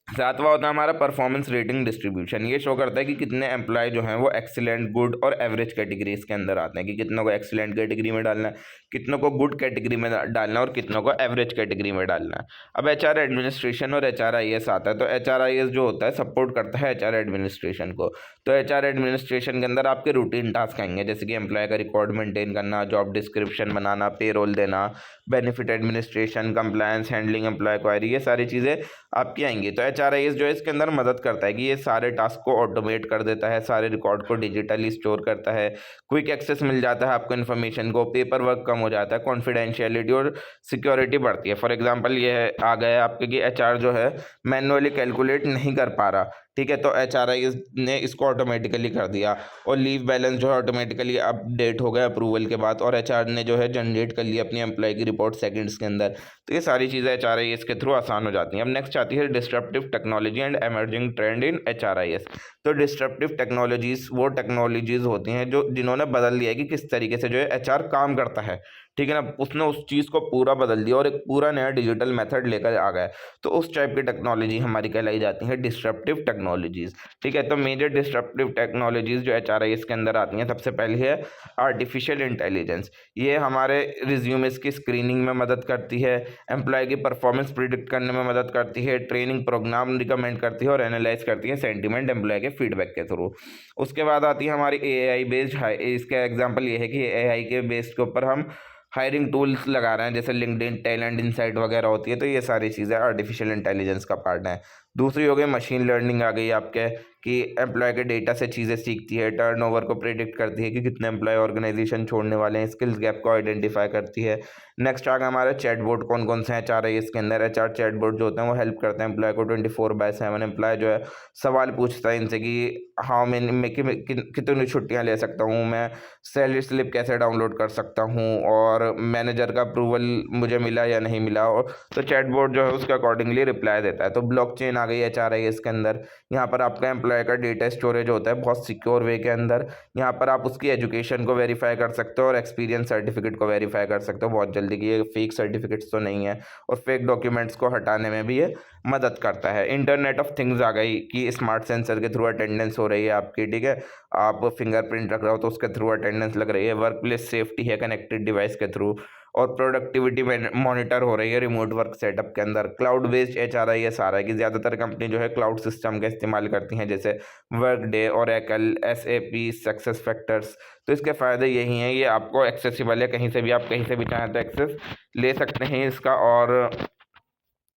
सातवां होता है हमारा परफॉर्मेंस रेटिंग डिस्ट्रीब्यूशन, ये शो करता है कि कितने एम्प्लॉय जो हैं वो एक्सीलेंट, गुड और एवरेज कैटेगरीज के अंदर आते हैं, कि कितनों को एक्सीलेंट कैटेगरी में डालना है, कितनों को गुड कैटेगरी में डालना है और कितनों को एवरेज कैटेगरी में डालना है। अब HR एडमिनिस्ट्रेशन और HRIS आता है, तो HRIS जो होता है सपोर्ट करता है HR एडमिनिस्ट्रेशन को। तो HR एडमिनिस्ट्रेशन के अंदर आपके रूटीन टास्क आएंगे, जैसे कि एम्प्लॉय का रिकॉर्ड मेंटेन करना, जॉब डिस्क्रिप्शन बनाना, पेरोल देना, benefit administration, compliance, handling employ query, ये सारी चीज़ें आपकी आएंगी। तो HRIS जो है इसके अंदर मदद करता है कि ये सारे टास्क को ऑटोमेट कर देता है, सारे रिकॉर्ड को डिजिटली स्टोर करता है, क्विक एक्सेस मिल जाता है आपको इन्फॉर्मेशन को, पेपर वर्क कम हो जाता है, कॉन्फिडेंशियलिटी और सिक्योरिटी बढ़ती है। फॉर एग्जांपल ये आ गया है आपके कि HR जो है मैनुअली कैलकुलेट नहीं कर पा रहा, ठीक है, तो HRIS ने इसको ऑटोमेटिकली कर दिया, और लीव बैलेंस जो है ऑटोमेटिकली अपडेट हो गया अप्रूवल के बाद, और HR ने जो है जनरेट कर लिया अपनी एम्प्लॉय की रिपोर्ट सेकंड्स के अंदर। तो ये सारी चीज़ें HRIS के थ्रू आसान हो जाती हैं। अब नेक्स्ट आती है disruptive technology and emerging trend in HRIS। तो डिस्ट्रप्टिव टेक्नोलॉजीज वो टेक्नोलॉजीज होती हैं जो जिन्होंने बदल दिया है कि किस तरीके से जो है HR काम करता है, ठीक है ना, उसने उस चीज़ को पूरा बदल दिया और एक पूरा नया डिजिटल मेथड लेकर आ गया। तो उस टाइप की टेक्नोलॉजी हमारी कहलाई जाती है डिस्ट्रप्टिव टेक्नोलॉजीज, ठीक है। तो मेजर डिस्ट्रप्टिव टेक्नोलॉजीज जो HRIS के अंदर आती हैं, सबसे पहले है आर्टिफिशियल इंटेलिजेंस। ये हमारे रिज्यूमेस की स्क्रीनिंग में मदद करती है, एम्प्लॉय की परफॉर्मेंस प्रिडिक्ट करने में मदद करती है, ट्रेनिंग प्रोग्राम रिकमेंड करती है और एनालाइज करती है सेंटिमेंट एम्प्लॉय के फीडबैक के थ्रू। उसके बाद आती है हमारी AI बेस्ड, इसका एग्जाम्पल ये है कि AI के बेस्ड के ऊपर हम हायरिंग टूल्स लगा रहे हैं, जैसे लिंक्डइन, टैलेंट इनसाइट वगैरह होती है। तो ये सारी चीज़ें आर्टिफिशियल इंटेलिजेंस का पार्ट है। दूसरी हो गई मशीन लर्निंग आ गई आपके, कि एम्प्लॉय के डेटा से चीज़ें सीखती है, टर्नओवर को प्रेडिक्ट करती है कि कितने एम्प्लॉय ऑर्गेनाइजेशन छोड़ने वाले हैं, स्किल्स गैप को आइडेंटिफाई करती है। नेक्स्ट आ गया हमारा चैटबॉट, कौन कौन से हैं HRIS के अंदर। HR चैटबॉट जो होते हैं वो हेल्प करते हैं एम्प्लॉय को 24/7। एम्प्लॉय जो है सवाल पूछता है इनसे कि हाँ मैं कितनी छुट्टियाँ ले सकता हूँ, मैं सैलरी स्लिप कैसे डाउनलोड कर सकता हूँ, और मैनेजर का अप्रूवल मुझे मिला या नहीं मिला, और तो चैटबॉट जो है उसके अकॉर्डिंगली रिप्लाई देता है। तो ब्लॉकचेन आ गई HRIS के अंदर, यहाँ पर आपका एम्प्लॉय का डेटा स्टोरेज होता है बहुत सिक्योर वे के अंदर। यहाँ पर आप उसकी एजुकेशन को वेरीफाई कर सकते हो और एक्सपीरियंस सर्टिफिकेट को वेरीफाई कर सकते हो बहुत जल्दी, कि ये फेक सर्टिफिकेट्स तो नहीं है, और फेक डॉक्यूमेंट्स को हटाने में भी ये मदद करता है। इंटरनेट ऑफ थिंग्स आ गई, कि स्मार्ट सेंसर के थ्रू अटेंडेंस हो रही है आपकी, ठीक है, आप फिंगरप्रिंट रख रहे हो तो उसके थ्रू अटेंडेंस लग रही है। वर्क प्लेस सेफ्टी है कनेक्टेड डिवाइस के थ्रू, और प्रोडक्टिविटी में मॉनिटर हो रही है रिमोट वर्क सेटअप के अंदर। क्लाउड बेस्ड HRIS आ रहा है, कि ज़्यादातर कंपनी जो है क्लाउड सिस्टम का इस्तेमाल करती हैं, जैसे Workday, Oracle, SAP, success factors. तो इसके फ़ायदे यही हैं, ये आपको एक्सेसिबल है, कहीं से भी आप कहीं से भी चाहें तो एक्सेस ले सकते हैं इसका। और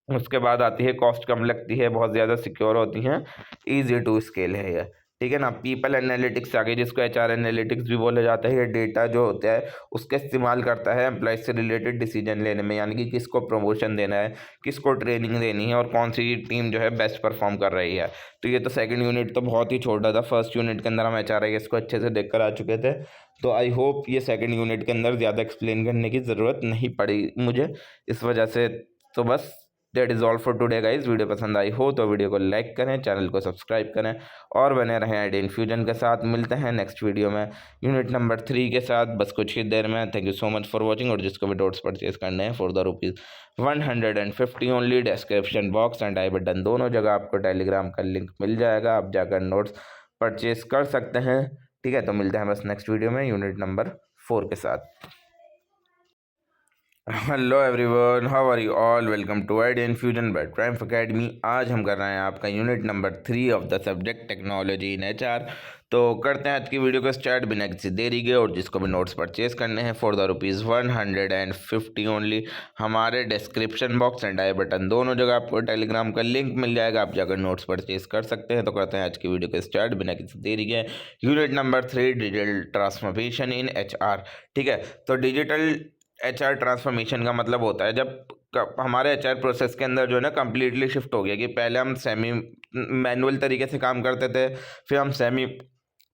उसके बाद आती है कॉस्ट कम लगती है, बहुत ज़्यादा सिक्योर होती हैं, ईजी टू स्केल है ये, ठीक है ना। पीपल एनालिटिक्स आ गई, जिसको HR एनालिटिक्स भी बोला जाता है। ये डेटा जो होता है उसका इस्तेमाल करता है एम्प्लॉय से रिलेटेड डिसीजन लेने में, यानी कि किसको प्रमोशन देना है, किसको ट्रेनिंग देनी है, और कौन सी टीम जो है बेस्ट परफॉर्म कर रही है। तो ये तो सेकंड यूनिट तो बहुत ही छोटा था, फर्स्ट यूनिट के अंदर हम HRIS को अच्छे से देख कर आ चुके थे। तो आई होप ये सेकंड यूनिट के अंदर ज़्यादा एक्सप्लेन करने की ज़रूरत नहीं पड़ी मुझे इस वजह से। तो बस that is all for today guys. Video पसंद आई हो तो वीडियो को लाइक करें, चैनल को सब्सक्राइब करें और बने रहें आइडिया इन्फ्यूजन के साथ। मिलते हैं नेक्स्ट वीडियो में यूनिट नंबर 3 के साथ, बस कुछ ही देर में। Thank you so much for watching. और जिसको भी नोट्स परचेज करने हैं for the ₹150 only, description box and I button दोनों जगह आपको टेलीग्राम का लिंक मिल जाएगा, आप जाकर नोट्स परचेज कर सकते हैं, ठीक है। तो मिलते हैं बस नेक्स्ट वीडियो में यूनिट नंबर 4 के साथ। Hello everyone, how are you all, welcome to idea infusion by triumph academy. आज हम कर रहे हैं आपका unit number 3 of the subject technology in HR। तो करते हैं आज की वीडियो को स्टार्ट बिना किसी देरी के। और जिसको भी नोट्स परचेज करने हैं फॉर द ₹150 ओनली, हमारे description box and I button दोनों जगह आपको टेलीग्राम का लिंक मिल जाएगा, आप जाकर नोट्स परचेज कर सकते हैं। तो करते हैं आज की वीडियो को स्टार्ट बिना किसी देरी के। Unit number 3 digital transformation in HR, ठीक है। तो डिजिटल HR ट्रांसफॉर्मेशन का मतलब होता है जब हमारे एचआर प्रोसेस के अंदर जो है ना कम्प्लीटली शिफ्ट हो गया कि पहले हम सेमी मैनुअल तरीके से काम करते थे, फिर हम सेमी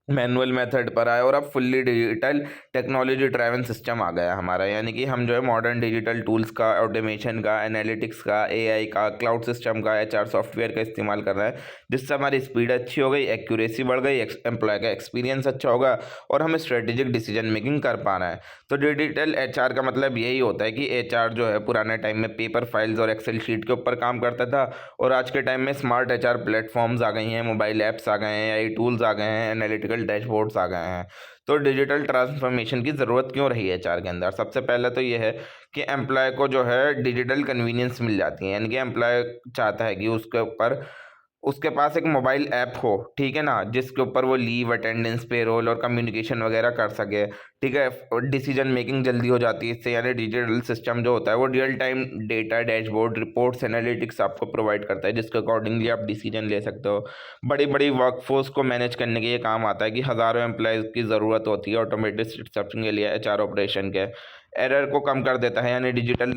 मैनुअल मेथड पर आए और अब fully digital technology driven system आ गया हमारा। यानी कि हम जो है मॉडर्न डिजिटल टूल्स का, ऑटोमेशन का, एनालिटिक्स का, एआई का, क्लाउड सिस्टम का, एचआर सॉफ्टवेयर का इस्तेमाल कर रहे हैं, जिससे हमारी स्पीड अच्छी हो गई, एक्यूरेसी बढ़ गई, एम्प्लॉय का एक्सपीरियंस अच्छा होगा और हम स्ट्रेटेजिक डिसीजन मेकिंग कर पा रहे हैं। तो डिजिटल एचआर का मतलब यही होता है कि एचआर जो है पुराने टाइम में पेपर फाइल्स और एक्सेल शीट के ऊपर काम करता था, और आज के टाइम में स्मार्ट एचआर प्लेटफॉर्म्स आ गई हैं, मोबाइल ऐप्स आ गए हैं, एआई टूल्स आ गए हैं, एनालिटिकल डैशबोर्ड्स आ गए हैं। तो डिजिटल ट्रांसफॉर्मेशन की ज़रूरत क्यों रही है एचआर के अंदर? सबसे पहले तो ये है कि एम्प्लॉय को जो है डिजिटल कन्वीनियंस मिल जाती है। यानी कि एम्प्लॉय चाहता है कि उसके ऊपर उसके पास एक मोबाइल ऐप हो, ठीक है ना, जिसके ऊपर वो लीव, अटेंडेंस, पेरोल और कम्युनिकेशन वगैरह कर सके, ठीक है। और डिसीजन मेकिंग जल्दी हो जाती है इससे। यानी डिजिटल सिस्टम जो होता है वो real time data, dashboard, reports, analytics आपको प्रोवाइड करता है, जिसके अकॉर्डिंगली आप डिसीजन ले सकते हो। बड़ी बड़ी वर्कफोर्स को मैनेज करने के ये काम आता है कि हज़ारों एम्प्लॉयज़ की ज़रूरत होती है ऑटोमेटेड सिस्टम के लिए, एचआर ऑपरेशन के। एरर को कम कर देता है, यानी डिजिटल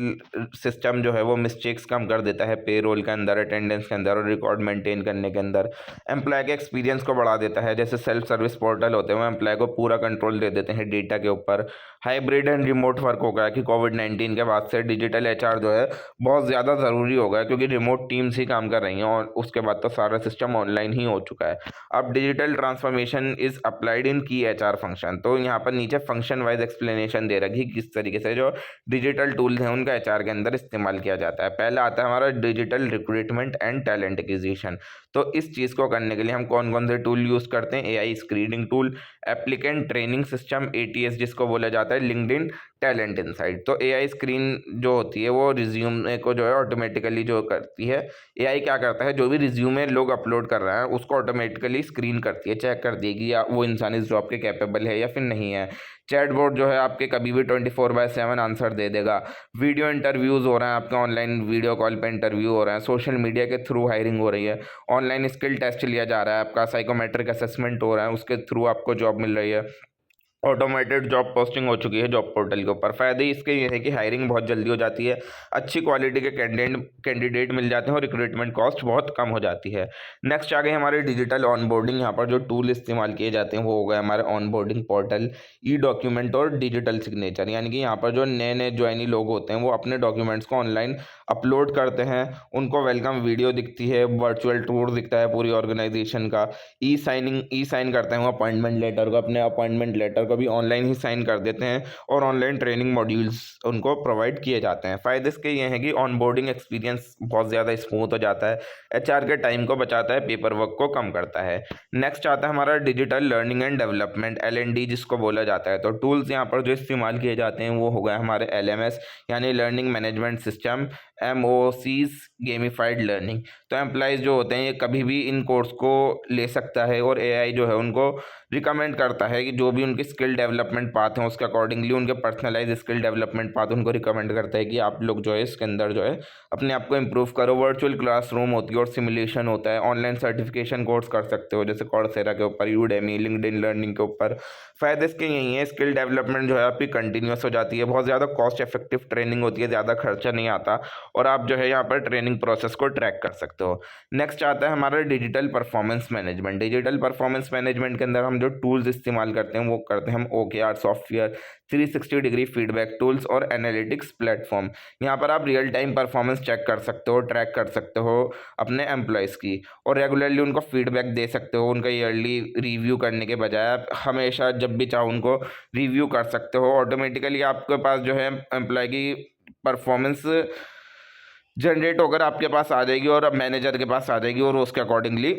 सिस्टम जो है वो मिस्टेक्स कम कर देता है पेरोल के अंदर, अटेंडेंस के अंदर और रिकॉर्ड मेंटेन करने के अंदर। एम्प्लॉय के एक्सपीरियंस को बढ़ा देता है, जैसे सेल्फ सर्विस पोर्टल होते हैं वो एम्प्लॉय को पूरा कंट्रोल दे देते हैं डेटा के ऊपर। हाइब्रिड एंड रिमोट वर्क हो गया कि कोविड-19 के बाद से डिजिटल एचआर जो है बहुत ज़्यादा ज़रूरी हो गया, क्योंकि रिमोट टीम्स ही काम कर रही हैं और उसके बाद तो सारा सिस्टम ऑनलाइन ही हो चुका है। अब digital transformation is applied in की एचआर फंक्शन। तो यहाँ पर नीचे फंक्शन वाइज एक्सप्लेनेशन दे रखी किस तरीके से जो डिजिटल टूल्स हैं उनका एचआर के अंदर इस्तेमाल किया जाता है। पहला आता है हमारा digital recruitment and talent acquisition. तो इस चीज़ को करने के लिए हम कौन कौन से टूल यूज़ करते हैं? AI screening tool, applicant training system, ATS जिसको बोला जाता है, लिंक्डइन टैलेंट इनसाइट। तो एआई स्क्रीन जो होती है वो रिज्यूमे को जो है ऑटोमेटिकली जो करती है। एआई क्या करता है, जो भी रिज्यूमे लोग अपलोड कर रहे हैं उसको ऑटोमेटिकली स्क्रीन करती है, चेक कर देगी या वो इंसान इस जॉब के कैपेबल है या फिर नहीं है। चैटबॉट जो है आपके कभी भी 24/7 आंसर दे देगा। वीडियो इंटरव्यूज़ हो रहे हैं आपके, ऑनलाइन वीडियो कॉल पे इंटरव्यू हो रहे हैं। सोशल मीडिया के थ्रू हायरिंग हो रही है। ऑनलाइन स्किल टेस्ट लिया जा रहा है आपका, साइकोमेट्रिक असेसमेंट हो रहा है, उसके थ्रू आपको जॉब मिल रही है। ऑटोमेटेड जॉब पोस्टिंग हो चुकी है जॉब पोर्टल के ऊपर। फ़ायदे इसके ये है कि हायरिंग बहुत जल्दी हो जाती है, अच्छी क्वालिटी के कैंडिडेट मिल जाते हैं और रिक्रूटमेंट कॉस्ट बहुत कम हो जाती है। नेक्स्ट आ गई हमारे डिजिटल ऑनबोर्डिंग। यहाँ पर जो टूल इस्तेमाल किए जाते हैं वो हो गए हमारे ऑनबोर्डिंग पोर्टल, ई डॉक्यूमेंट और डिजिटल सिग्नेचर। यानी कि यहाँ पर जो नए नए ज्वाइनी लोग होते हैं वो अपने डॉक्यूमेंट्स को ऑनलाइन अपलोड करते हैं, उनको वेलकम वीडियो दिखती है, वर्चुअल टूर दिखता है पूरी ऑर्गेनाइजेशन का। ई साइन करते हैं वो अपॉइंटमेंट लेटर को, अपने अपॉइंटमेंट लेटर को भी ऑनलाइन ही साइन कर देते हैं और ऑनलाइन ट्रेनिंग मॉड्यूल्स उनको प्रोवाइड किए जाते हैं। फ़ायदे इसके ये हैं कि ऑनबोर्डिंग एक्सपीरियंस बहुत ज़्यादा स्मूथ हो जाता है, एचआर के टाइम को बचाता है, पेपर वर्क को कम करता है। नेक्स्ट आता है हमारा digital learning and development, LND जिसको बोला जाता है। तो टूल्स यहाँ पर जो इस्तेमाल किए जाते हैं वो हो गए हमारे एलएमएस यानी learning management system, MOOCs gamified learning. तो एम्प्लॉयज़ जो होते हैं ये कभी भी इन कोर्स को ले सकता है और एआई जो है उनको रिकमेंड करता है कि जो भी उनकी स्किल डेवलपमेंट पाथ हैं उसके अकॉर्डिंगली उनके पर्सनलाइज स्किल डेवलपमेंट पाथ उनको रिकमेंड करता है कि आप लोग जो है इसके अंदर जो है अपने आप को इम्प्रूव करो। वर्चुअल क्लासरूम होती है और सिमुलेशन होता है। ऑनलाइन सर्टिफिकेशन कोर्स कर सकते हो जैसे कॉर्सेरा के ऊपर, यूडेमी, लिंक्डइन लर्निंग के ऊपर। फ़ायदे इसके यही है, स्किल डेवलपमेंट जो है आपकी कंटिन्यूस हो जाती है, बहुत ज़्यादा कॉस्ट इफेक्टिव ट्रेनिंग होती है, ज़्यादा खर्चा नहीं आता और आप जो है यहाँ पर ट्रेनिंग प्रोसेस को ट्रैक कर सकते हो। नेक्स्ट आता है हमारा digital performance management. Digital performance management के अंदर हम जो टूल्स इस्तेमाल करते हैं वो करते हैं हम OKR software, 360 degree feedback tools और एनालिटिक्स प्लेटफॉर्म। यहाँ पर आप रियल टाइम परफॉर्मेंस चेक कर सकते हो, ट्रैक कर सकते हो अपने एम्प्लॉयज़ की और रेगुलरली उनको फीडबैक दे सकते हो। उनका ईयरली रिव्यू करने के बजाय आप हमेशा जब भी चाहो उनको रिव्यू कर सकते हो। ऑटोमेटिकली आपके पास जो है एम्प्लॉय की परफॉर्मेंस जनरेट होकर आपके पास आ जाएगी और अब मैनेजर के पास आ जाएगी और उसके अकॉर्डिंगली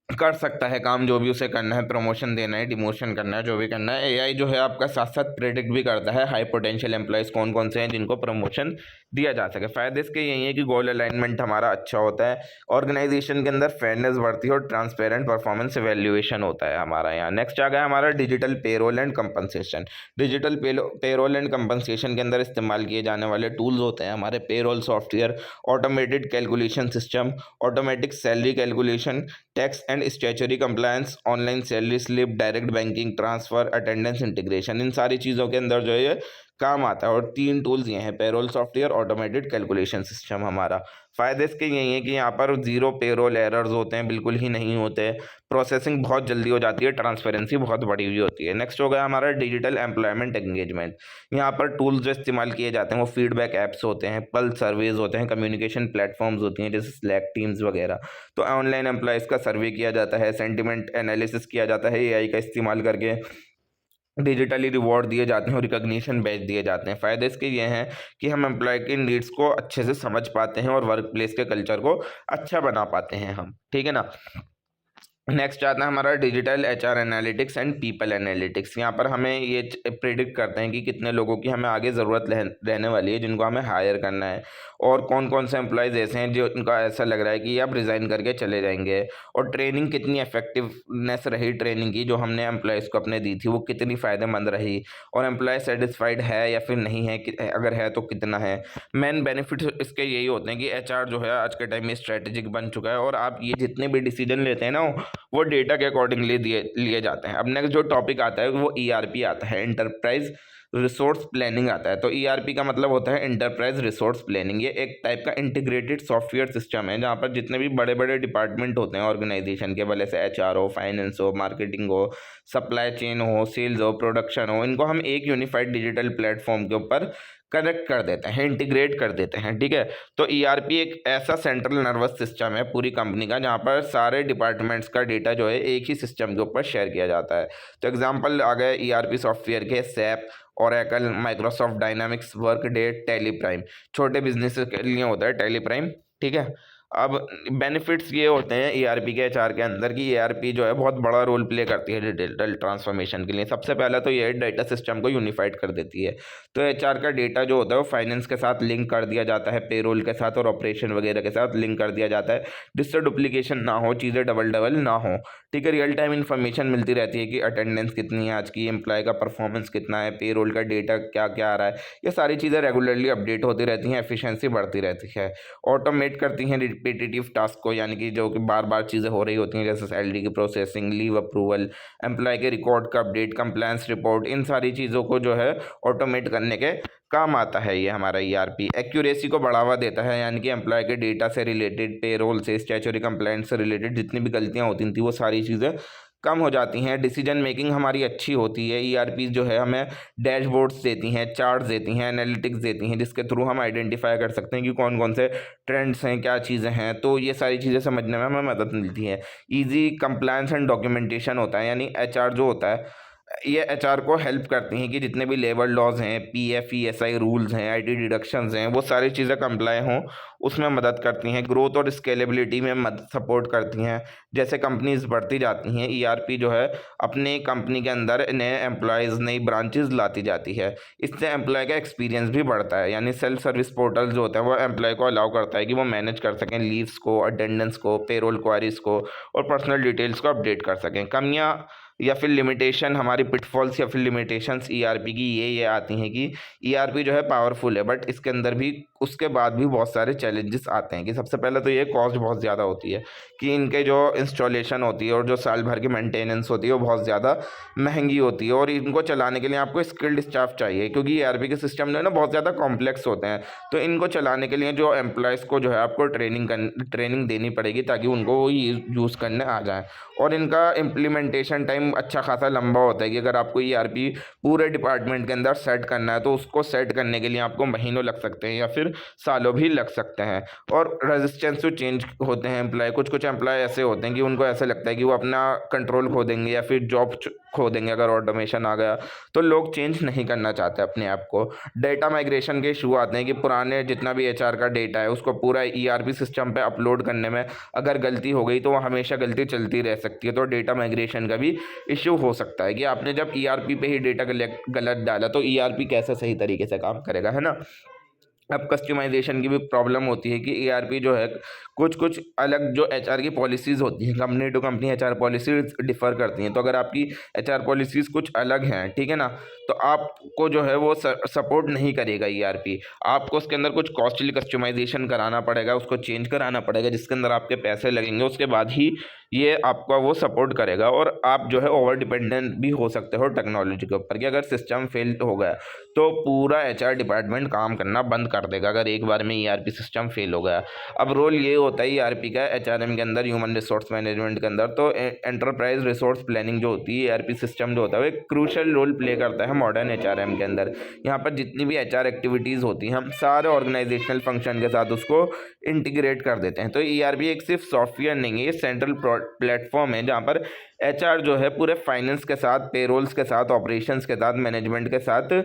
कर सकता है काम जो भी उसे करना है, प्रमोशन देना है, डिमोशन करना है, जो भी करना है। एआई जो है आपका साथ साथ प्रेडिक्ट भी करता है हाई पोटेंशियल एम्प्लॉयज़ कौन कौन से हैं जिनको प्रमोशन दिया जा सके। फ़ायदे इसके यही है कि गोल अलाइनमेंट हमारा अच्छा होता है, ऑर्गेनाइजेशन के अंदर फेयरनेस बढ़ती है और ट्रांसपेरेंट परफॉर्मेंस एवेल्युएशन होता है हमारा यहाँ। नेक्स्ट आ गया हमारा digital payroll and compensation. Digital payroll and compensation के अंदर इस्तेमाल किए जाने वाले टूल्स होते हैं हमारे payroll software, automated calculation system, automatic salary calculation, tax and statutory compliance, online salary slip, direct banking transfer, attendance integration. इन सारी चीज़ों के अंदर जो है काम आता है। और 3 टूल्स ये हैं, payroll software, automated calculation system हमारा। फ़ायदे इसके यही है कि यहाँ पर ज़ीरो पेरोल एरर्स होते हैं, बिल्कुल ही नहीं होते। प्रोसेसिंग बहुत जल्दी हो जाती है, ट्रांसपेरेंसी बहुत बड़ी हुई होती है। नेक्स्ट हो गया हमारा डिजिटल एम्प्लॉयमेंट एंगेजमेंट। यहाँ पर टूल्स जो इस्तेमाल किए जाते हैं वो फीडबैक ऐप्स होते हैं, पल्स सर्वेज होते हैं, कम्युनिकेशन प्लेटफॉर्म्स होती हैं जैसे स्लैक, टीम्स वगैरह। तो ऑनलाइन एम्प्लॉयज़ का सर्वे किया जाता है, सेंटिमेंट एनालिसिस किया जाता है एआई का इस्तेमाल करके, डिजिटली रिवॉर्ड दिए जाते हैं और रिकॉग्निशन बैच दिए जाते हैं। फ़ायदे इसके ये हैं कि हम एम्प्लॉय की नीड्स को अच्छे से समझ पाते हैं और वर्क प्लेस के कल्चर को अच्छा बना पाते हैं हम, ठीक है ना। नेक्स्ट आता है हमारा digital HR analytics and people analytics. यहाँ पर हमें ये प्रिडिक्ट करते हैं कि कितने लोगों की हमें आगे ज़रूरत रहने वाली है जिनको हमें हायर करना है, और कौन कौन से एम्प्लॉयज़ ऐसे हैं जो उनका ऐसा लग रहा है कि अब रिज़ाइन करके चले जाएंगे, और ट्रेनिंग कितनी इफेक्टिवनेस रही ट्रेनिंग की जो हमने एम्प्लॉयज़ को अपने दी थी, वो कितनी फ़ायदेमंद रही, और एम्प्लॉय सेटिस्फाइड है या फिर नहीं है, अगर है तो कितना है। मेन बेनिफिट्स इसके यही होते हैं कि एचआर जो है आज के टाइम में स्ट्रेटेजिक बन चुका है, और आप ये जितने भी डिसीजन लेते हैं ना वो डेटा के अकॉर्डिंगली लिए जाते हैं। अब नेक्स्ट जो टॉपिक आता है वो ईआरपी आता है, एंटरप्राइज रिसोर्स प्लानिंग आता है। तो ईआरपी का मतलब होता है एंटरप्राइज रिसोर्स प्लानिंग। ये एक टाइप का इंटीग्रेटेड सॉफ्टवेयर सिस्टम है जहाँ पर जितने भी बड़े बड़े डिपार्टमेंट होते हैं ऑर्गेनाइजेशन के, भले से एचआर हो, फाइनेंस हो, मार्केटिंग हो, सप्लाई चेन हो, सेल्स हो, प्रोडक्शन हो, इनको हम एक यूनिफाइड डिजिटल प्लेटफॉर्म के ऊपर कनेक्ट कर देते हैं, इंटीग्रेट कर देते हैं, ठीक है। तो ईआरपी एक ऐसा सेंट्रल नर्वस सिस्टम है पूरी कंपनी का जहाँ पर सारे डिपार्टमेंट्स का डेटा जो है एक ही सिस्टम के ऊपर शेयर किया जाता है। तो एग्जांपल आ गए ईआरपी सॉफ्टवेयर के, SAP, Oracle, Microsoft dynamics, Workday, tally prime. छोटे बिजनेस के लिए होता है टैली प्राइम, ठीक है। अब बेनिफिट्स ये होते हैं ईआरपी के एचआर के अंदर कि ईआरपी जो है बहुत बड़ा रोल प्ले करती है डिजिटल ट्रांसफॉर्मेशन के लिए। सबसे पहला तो ये डेटा सिस्टम को यूनिफाइड कर देती है। तो एचआर का डेटा जो होता है वो फाइनेंस के साथ लिंक कर दिया जाता है, पेरोल के साथ और ऑपरेशन वगैरह के साथ लिंक कर दिया जाता है, जिससे डुप्लीकेशन ना हो, चीज़ें डबल डबल ना हो, ठीक है। रियल टाइम इन्फॉर्मेशन मिलती रहती है कि अटेंडेंस कितनी है आज की, एम्प्लॉय का परफॉर्मेंस कितना है, पेरोल का डेटा क्या क्या आ रहा है, ये सारी चीज़ें रेगुलरली अपडेट होती रहती हैं, एफिशिएंसी बढ़ती रहती है। ऑटोमेट करती हैं रिपीटेटिव टास्क को, यानी कि जो कि बार बार चीज़ें हो रही होती हैं जैसे सैलरी की प्रोसेसिंग, लीव अप्रूवल, एम्प्लॉय के रिकॉर्ड का अपडेट, कंप्लायंस रिपोर्ट, इन सारी चीज़ों को जो है ऑटोमेट करने के काम आता है ये हमारा ईआरपी। एक्यूरेसी को बढ़ावा देता है, यानी कि एम्प्लॉय के डेटा से रिलेटेड, पेरोल से, स्टैच्यूटरी कंप्लायंस से रिलेटेड जितनी भी गलतियाँ होती थी वो सारी चीज़ें कम हो जाती हैं। डिसीजन मेकिंग हमारी अच्छी होती है। ईआरपी जो है हमें डैशबोर्ड्स देती हैं, चार्ट्स देती हैं, एनालिटिक्स देती हैं, जिसके थ्रू हम आइडेंटिफाई कर सकते हैं कि कौन कौन से ट्रेंड्स हैं, क्या चीज़ें हैं। तो ये सारी चीज़ें समझने में हमें मदद मिलती है। ईजी कंप्लायंस एंड डॉक्यूमेंटेशन होता है, यानी एचआर जो होता है ये एचआर को हेल्प करती हैं कि जितने भी लेबर लॉज हैं, पीएफ ईएसआई रूल्स हैं, आईटी डिडक्शंस हैं, वो सारी चीज़ें कंप्लाई हों, उसमें मदद करती हैं। ग्रोथ और स्केलेबिलिटी में मदद सपोर्ट करती हैं। जैसे कंपनीज बढ़ती जाती हैं, ईआरपी जो है अपनी कंपनी के अंदर नए एम्प्लॉयज़, नई ब्रांचेस लाती जाती है। इससे एम्प्लॉय का एक्सपीरियंस भी बढ़ता है, यानी सेल्फ सर्विस पोर्टल जो होता है वो एम्प्लॉय को अलाउ करता है कि वो मैनेज कर सकें लीव्स को, अटेंडेंस को, पेरोल क्वारीज को और पर्सनल डिटेल्स को अपडेट कर सकें। कमियाँ या फिर लिमिटेशन, हमारी पिटफॉल्स या फिर लिमिटेशंस ईआरपी की ये आती हैं कि ईआरपी जो है पावरफुल है, बट इसके अंदर भी उसके बाद भी बहुत सारे चैलेंजेस आते हैं। कि सबसे पहले तो ये कॉस्ट बहुत ज़्यादा होती है कि इनके जो इंस्टॉलेशन होती है और जो साल भर की मेंटेनेंस होती है वो बहुत ज़्यादा महंगी होती है, और इनको चलाने के लिए आपको स्किल्ड स्टाफ चाहिए, क्योंकि ईआरपी के सिस्टम जो है ना बहुत ज़्यादा कॉम्प्लेक्स होते हैं। तो इनको चलाने के लिए जो एम्प्लॉयज़ को जो है आपको ट्रेनिंग देनी पड़ेगी ताकि उनको वो यूज़ करने आ जाए। और इनका इम्प्लीमेंटेशन टाइम अच्छा खासा लंबा होता है कि अगर आपको ईआरपी पूरे डिपार्टमेंट के अंदर सेट करना है तो उसको सेट करने के लिए आपको महीनों लग सकते हैं या फिर सालों भी लग सकते हैं। और रेजिस्टेंस टू चेंज होते हैं एम्प्लॉय, कुछ कुछ एम्प्लॉय ऐसे होते हैं कि उनको ऐसा लगता है कि वो अपना कंट्रोल खो देंगे या फिर जॉब खो देंगे अगर ऑटोमेशन आ गया, तो लोग चेंज नहीं करना चाहते अपने आप को। डेटा माइग्रेशन के इशू आते हैं कि पुराने जितना भी एचआर का डेटा है उसको पूरा ईआरपी सिस्टम पे अपलोड करने में अगर गलती हो गई तो वो हमेशा गलती चलती रह सकती है। तो डेटा माइग्रेशन का भी इशू हो सकता है कि आपने जब ईआरपी पे ही डेटा गलत डाला तो ईआरपी कैसे सही तरीके से काम करेगा, है ना। अब कस्टमाइजेशन की भी प्रॉब्लम होती है कि ईआरपी जो है कुछ कुछ अलग जो एचआर की पॉलिसीज़ होती हैं, company to company HR policies differ करती हैं। तो अगर आपकी एचआर पॉलिसीज़ कुछ अलग हैं, ठीक है ना, तो आपको जो है वो सपोर्ट नहीं करेगा ईआरपी। आपको उसके अंदर कुछ कॉस्टली कस्टमाइजेशन कराना पड़ेगा, उसको चेंज कराना पड़ेगा, जिसके अंदर आपके पैसे लगेंगे, उसके बाद ही ये आपका वो सपोर्ट करेगा। और आप जो है ओवर डिपेंडेंट भी हो सकते हो टेक्नोलॉजी के ऊपर कि अगर सिस्टम फेल हो गया तो पूरा एचआर डिपार्टमेंट काम करना बंद कर देगा अगर एक बार में ईआरपी सिस्टम फेल हो गया। अब रोल ये होता है ईआरपी का एचआरएम के अंदर, ह्यूमन रिसोर्स मैनेजमेंट के अंदर, तो एंटरप्राइज रिसोर्स प्लानिंग जो होती है, ईआरपी सिस्टम जो होता है वो एक क्रूशल रोल प्ले करता है मॉडर्न एचआरएम के अंदर। यहाँ पर जितनी भी एचआर एक्टिविटीज़ होती हैं हम सारे ऑर्गेनाइजेशनल फंक्शन के साथ उसको इंटीग्रेट कर देते हैं। तो ईआरपी एक सिर्फ सॉफ्टवेयर नहीं है, ये सेंट्रल प्लेटफॉर्म है जहाँ पर एचआर जो है पूरे फाइनेंस के साथ, पेरोल्स के साथ, ऑपरेशंस के साथ, मैनेजमेंट के साथ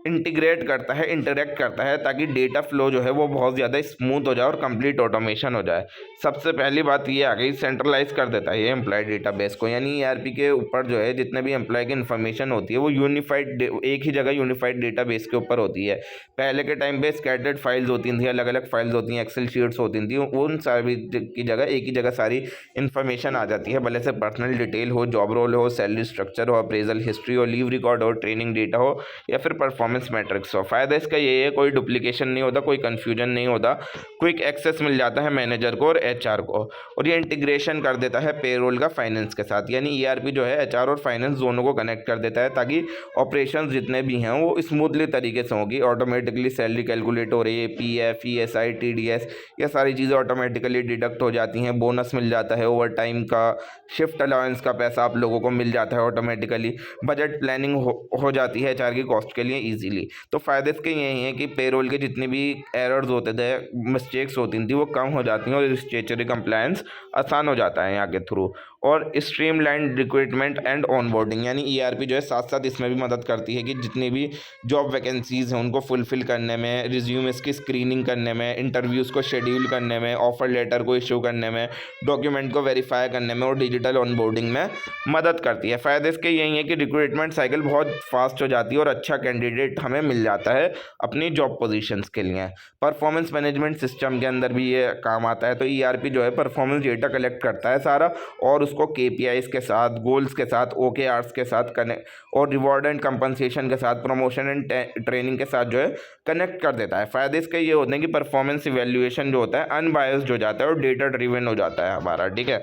इंटीग्रेट करता है, इंटरेक्ट करता है, ताकि डेटा फ्लो जो है वो बहुत ज़्यादा स्मूथ हो जाए और कंप्लीट ऑटोमेशन हो जाए। सबसे पहली बात ये आ गई, सेंट्रलाइज कर देता है ये एम्प्लॉय डेटाबेस को, यानी ईआरपी के ऊपर जो है जितने भी एम्प्लॉय की इन्फॉर्मेशन होती है वो यूनिफाइड, एक ही जगह यूनिफाइड डेटाबेस के ऊपर होती है। पहले के टाइम पे स्कैटर्ड फाइल्स होती थी, अलग अलग फाइल्स होती हैं, एक्सेल शीट्स होती थी, उन सारी की जगह एक ही जगह सारी इन्फॉर्मेशन आ जाती है, भले से पर्सनल डिटेल हो, जॉब रोल हो, सैलरी स्ट्रक्चर हो, अप्रेजल हिस्ट्री हो, लीव रिकॉर्ड हो, ट्रेनिंग डेटा हो, या फिर परफॉर्मेंस मैट्रिक्स हो। फायदा इसका ये है कोई डुप्लीकेशन नहीं होता, कोई कंफ्यूजन नहीं होता, क्विक एक्सेस मिल जाता है मैनेजर को और एचआर को। और ये इंटीग्रेशन कर देता है पेरोल का फाइनेंस के साथ, यानी ईआरपी जो है एचआर और फाइनेंस दोनों को कनेक्ट कर देता है ताकि ऑपरेशंस जितने भी हैं वो स्मूथली तरीके से होगी। ऑटोमेटिकली सैलरी कैलकुलेट हो रही है, पीएफ, ईएसआई, टीडीएस, ये सारी चीज़ें ऑटोमेटिकली डिडक्ट हो जाती हैं, बोनस मिल जाता है, ओवर टाइम का, शिफ्ट अलाउंस का पैसा आप लोगों को मिल जाता है ऑटोमेटिकली, बजट प्लानिंग हो जाती है एचआर की कॉस्ट के लिए ईजिली। तो फ़ायदे इसके यही हैं कि पेरोल के जितने भी एरर्स होते थे, मिस्टेक्स होती थी, वो कम हो जाती हैं और स्टेचुटरी कंप्लायंस आसान हो जाता है यहाँ के थ्रू। और स्ट्रीमलाइन रिक्रूटमेंट एंड ऑनबोर्डिंग, यानी ईआरपी जो है साथ साथ इसमें भी मदद करती है कि जितनी भी जॉब वैकेंसीज़ हैं उनको फुलफ़िल करने में, रिज्यूमेस की स्क्रीनिंग करने में, इंटरव्यूज़ को शेड्यूल करने में, ऑफर लेटर को इशू करने में, डॉक्यूमेंट को वेरीफाई करने में और डिजिटल ऑनबोर्डिंग में मदद करती है। फ़ायदे इसके यही है कि रिक्रूटमेंट साइकिल बहुत फास्ट हो जाती है और अच्छा कैंडिडेट हमें मिल जाता है अपनी जॉब पोजीशंस के लिए। परफॉर्मेंस मैनेजमेंट सिस्टम के अंदर भी ये काम आता है। तो ईआरपी जो है परफॉर्मेंस डेटा कलेक्ट करता है सारा और उसको केपीआईज के साथ, गोल्स के साथ, ओकेआरस के साथ कनेक्ट और रिवॉर्ड एंड कंपनसेशन के साथ, प्रमोशन एंड ट्रेनिंग के साथ जो है कनेक्ट कर देता है। फ़ायदे इसके ये होते हैं कि परफॉर्मेंस इवैल्यूएशन जो होता है अनबायस्ड हो जाता है और डेटा ड्रिवन हो जाता है हमारा, ठीक है।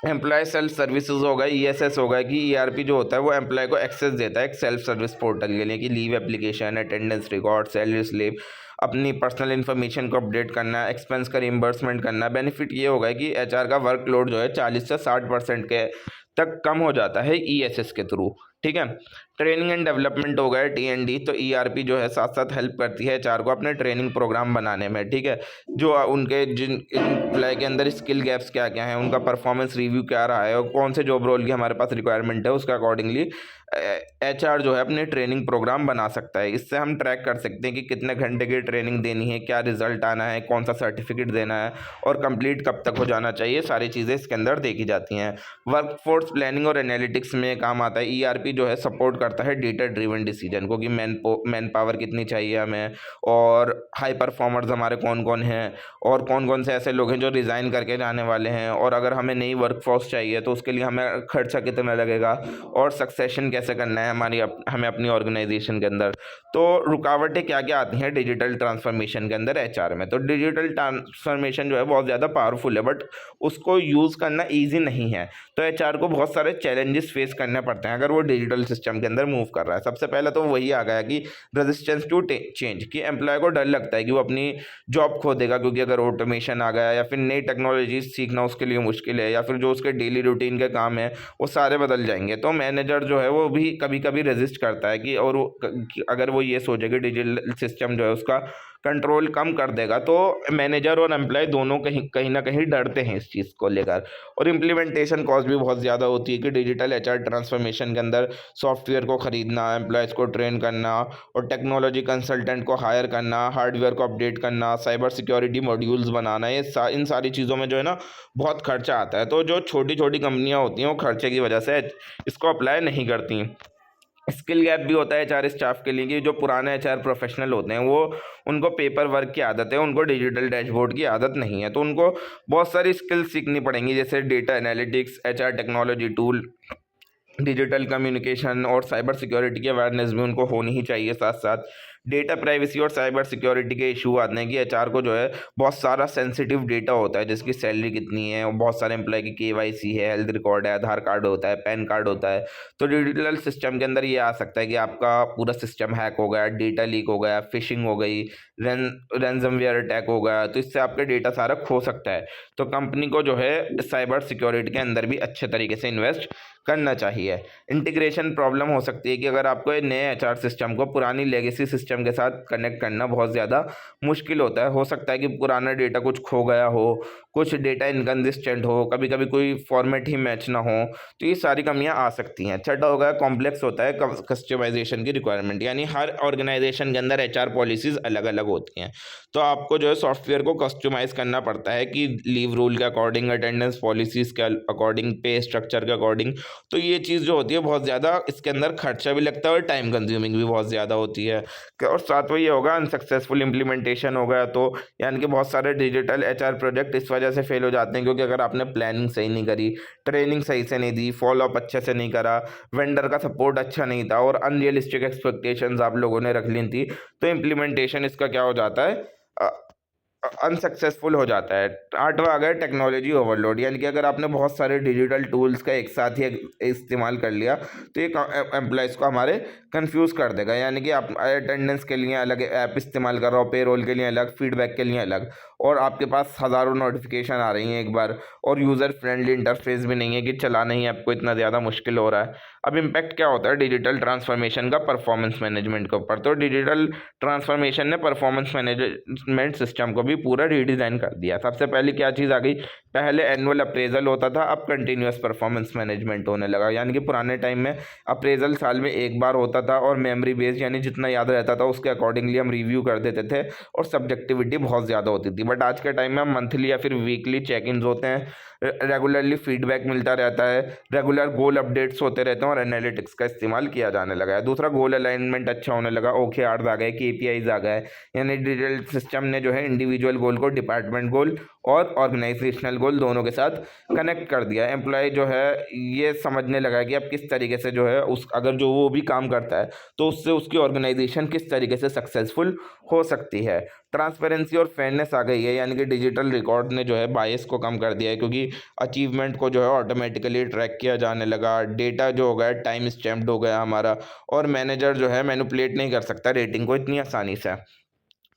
एम्प्लॉय सेल्फ सर्विसेज होगा, ईएसएस होगा कि ईआरपी जो होता है वो एम्प्लॉय को एक्सेस देता है एक सेल्फ सर्विस पोर्टल के लिए कि leave application, attendance record, salary slip, अपनी पर्सनल इन्फॉर्मेशन को अपडेट करना, एक्सपेंस का रिम्बर्समेंट करना। बेनिफिट ये होगा कि एचआर का वर्कलोड जो है 40 से 60% के तक कम हो जाता है ईएसएस के थ्रू, ठीक है। ट्रेनिंग एंड डेवलपमेंट हो गया टीएनडी, तो ईआरपी जो है साथ साथ हेल्प करती है एचआर को अपने ट्रेनिंग प्रोग्राम बनाने में, ठीक है। जो उनके जिन एम्प्लॉय के अंदर स्किल गैप्स क्या क्या हैं, उनका परफॉर्मेंस रिव्यू क्या रहा है और कौन से जॉब रोल की हमारे पास रिक्वायरमेंट है, उसका अकॉर्डिंगली एचआर जो है अपने ट्रेनिंग प्रोग्राम बना सकता है। इससे हम ट्रैक कर सकते हैं कि कितने घंटे की ट्रेनिंग देनी है, क्या रिजल्ट आना है, कौन सा सर्टिफिकेट देना है और कंप्लीट कब तक हो जाना चाहिए, सारी चीज़ें इसके अंदर देखी जाती हैं। वर्कफोर्स प्लानिंग और एनालिटिक्स में काम आता है। ईआरपी जो है सपोर्ट करता है डेटा ड्रिवन डिसीजन को कि मैन पावर कितनी चाहिए हमें और हाई परफॉर्मर्स हमारे कौन कौन हैं और कौन कौन से ऐसे लोग हैं जो रिज़ाइन करके जाने वाले हैं, और अगर हमें नई वर्कफोर्स चाहिए तो उसके लिए हमें खर्चा कितना लगेगा और सक्सेशन कैसे करना है हमें अपनी ऑर्गेनाइजेशन के अंदर। तो रुकावटें क्या क्या आती हैं डिजिटल ट्रांसफॉर्मेशन के अंदर एचआर में। तो डिजिटल ट्रांसफॉर्मेशन जो है बहुत ज़्यादा पावरफुल है बट उसको यूज़ करना ईजी नहीं है। तो एचआर को बहुत सारे चैलेंजेस फेस करने पड़ते हैं अगर वो डिजिटल सिस्टम के अंदर मूव कर रहा है। सबसे पहले तो वही आ गया कि रेजिस्टेंस टू चेंज, कि एम्प्लॉय को डर लगता है कि वो अपनी जॉब खो देगा क्योंकि अगर ऑटोमेशन आ गया या फिर नई टेक्नोलॉजी सीखना उसके लिए मुश्किल है या फिर जो उसके डेली रूटीन के काम है वो सारे बदल जाएंगे। तो मैनेजर जो है वो भी कभी कभी रेजिस्ट करता है कि और अगर वो ये सोचे कि डिजिटल सिस्टम जो है उसका कंट्रोल कम कर देगा, तो मैनेजर और एम्प्लॉय दोनों कहीं ना कहीं डरते हैं इस चीज़ को लेकर। और इम्प्लीमेंटेशन कॉस्ट भी बहुत ज़्यादा होती है कि डिजिटल एचआर ट्रांसफॉर्मेशन के अंदर सॉफ्टवेयर को ख़रीदना, एम्प्लॉयज़ को ट्रेन करना और टेक्नोलॉजी कंसल्टेंट को हायर करना, हार्डवेयर को अपडेट करना, साइबर सिक्योरिटी मॉड्यूल्स बनाना, ये इन सारी चीज़ों में जो है ना बहुत खर्चा आता है। तो जो छोटी छोटी कंपनियाँ होती हैं वो खर्चे की वजह से इसको अप्लाई नहीं करती। स्किल गैप भी होता है एचआर स्टाफ के लिए कि जो पुराने एचआर प्रोफेशनल होते हैं वो उनको पेपर वर्क की आदत है, उनको डिजिटल डैशबोर्ड की आदत नहीं है, तो उनको बहुत सारी स्किल्स सीखनी पड़ेंगी, जैसे data analytics, HR technology tool, digital communication और साइबर सिक्योरिटी की अवेयरनेस भी उनको होनी ही चाहिए। साथ साथ डेटा प्राइवेसी और साइबर सिक्योरिटी के इशू आते हैं कि एचआर को जो है बहुत सारा सेंसिटिव डेटा होता है, जिसकी सैलरी कितनी है, और बहुत सारे एम्प्लॉय की केवाईसी है, हेल्थ रिकॉर्ड है, आधार कार्ड होता है, पैन कार्ड होता है। तो डिजिटल सिस्टम के अंदर ये आ सकता है कि आपका पूरा सिस्टम हैक हो गया, डेटा लीक हो गया, फिशिंग हो गई, रैंसमवेयर अटैक हो गया, तो इससे आपका डेटा सारा खो सकता है। तो कंपनी को जो है साइबर सिक्योरिटी के अंदर भी अच्छे तरीके से इन्वेस्ट करना चाहिए। इंटीग्रेशन प्रॉब्लम हो सकती है कि अगर आपको एक नए एचआर सिस्टम को पुरानी लेगेसी सिस्टम के साथ कनेक्ट करना बहुत ज़्यादा मुश्किल होता है। हो सकता है कि पुराना डेटा कुछ खो गया हो, कुछ डेटा इनकन्सिस्टेंट हो, कभी कभी कोई फॉर्मेट ही मैच ना हो, तो ये सारी कमियां आ सकती हैं। छठा हो गया कॉम्प्लेक्स होता है कस्टमाइजेशन की रिक्वायरमेंट, यानी हर ऑर्गेनाइजेशन के अंदर एचआर पॉलिसीज़ अलग अलग होती हैं, तो आपको जो है सॉफ्टवेयर को कस्टमाइज़ करना पड़ता है कि लीव रूल के अकॉर्डिंग, अटेंडेंस पॉलिसीज़ के अकॉर्डिंग, पे स्ट्रक्चर के अकॉर्डिंग। तो ये चीज़ जो होती है बहुत ज़्यादा इसके अंदर खर्चा भी लगता है और टाइम कंज्यूमिंग भी बहुत ज़्यादा होती है। और सातवां ये होगा अनसक्सेसफुल इम्प्लीमेंटेशन हो गया, तो यानी कि बहुत सारे डिजिटल एचआर प्रोजेक्ट इस वजह से फेल हो जाते हैं क्योंकि अगर आपने प्लानिंग सही नहीं करी, ट्रेनिंग सही से नहीं दी, फॉलोअप अच्छे से नहीं करा, वेंडर का सपोर्ट अच्छा नहीं था और अनरियलिस्टिक एक्सपेक्टेशंस आप लोगों ने रख ली थी, तो इम्प्लीमेंटेशन इसका क्या हो जाता है, अनसक्सेसफुल हो जाता है। आठवां आ गया टेक्नोलॉजी ओवरलोड, यानी कि अगर आपने बहुत सारे डिजिटल टूल्स का एक साथ ही इस्तेमाल कर लिया तो ये एम्प्लॉयज़ को हमारे कंफ्यूज कर देगा, यानी कि आप अटेंडेंस के लिए अलग ऐप इस्तेमाल कर रहे हो, पेरोल के लिए अलग, फीडबैक के लिए अलग, और आपके पास हज़ारों नोटिफिकेशन आ रही हैं एक बार, और यूज़र फ्रेंडली इंटरफेस भी नहीं है कि चलाना ही आपको इतना ज़्यादा मुश्किल हो रहा है। अब इम्पैक्ट क्या होता है डिजिटल ट्रांसफॉर्मेशन का परफॉर्मेंस मैनेजमेंट के ऊपर, तो डिजिटल ट्रांसफॉर्मेशन ने परफॉर्मेंस मैनेजमेंट सिस्टम को भी पूरा रीडिज़ाइन कर दिया। सबसे पहले क्या चीज़ आ गई, पहले एनुअल अप्रेजल होता था, अब कंटिन्यूस परफॉर्मेंस मैनेजमेंट होने लगा, यानी कि पुराने टाइम में अप्रेजल साल में एक बार होता था और मेमोरी बेस्ड, यानी जितना याद रहता था उसके अकॉर्डिंगली हम रिव्यू कर देते थे और सब्जेक्टिविटी बहुत ज़्यादा होती थी। बट आज के टाइम में हम मंथली या फिर वीकली चेक इन होते हैं, रेगुलरली फीडबैक मिलता रहता है, रेगुलर गोल अपडेट्स होते रहते हैं और एनालिटिक्स का इस्तेमाल किया जाने लगा है। दूसरा, गोल अलाइनमेंट अच्छा होने लगा, OKRs आ गए, KPIs आ गए, यानी डिजिटल सिस्टम ने जो है इंडिविजुअल गोल को डिपार्टमेंट गोल और ऑर्गेनाइजेशनल गोल दोनों के साथ कनेक्ट कर दिया। एम्प्लॉय जो है ये समझने लगा है कि अब किस तरीके से जो है उस अगर जो वो भी काम करता है तो उससे उसकी ऑर्गेनाइजेशन किस तरीके से सक्सेसफुल हो सकती है। ट्रांसपेरेंसी और फेयरनेस आ गई है, यानी कि डिजिटल रिकॉर्ड ने जो है बायस को कम कर दिया है क्योंकि अचीवमेंट को जो है ऑटोमेटिकली ट्रैक किया जाने लगा, डेटा जो हो गया टाइम स्टैम्प्ड हो गया हमारा, और मैनेजर जो है मैनिपुलेट नहीं कर सकता रेटिंग को इतनी आसानी से।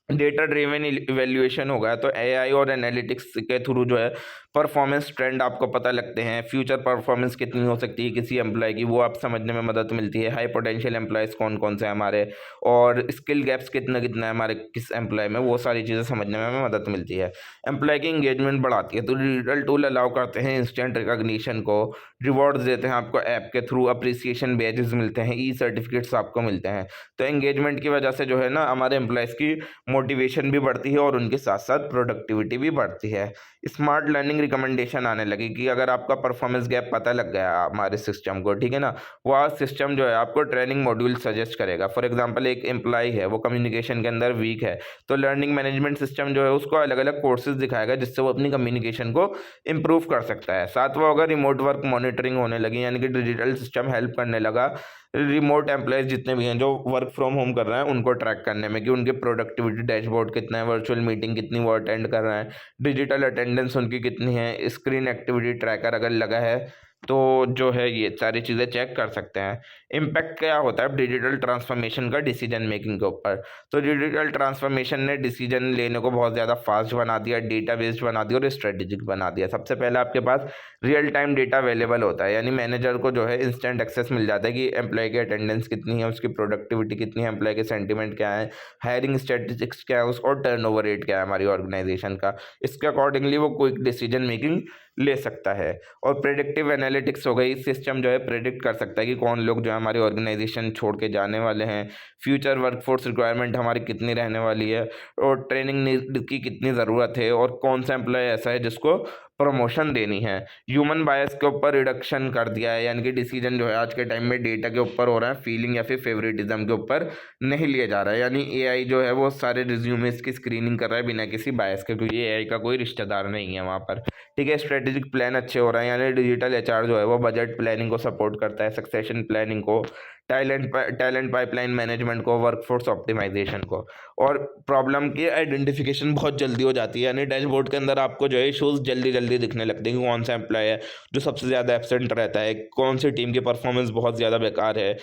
डेटा ड्रिवन इवैल्यूएशन हो गया, तो एआई और एनालिटिक्स के थ्रू जो है परफॉर्मेंस ट्रेंड आपको पता लगते हैं, फ्यूचर परफॉर्मेंस कितनी हो सकती है किसी एम्प्लॉय की वो आप समझने में मदद मिलती है, हाई पोटेंशियल एम्प्लॉयज़ कौन कौन से हैं हमारे, और स्किल गैप्स कितना कितना है हमारे किस एम्प्लॉय में, वो सारी चीज़ें समझने में हमें मदद मिलती है। एम्प्लॉय की इंगेजमेंट बढ़ाती है, तो डिजिटल टूल अलाउ करते हैं इंस्टेंट रिकॉग्निशन को, रिवॉर्ड्स देते हैं आपको ऐप के थ्रू, अप्रिसिएशन बैजेस मिलते हैं, ई सर्टिफिकेट्स आपको मिलते हैं। तो एंगेजमेंट की वजह से जो है ना हमारे एम्प्लॉयज़ की मोटिवेशन भी बढ़ती है और उनके साथ साथ प्रोडक्टिविटी भी बढ़ती है। स्मार्ट लर्निंग रिकमेंडेशन आने लगी कि अगर आपका परफॉर्मेंस गैप पता लग गया हमारे सिस्टम को, ठीक है ना, वह सिस्टम जो है आपको ट्रेनिंग मॉड्यूल सजेस्ट करेगा। फॉर एग्जांपल एक एम्प्लॉय है वो कम्युनिकेशन के अंदर वीक है, तो लर्निंग मैनेजमेंट सिस्टम जो है उसको अलग अलग कोर्सेज दिखाएगा जिससे वो अपनी कम्युनिकेशन को इम्प्रूव कर सकता है। सातवां होगा रिमोट वर्क मॉनिटरिंग होने लगी, यानी कि डिजिटल सिस्टम हेल्प करने लगा रिमोट एम्प्लॉयज़ जितने भी हैं जो वर्क फ्रॉम होम कर रहे हैं उनको ट्रैक करने में कि उनके प्रोडक्टिविटी डैशबोर्ड कितना है, वर्चुअल मीटिंग कितनी वो अटेंड कर रहे हैं, डिजिटल अटेंडेंस उनकी कितनी है, स्क्रीन एक्टिविटी ट्रैकर अगर लगा है तो जो है ये सारी चीज़ें चेक कर सकते हैं। इम्पैक्ट क्या होता है डिजिटल ट्रांसफॉर्मेशन का डिसीजन मेकिंग के ऊपर, तो डिजिटल ट्रांसफॉर्मेशन ने डिसीजन लेने को बहुत ज़्यादा फास्ट बना दिया, डेटा बेस्ड बना दिया और स्ट्रेटेजिक बना दिया। सबसे पहले आपके पास रियल टाइम डेटा अवेलेबल होता है, यानी मैनेजर को जो है इंस्टेंट एक्सेस मिल जाता है कि एम्प्लॉय की अटेंडेंस कितनी है, उसकी प्रोडक्टिविटी कितनी है, एम्प्लॉय के सेंटिमेंट क्या है, हायरिंग स्टैटिस्टिक्स क्या है उस, और टर्नओवर रेट क्या है हमारी ऑर्गेनाइजेशन का। इसके अकॉर्डिंगली वो क्विक डिसीजन मेकिंग ले सकता है। और प्रेडिक्टिव एनालिटिक्स हो गई, सिस्टम जो है प्रेडिक्ट कर सकता है कि कौन लोग जो है हमारी ऑर्गेनाइजेशन छोड़ के जाने वाले हैं, फ्यूचर वर्कफोर्स रिक्वायरमेंट हमारी कितनी रहने वाली है, और ट्रेनिंग नीड की कितनी ज़रूरत है, और कौन सा एम्प्लॉय ऐसा है जिसको प्रमोशन देनी है। ह्यूमन बायस के ऊपर रिडक्शन कर दिया है, यानी कि डिसीजन जो है आज के टाइम में डेटा के ऊपर हो रहा है, फीलिंग या फिर फेवरेटिज्म के ऊपर नहीं लिया जा रहा है। यानी एआई जो है वो सारे रिज्यूमेस की स्क्रीनिंग कर रहा है बिना किसी बायस के, क्योंकि एआई का कोई रिश्तेदार नहीं है वहाँ पर। ठीक है, स्ट्रेटेजिक प्लान अच्छे हो रहे हैं, यानी डिजिटल एचआर जो है वो बजट प्लानिंग को सपोर्ट करता है, सक्सेशन प्लानिंग को, टैलेंट पाइपलाइन मैनेजमेंट को, वर्कफोर्स ऑप्टिमाइजेशन को, और प्रॉब्लम की आइडेंटिफिकेशन बहुत जल्दी हो जाती है। यानी डैशबोर्ड के अंदर आपको जो है इशूज़ जल्दी जल्दी दिखने लगते हैं कि कौन सा एम्प्लॉय है जो सबसे ज़्यादा एब्सेंट रहता है, कौन सी टीम की परफॉर्मेंस बहुत ज़्यादा बेकार है,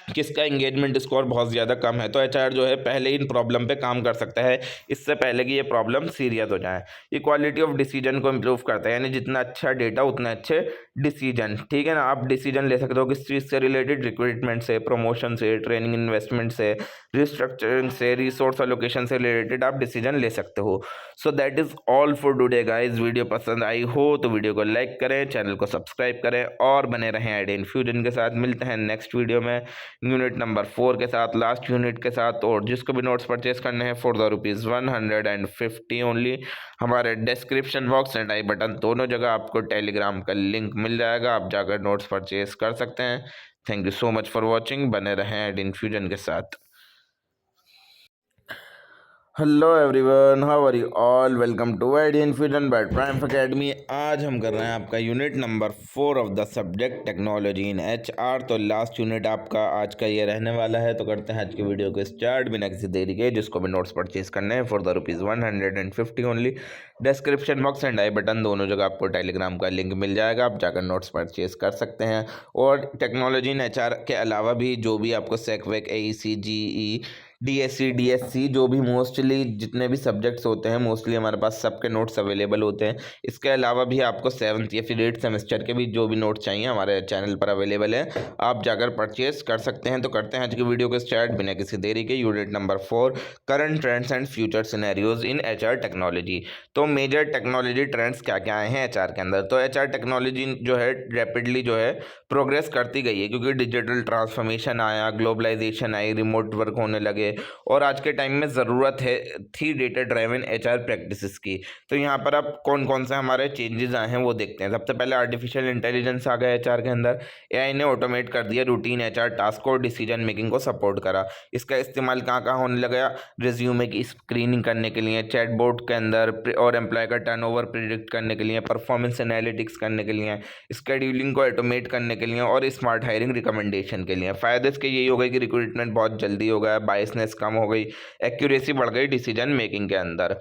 किसका एंगेजमेंट स्कोर बहुत ज़्यादा कम है। तो एचआर जो है पहले इन प्रॉब्लम पे काम कर सकता है, इससे पहले कि ये प्रॉब्लम सीरियस हो जाए। ये क्वालिटी ऑफ डिसीजन को इम्प्रूव करता है, यानी जितना अच्छा डेटा उतने अच्छे डिसीजन। ठीक है ना, आप डिसीजन ले सकते हो किस चीज़ से रिलेटेड, रिक्रूटमेंट से, प्रमोशन से, ट्रेनिंग इन्वेस्टमेंट से, रिस्ट्रक्चरिंग से, रिसोर्स एलोकेशन से रिलेटेड आप डिसीजन ले सकते हो। So that is all for today guys. Video पसंद आई हो तो वीडियो को लाइक करें, चैनल को सब्सक्राइब करें और बने रहें आइडिया इन्फ्यूजन के साथ। मिलते हैं नेक्स्ट वीडियो में यूनिट नंबर 4 के साथ, लास्ट यूनिट के साथ। और जिसको भी नोट्स परचेज करने हैं फॉर द ₹150 ओनली, हमारे description box and I button दोनों जगह आपको टेलीग्राम का लिंक मिल जाएगा, आप जाकर नोट्स परचेज कर सकते हैं। Thank you so much for watching, बने रहें आइडिया इन्फ्यूजन के साथ। Hello everyone, how are you all, welcome to idea infusion by prime academy. आज हम कर रहे हैं आपका unit number 4 of the subject technology in HR. तो लास्ट यूनिट आपका आज का ये रहने वाला है। तो करते हैं आज की वीडियो को स्टार्ट बिना किसी देरी के। जिसको भी नोट्स परचेज करने हैं for the ₹150 only, description box and I button दोनों जगह आपको टेलीग्राम का लिंक मिल जाएगा, आप जाकर नोट्स परचेज कर सकते हैं। और टेक्नोलॉजी इन एचआर के अलावा भी जो भी आपको सेक वेक, एईसी, जीई, डीएससी, डीएससी, जो भी मोस्टली जितने भी सब्जेक्ट्स होते हैं मोस्टली हमारे पास सबके नोट्स अवेलेबल होते हैं। इसके अलावा भी आपको 7th या फिर 8th सेमेस्टर के भी जो भी नोट्स चाहिए हमारे चैनल पर अवेलेबल है, आप जाकर परचेज कर सकते हैं। तो करते हैं आज की वीडियो को स्टार्ट बिना किसी देरी के। Unit number 4, current trends and future scenarios in HR technology. तो मेजर टेक्नोलॉजी ट्रेंड्स क्या क्या आए हैं एचआर के अंदर। तो एचआर टेक्नोलॉजी जो है रैपिडली जो है प्रोग्रेस करती गई है, क्योंकि डिजिटल ट्रांसफॉर्मेशन आया, ग्लोबलाइजेशन आई, रिमोट वर्क होने लगे, और आज के टाइम में ज़रूरत है थी डेटा ड्राइवन एचआर प्रैक्टिसेस की। तो यहाँ पर अब कौन कौन से हमारे चेंजेस आए हैं वो देखते हैं। सबसे पहले आर्टिफिशियल इंटेलिजेंस आ गया एचआर के अंदर। एआई ने ऑटोमेट कर दिया रूटीन एचआर टास्क और डिसीजन मेकिंग को सपोर्ट करा। इसका इस्तेमाल कहाँ कहाँ होने लगा, रिज्यूमे की स्क्रीनिंग करने के लिए, चैटबॉट के अंदर, और एम्प्लॉय का टर्नओवर प्रिडिक्ट करने के लिए, परफॉर्मेंस एनालिटिक्स करने के लिए, स्केड्यूलिंग को ऑटोमेट करने के लिए, और स्मार्ट हायरिंग रिकमेंडेशन के लिए। फ़ायदे इसके यही हो गए कि रिक्रूटमेंट बहुत जल्दी हो गया, बायसनेस कम हो गई, एक्यूरेसी बढ़ गई डिसीजन मेकिंग के अंदर।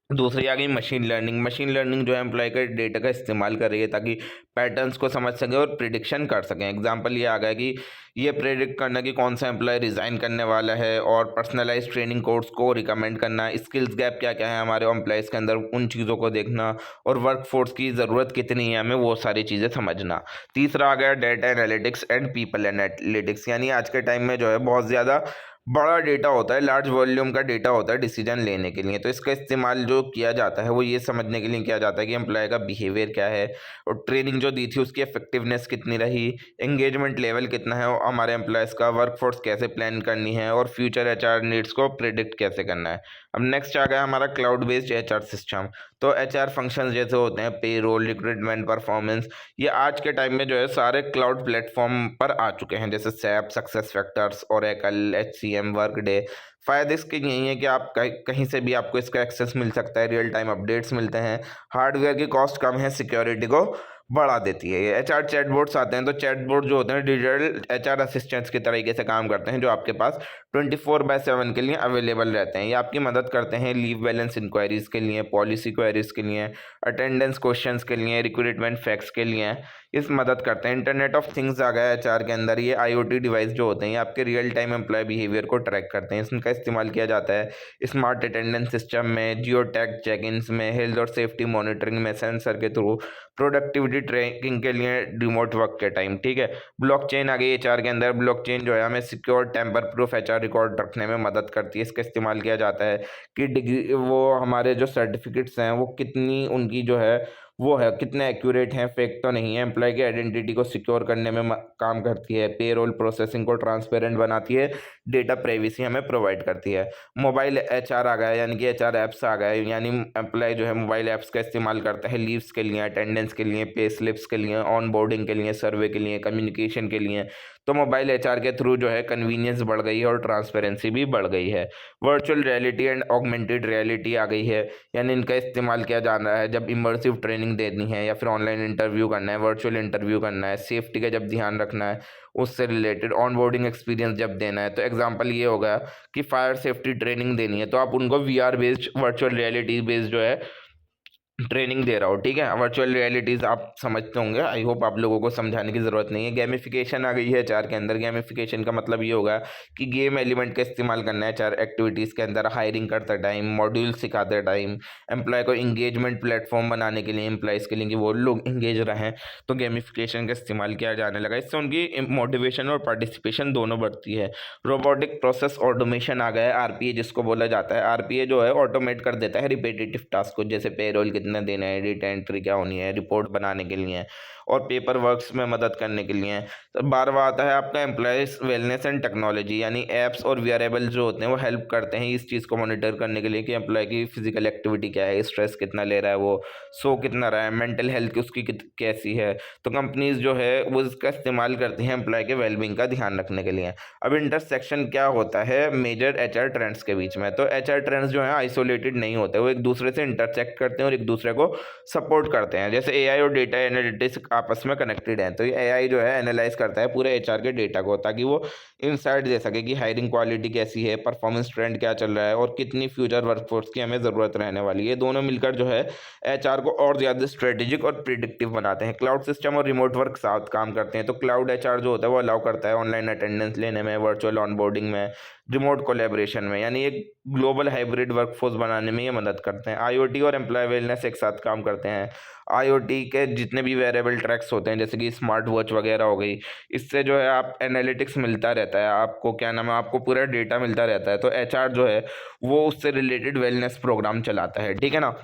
दूसरी आ गई मशीन लर्निंग। मशीन लर्निंग जो है एम्प्लॉय के डेटा का इस्तेमाल कर रही है ताकि पैटर्न्स को समझ सकें और प्रिडिक्शन कर सकें। एग्जांपल ये आ गया कि ये प्रेडिक्ट करना कि कौन सा एम्प्लॉय रिज़ाइन करने वाला है, और पर्सनलाइज ट्रेनिंग कोर्स को रिकमेंड करना, स्किल्स गैप क्या क्या है हमारे एम्प्लॉयज़ के अंदर, उन चीज़ों को देखना, और वर्क फोर्स की ज़रूरत कितनी है हमें, वो सारी चीज़ें समझना। तीसरा आ गया data analytics and people analytics. यानी आज के टाइम में जो है बहुत ज़्यादा बड़ा डेटा होता है, लार्ज वॉल्यूम का डेटा होता है डिसीजन लेने के लिए। तो इसका इस्तेमाल जो किया जाता है वो ये समझने के लिए किया जाता है कि एम्प्लॉय का बिहेवियर क्या है, और ट्रेनिंग जो दी थी उसकी इफेक्टिवनेस कितनी रही, एंगेजमेंट लेवल कितना है हमारे एम्प्लॉयज़ का, वर्कफोर्स कैसे प्लान करनी है, और फ्यूचर एचआर नीड्स को प्रिडिक्ट कैसे करना है। अब नेक्स्ट आ गया हमारा क्लाउड बेस्ड एचआर सिस्टम। तो एचआर फंक्शन जैसे होते हैं पे रोल, रिक्रूटमेंट, परफॉर्मेंस, ये आज के टाइम में जो है सारे क्लाउड प्लेटफॉर्म पर आ चुके हैं, जैसे SAP, success factors, Oracle, HCM, Workday. फ़ायदे इसके यही है कि आप कहीं से भी आपको इसका एक्सेस मिल सकता है, रियल टाइम अपडेट्स मिलते हैं, हार्डवेयर की कॉस्ट कम है, सिक्योरिटी को बढ़ा देती है। ये एचआर चैटबॉट्स आते हैं। तो चैटबॉट जो होते हैं डिजिटल एचआर असिस्टेंट्स की तरीके से काम करते हैं, जो आपके पास 24/7 के लिए अवेलेबल रहते हैं। ये आपकी मदद करते हैं लीव बैलेंस इंक्वायरीज़ के लिए, पॉलिसी क्वेरीज के लिए, अटेंडेंस क्वेश्चंस के लिए, रिक्रूटमेंट फैक्ट्स के लिए इस मदद करते हैं। इंटरनेट ऑफ थिंग्स आ गया एचआर के अंदर। ये आईओटी डिवाइस जो होते हैं ये आपके रियल टाइम एम्प्लॉय बिहेवियर को ट्रैक करते हैं। इसका इस्तेमाल किया जाता है स्मार्ट अटेंडेंस सिस्टम में, जियो टैग चेक इन्स में, हेल्थ और सेफ्टी मॉनिटरिंग में, सेंसर के थ्रू, प्रोडक्टिविटी ट्रैकिंग के लिए रिमोट वर्क के टाइम। ठीक है, ब्लॉकचेन आ गई एचआर के अंदर। ब्लॉकचेन जो है हमें secure tamper proof HR record रखने में मदद करती है। इसका इस्तेमाल किया जाता है कि डिग्री वो हमारे जो सर्टिफिकेट्स हैं वो कितनी उनकी जो है वो है कितने एक्यूरेट हैं, फेक तो नहीं है। एम्प्लॉय की आइडेंटिटी को सिक्योर करने में काम करती है। पेरोल प्रोसेसिंग को ट्रांसपेरेंट बनाती है। डेटा प्राइवेसी हमें प्रोवाइड करती है। मोबाइल एचआर आ गया, यानी कि एचआर ऐप्स आ गए, यानी एम्प्लॉय जो है मोबाइल ऐप्स का इस्तेमाल करता है लीव्स के लिए, अटेंडेंस के लिए, पे स्लिप्स के लिए, ऑन बोर्डिंग के लिए, सर्वे के लिए, कम्युनिकेशन के लिए। तो मोबाइल एचआर के थ्रू जो है कन्वीनियंस बढ़ गई है और ट्रांसपेरेंसी भी बढ़ गई है। Virtual reality and augmented reality आ गई है, यानी इनका इस्तेमाल किया जा रहा है जब इमर्सिव ट्रेनिंग देनी है या फिर ऑनलाइन इंटरव्यू करना है, वर्चुअल इंटरव्यू करना है, सेफ्टी का जब ध्यान रखना है उससे रिलेटेड, ऑन बोर्डिंग एक्सपीरियंस जब देना है। तो एग्जांपल ये होगा कि फायर सेफ्टी ट्रेनिंग देनी है तो आप उनको VR based, virtual reality based जो है ट्रेनिंग दे रहा हूँ, ठीक है। वर्चुअल रियलिटीज़ आप समझते होंगे, आई होप आप लोगों को समझाने की ज़रूरत नहीं है। गेमिफिकेशन आ गई है एचआर के अंदर। गेमिफिकेशन का मतलब ये होगा कि गेम एलिमेंट का इस्तेमाल करना है एचआर एक्टिविटीज़ के अंदर। हायरिंग करते टाइम, मॉड्यूल सिखाते टाइम, एम्प्लॉय को इंगेजमेंट प्लेटफॉर्म बनाने के लिए, एम्प्लॉयज़ के लिए कि वो लोग इंगेज रहें, तो गेमिफिकेशन का इस्तेमाल किया जाने लगा। इससे उनकी मोटिवेशन और पार्टिसिपेशन दोनों बढ़ती है। रोबोटिक प्रोसेस ऑटोमेशन आ गया है, आरपीए जिसको बोला जाता है। आरपीए जो है ऑटोमेट कर देता है रिपीटेटिव टास्क को, जैसे पेरोल कितना देना है, डेटा एंट्री क्या होनी है, रिपोर्ट बनाने के लिए और पेपर वर्क्स में मदद करने के लिए। तो 12वां आता है आपका एम्प्लॉयज वेलनेस एंड टेक्नोलॉजी, यानी ऐप्स और वेरिएबल जो होते हैं वो हेल्प करते हैं इस चीज़ को मॉनिटर करने के लिए कि एम्प्लॉय की फिजिकल एक्टिविटी क्या है, स्ट्रेस कितना ले रहा है, वो सो कितना रहा है, मेंटल हेल्थ उसकी कैसी है। तो कंपनीज जो है वो इसका इस्तेमाल करती हैं एम्प्लॉय के वेलबींग का ध्यान रखने के लिए। अब इंटरसेक्शन क्या होता है मेजर एचआर ट्रेंड्स के बीच में? तो एचआर ट्रेंड्स जो है आइसोलेटेड नहीं होते, वो एक दूसरे से इंटरसेक्ट करते हैं और एक दूसरे को सपोर्ट करते हैं। जैसे एआई और डेटा एनालिटिक्स आपस में कनेक्टेड हैं, तो ये एआई जो है एनालाइज करता है पूरे एचआर के डेटा को ताकि वो इंसाइट दे सके कि हायरिंग क्वालिटी कैसी है, परफॉर्मेंस ट्रेंड क्या चल रहा है और कितनी फ्यूचर वर्कफोर्स की हमें ज़रूरत रहने वाली है। दोनों मिलकर जो है एचआर को और ज़्यादा स्ट्रेटेजिक और प्रिडिक्टिव बनाते हैं। क्लाउड सिस्टम और रिमोट वर्क साथ काम करते हैं, तो क्लाउड एचआर जो होता है वो अलाउ करता है ऑनलाइन अटेंडेंस लेने में, वर्चुअल ऑनबोर्डिंग में, रिमोट कोलेब्रेशन में, यानी एक ग्लोबल हाइब्रिड वर्कफोर्स बनाने में ये मदद करते हैं। आईओटी और एम्प्लॉय वेलनेस एक साथ काम करते हैं। आईओटी के जितने भी वेरेबल ट्रैक्स होते हैं जैसे कि स्मार्ट वॉच वगैरह हो गई, इससे जो है आप एनालिटिक्स मिलता रहता है, आपको क्या नाम है, आपको पूरा डेटा मिलता रहता है। तो एचआर जो है वो उससे रिलेटेड वेलनेस प्रोग्राम चलाता है, ठीक है ना,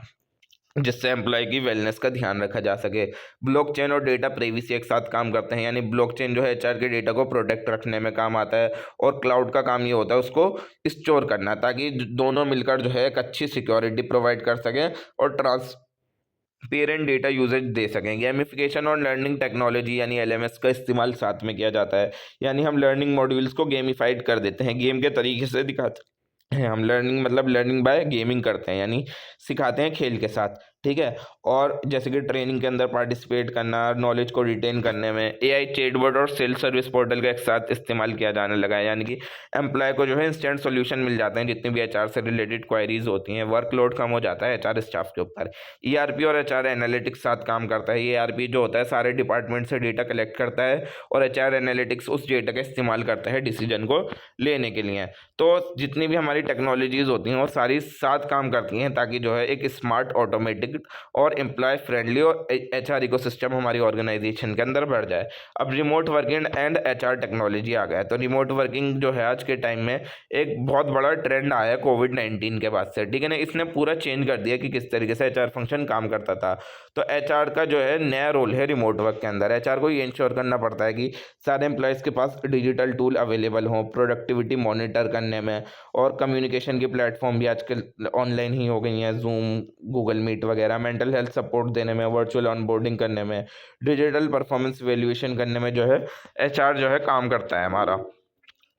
जिससे एम्प्लॉय की वेलनेस का ध्यान रखा जा सके। ब्लॉकचेन और डेटा प्राइवेसी एक साथ काम करते हैं, यानी ब्लॉकचेन जो है एचआर के डेटा को प्रोटेक्ट रखने में काम आता है और क्लाउड का काम ये होता है उसको स्टोर करना, ताकि दोनों मिलकर जो है एक अच्छी सिक्योरिटी प्रोवाइड कर सकें और पेरेंट डेटा यूजेज दे सकें। गेमिफिकेशन और लर्निंग टेक्नोलॉजी यानी एलएमएस का इस्तेमाल साथ में किया जाता है, यानी हम लर्निंग मॉड्यूल्स को गेमिफाइड कर देते हैं, गेम के तरीके से दिखाते हैं हम। लर्निंग मतलब लर्निंग बाय गेमिंग करते हैं, यानी सिखाते हैं खेल के साथ, ठीक है। और जैसे कि ट्रेनिंग के अंदर पार्टिसिपेट करना, नॉलेज को रिटेन करने में एआई चैटबॉट और सेल्फ सर्विस पोर्टल का एक साथ इस्तेमाल किया जाने लगा है, यानी कि एम्प्लॉय को जो है इंस्टेंट सॉल्यूशन मिल जाते हैं जितनी भी एचआर से रिलेटेड क्वायरीज होती हैं। वर्कलोड कम हो जाता है एचआर स्टाफ के ऊपर। ईआरपी और एचआर एनालिटिक्स साथ काम करता है। ईआरपी जो होता है सारे डिपार्टमेंट से डेटा कलेक्ट करता है और एचआर एनालिटिक्स उस डेटा का इस्तेमाल करता है डिसीजन को लेने के लिए। तो जितनी भी हमारी टेक्नोलॉजीज होती हैं वो सारी साथ काम करती हैं ताकि जो है एक स्मार्ट, ऑटोमेटिक और एम्प्लॉय फ्रेंडली और एचआर इकोसिस्टम हमारी ऑर्गेनाइजेशन के अंदर बढ़ जाए। अब remote working and HR technology आ गया है। तो रिमोट वर्किंग जो है आज के टाइम में एक बहुत बड़ा ट्रेंड आया है कोविड-19 के बाद से, ठीक है ना। इसने पूरा चेंज कर दिया कि किस तरीके से एचआर फंक्शन काम करता था। तो एचआर का जो है नया रोल है रिमोट वर्क के अंदर। एचआर को ये इंश्योर करना पड़ता है कि सारे एम्प्लॉयज़ के पास डिजिटल टूल अवेलेबल हों प्रोडक्टिविटी मॉनिटर करने में, और कम्युनिकेशन की प्लेटफॉर्म भी आजकल ऑनलाइन ही हो गई हैं, जूम, गूगल मीट वगैरह। मेंटल हेल्थ सपोर्ट देने में, वर्चुअल ऑनबोर्डिंग करने में, डिजिटल परफॉर्मेंस वैल्यूएशन करने में जो है एचआर जो है काम करता है हमारा।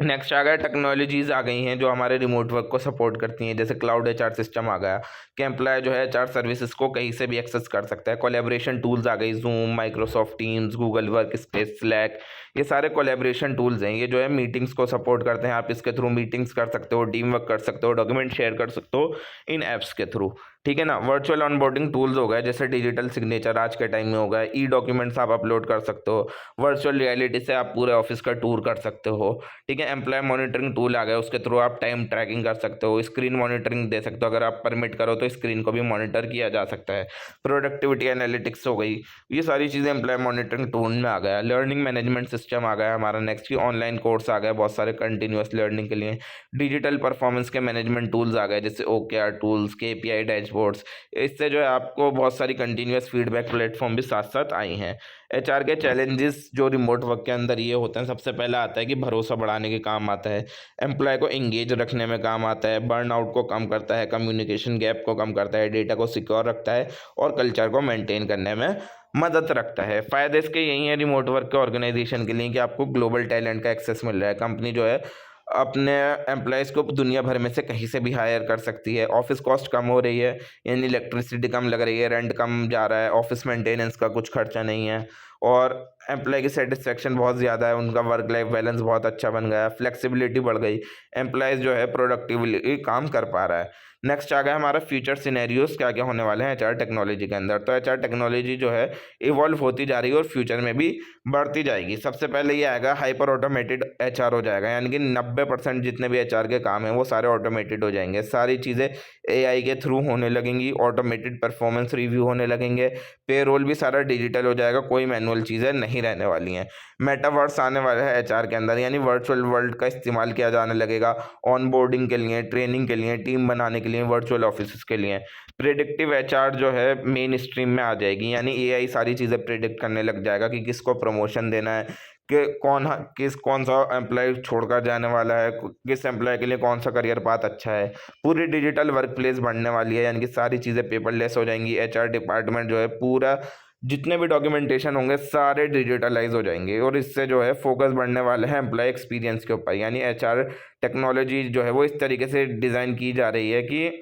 नेक्स्ट आ गया टेक्नोलॉजीज़ आ गई हैं जो हमारे रिमोट वर्क को सपोर्ट करती हैं, जैसे क्लाउड एचआर सिस्टम आ गया कि एम्प्लॉय जो है एचआर सर्विसेज को कहीं से भी एक्सेस कर सकता है। कोलैबोरेशन टूल्स आ गई, zoom, Microsoft teams, Google work space, slack, ये सारे कोलैबोरेशन टूल्स हैं। ये जो है मीटिंग्स को सपोर्ट करते हैं, आप इसके थ्रू मीटिंग्स कर सकते हो, टीम वर्क कर सकते हो, डॉक्यूमेंट शेयर कर सकते हो इन ऐप्स के थ्रू, ठीक है ना। वर्चुअल ऑनबोर्डिंग टूल्स हो गए, जैसे डिजिटल सिग्नेचर आज के टाइम में हो गया, ई डॉक्यूमेंट्स आप अपलोड कर सकते हो, वर्चुअल रियलिटी से आप पूरे ऑफिस का टूर कर सकते हो, ठीक है। एम्प्लॉय मॉनिटरिंग टूल आ गया, उसके थ्रू आप टाइम ट्रैकिंग कर सकते हो, स्क्रीन मॉनिटरिंग दे सकते हो, अगर आप परमिट करो तो स्क्रीन को भी मॉनिटर किया जा सकता है। प्रोडक्टिविटी एनालिटिक्स हो गई, ये सारी चीज़ें एम्प्लॉय मॉनिटरिंग टूल में आ गया। लर्निंग मैनेजमेंट सिस्टम आ गया हमारा नेक्स्ट की, ऑनलाइन कोर्स आ गया बहुत सारे कंटिन्यूअस लर्निंग के लिए। डिजिटल परफॉर्मेंस के मैनेजमेंट टूल्स आ गए, जैसे ओकेआर टूल्स, केपीआई डैशबोर्ड्स। इससे जो है आपको बहुत सारी कंटिन्यूअस फीडबैक प्लेटफॉर्म भी साथ साथ आई हैं। एचआर के चैलेंजेस जो रिमोट वर्क के अंदर ये होते हैं, सबसे पहला आता है कि भरोसा बढ़ाने के काम आता है, एम्प्लॉय को एंगेज रखने में काम आता है, बर्नआउट को कम करता है, कम्युनिकेशन गैप को कम करता है, डेटा को सिक्योर रखता है और कल्चर को मेंटेन करने में मदद रखता है। फ़ायदे इसके यही है रिमोट वर्क के ऑर्गेनाइजेशन के लिए कि आपको ग्लोबल टैलेंट का एक्सेस मिल रहा है। कंपनी जो है अपने एम्प्लॉयज़ को दुनिया भर में से कहीं से भी हायर कर सकती है। ऑफिस कॉस्ट कम हो रही है, यानी इलेक्ट्रिसिटी कम लग रही है, रेंट कम जा रहा है, ऑफिस मेंटेनेंस का कुछ खर्चा नहीं है और एम्प्लॉय की सेटिस्फेक्शन बहुत ज़्यादा है, उनका वर्क लाइफ बैलेंस बहुत अच्छा बन गया, फ्लेक्सिबिलिटी बढ़ गई, एम्प्लॉयज़ जो है प्रोडक्टिवली काम कर पा रहा है। नेक्स्ट आ गया हमारा फ्यूचर सिनेरियोस, क्या क्या होने वाले हैं एचआर टेक्नोलॉजी के अंदर। तो एचआर टेक्नोलॉजी जो है इवॉल्व होती जा रही है और फ्यूचर में भी बढ़ती जाएगी। सबसे पहले ये आएगा हाइपर ऑटोमेटेड एचआर हो जाएगा, यानी कि 90% जितने भी एचआर के काम हैं वो सारे ऑटोमेटेड हो जाएंगे। सारी चीज़ें एआई के थ्रू होने लगेंगी, ऑटोमेटेड परफॉर्मेंस रिव्यू होने लगेंगे, पेरोल भी सारा डिजिटल हो जाएगा, कोई मैनुअल चीज़ें नहीं रहने वाली हैं। मेटावर्स आने वाला है एचआर के अंदर, यानी वर्चुअल वर्ल्ड का इस्तेमाल किया जाने लगेगा ऑनबोर्डिंग के लिए, ट्रेनिंग के लिए, टीम बनाने के लिए, वर्चुअल ऑफिस के लिए। प्रेडिक्टिव एचआर जो है मेन स्ट्रीम में आ जाएगी, यानी एआई सारी चीज़ें प्रेडिक्ट करने लग जाएगा कि किसको प्रमोशन देना है, कि कौन सा एम्प्लॉय छोड़कर जाने वाला है, किस एम्प्लॉय के लिए कौन सा करियर पाथ अच्छा है। पूरी डिजिटल वर्क प्लेस बनने वाली है, यानी कि सारी चीज़ें पेपरलेस हो जाएंगी। एचआर डिपार्टमेंट जो है पूरा जितने भी डॉक्यूमेंटेशन होंगे सारे डिजिटलाइज हो जाएंगे और इससे जो है फोकस बढ़ने वाला है एम्प्लॉय एक्सपीरियंस के ऊपर। यानी एचआर टेक्नोलॉजी जो है वो इस तरीके से डिज़ाइन की जा रही है कि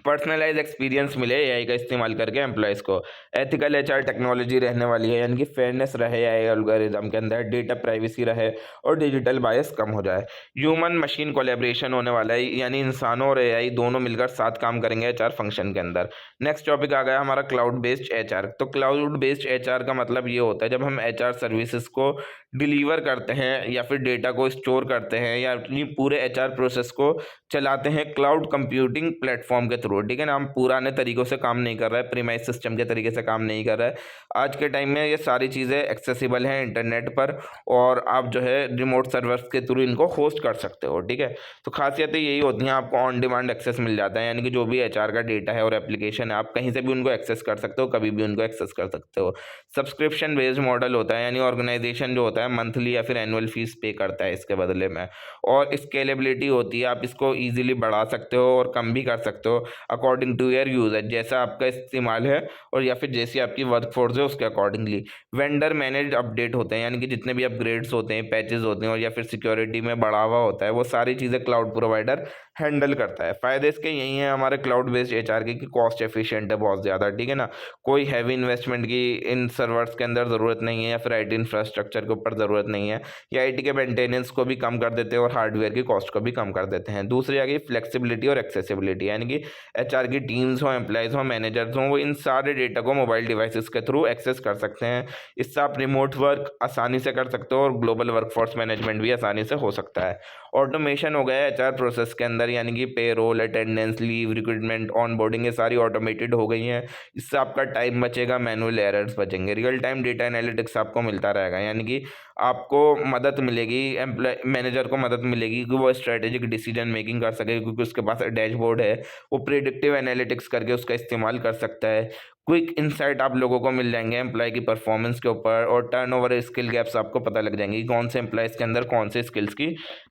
पर्सनलाइज एक्सपीरियंस मिले एआई का इस्तेमाल करके एम्प्लॉयज़ को। एथिकल एचआर टेक्नोलॉजी रहने वाली है, यानी कि फेयरनेस रहे एआई एल्गोरिदम के अंदर, डेटा प्राइवेसी रहे और डिजिटल बायस कम हो जाए। ह्यूमन मशीन कोलैबोरेशन होने वाला है, यानी इंसानों और एआई दोनों मिलकर साथ काम करेंगे एचआर फंक्शन के अंदर। नेक्स्ट टॉपिक आ गया हमारा क्लाउड बेस्ड एचआर। तो क्लाउड बेस्ड एचआर का मतलब ये होता है जब हम एचआर सर्विसेज को डिलीवर करते हैं या फिर डेटा को स्टोर करते हैं या अपनी पूरे एचआर प्रोसेस को चलाते हैं क्लाउड कंप्यूटिंग प्लेटफॉर्म के थ्रू। ठीक है ना, हम पुराने तरीकों से काम नहीं कर रहे हैं, प्रीमाइस सिस्टम के तरीके से काम नहीं कर रहे हैं। आज के टाइम में ये सारी चीज़ें एक्सेसिबल हैं इंटरनेट पर और आप जो है रिमोट सर्वर्स के थ्रू इनको होस्ट कर सकते हो। ठीक है, तो खासियतें यही होती हैं, आपको ऑन डिमांड एक्सेस मिल जाता है, यानी कि जो भी एचआर का डेटा है और एप्लीकेशन है आप कहीं से भी उनको एक्सेस कर सकते हो, कभी भी उनको एक्सेस कर सकते हो। सब्सक्रिप्शन बेस्ड मॉडल होता है, यानी ऑर्गेनाइजेशन जो होता है मंथली या फिर एनुअल फीस पे करता है इसके बदले में। और स्केलेबिलिटी होती है, आप इसको ईजिली बढ़ा सकते हो और कम भी कर सकते हो अकॉर्डिंग टू योर यूजर, जैसा आपका इस्तेमाल है और या फिर जैसी आपकी वर्कफोर्स है उसके अकॉर्डिंगली। वेंडर मैनेज अपडेट होते हैं, यानी कि जितने भी अपग्रेड्स होते हैं, पैचेस होते हैं और या फिर सिक्योरिटी में बढ़ावा होता है, वो सारी चीज़ें क्लाउड प्रोवाइडर हैंडल करता है। फ़ायदे इसके यही हैं हमारे क्लाउड बेस्ड एचआर के कि कॉस्ट एफिशिएंट है बहुत ज़्यादा। ठीक है ना, कोई हैवी इन्वेस्टमेंट की इन सर्वर्स के अंदर ज़रूरत नहीं है या फिर आईटी इंफ्रास्ट्रक्चर के ऊपर ज़रूरत नहीं है। ये आईटी के मेंटेनेंस को भी कम कर देते हैं और हार्डवेयर की कॉस्ट को भी कम कर देते हैं। दूसरी आ गई फ्लेक्सिबिलिटी और एक्सेसिबिलिटी, यानी कि एचआर की टीम्स हो, एम्प्लॉयज़ हो, मैनेजर्स हों, वो इन सारे डेटा को मोबाइल डिवाइसेस के थ्रू एक्सेस कर सकते हैं। इससे आप रिमोट वर्क आसानी से कर सकते हो और ग्लोबल वर्कफोर्स मैनेजमेंट भी आसानी से हो सकता है। ऑटोमेशन हो गया है एचआर प्रोसेस के अंदर, यानी कि payroll, attendance, leave, recruitment, onboarding ये सारी ऑटोमेटेड हो गई हैं। इससे आपका टाइम बचेगा, मैनुअल एरर्स बचेंगे, रियल टाइम डेटा एनालिटिक्स आपको मिलता रहेगा, यानी कि आपको मदद मिलेगी, एम्प्लॉय मैनेजर को मदद मिलेगी कि वो स्ट्रेटेजिक डिसीजन मेकिंग कर सके, क्योंकि उसके पास डैशबोर्ड है, वो प्रिडिक्टिव एनालिटिक्स करके उसका इस्तेमाल कर सकता है। क्विक इंसाइट आप लोगों को मिल जाएंगे एम्प्लॉय की परफॉर्मेंस के ऊपर और टर्नओवर स्किल गैप्स आपको पता लग जाएंगे कि कौन से एम्प्लॉयज़ के अंदर कौन से स्किल्स की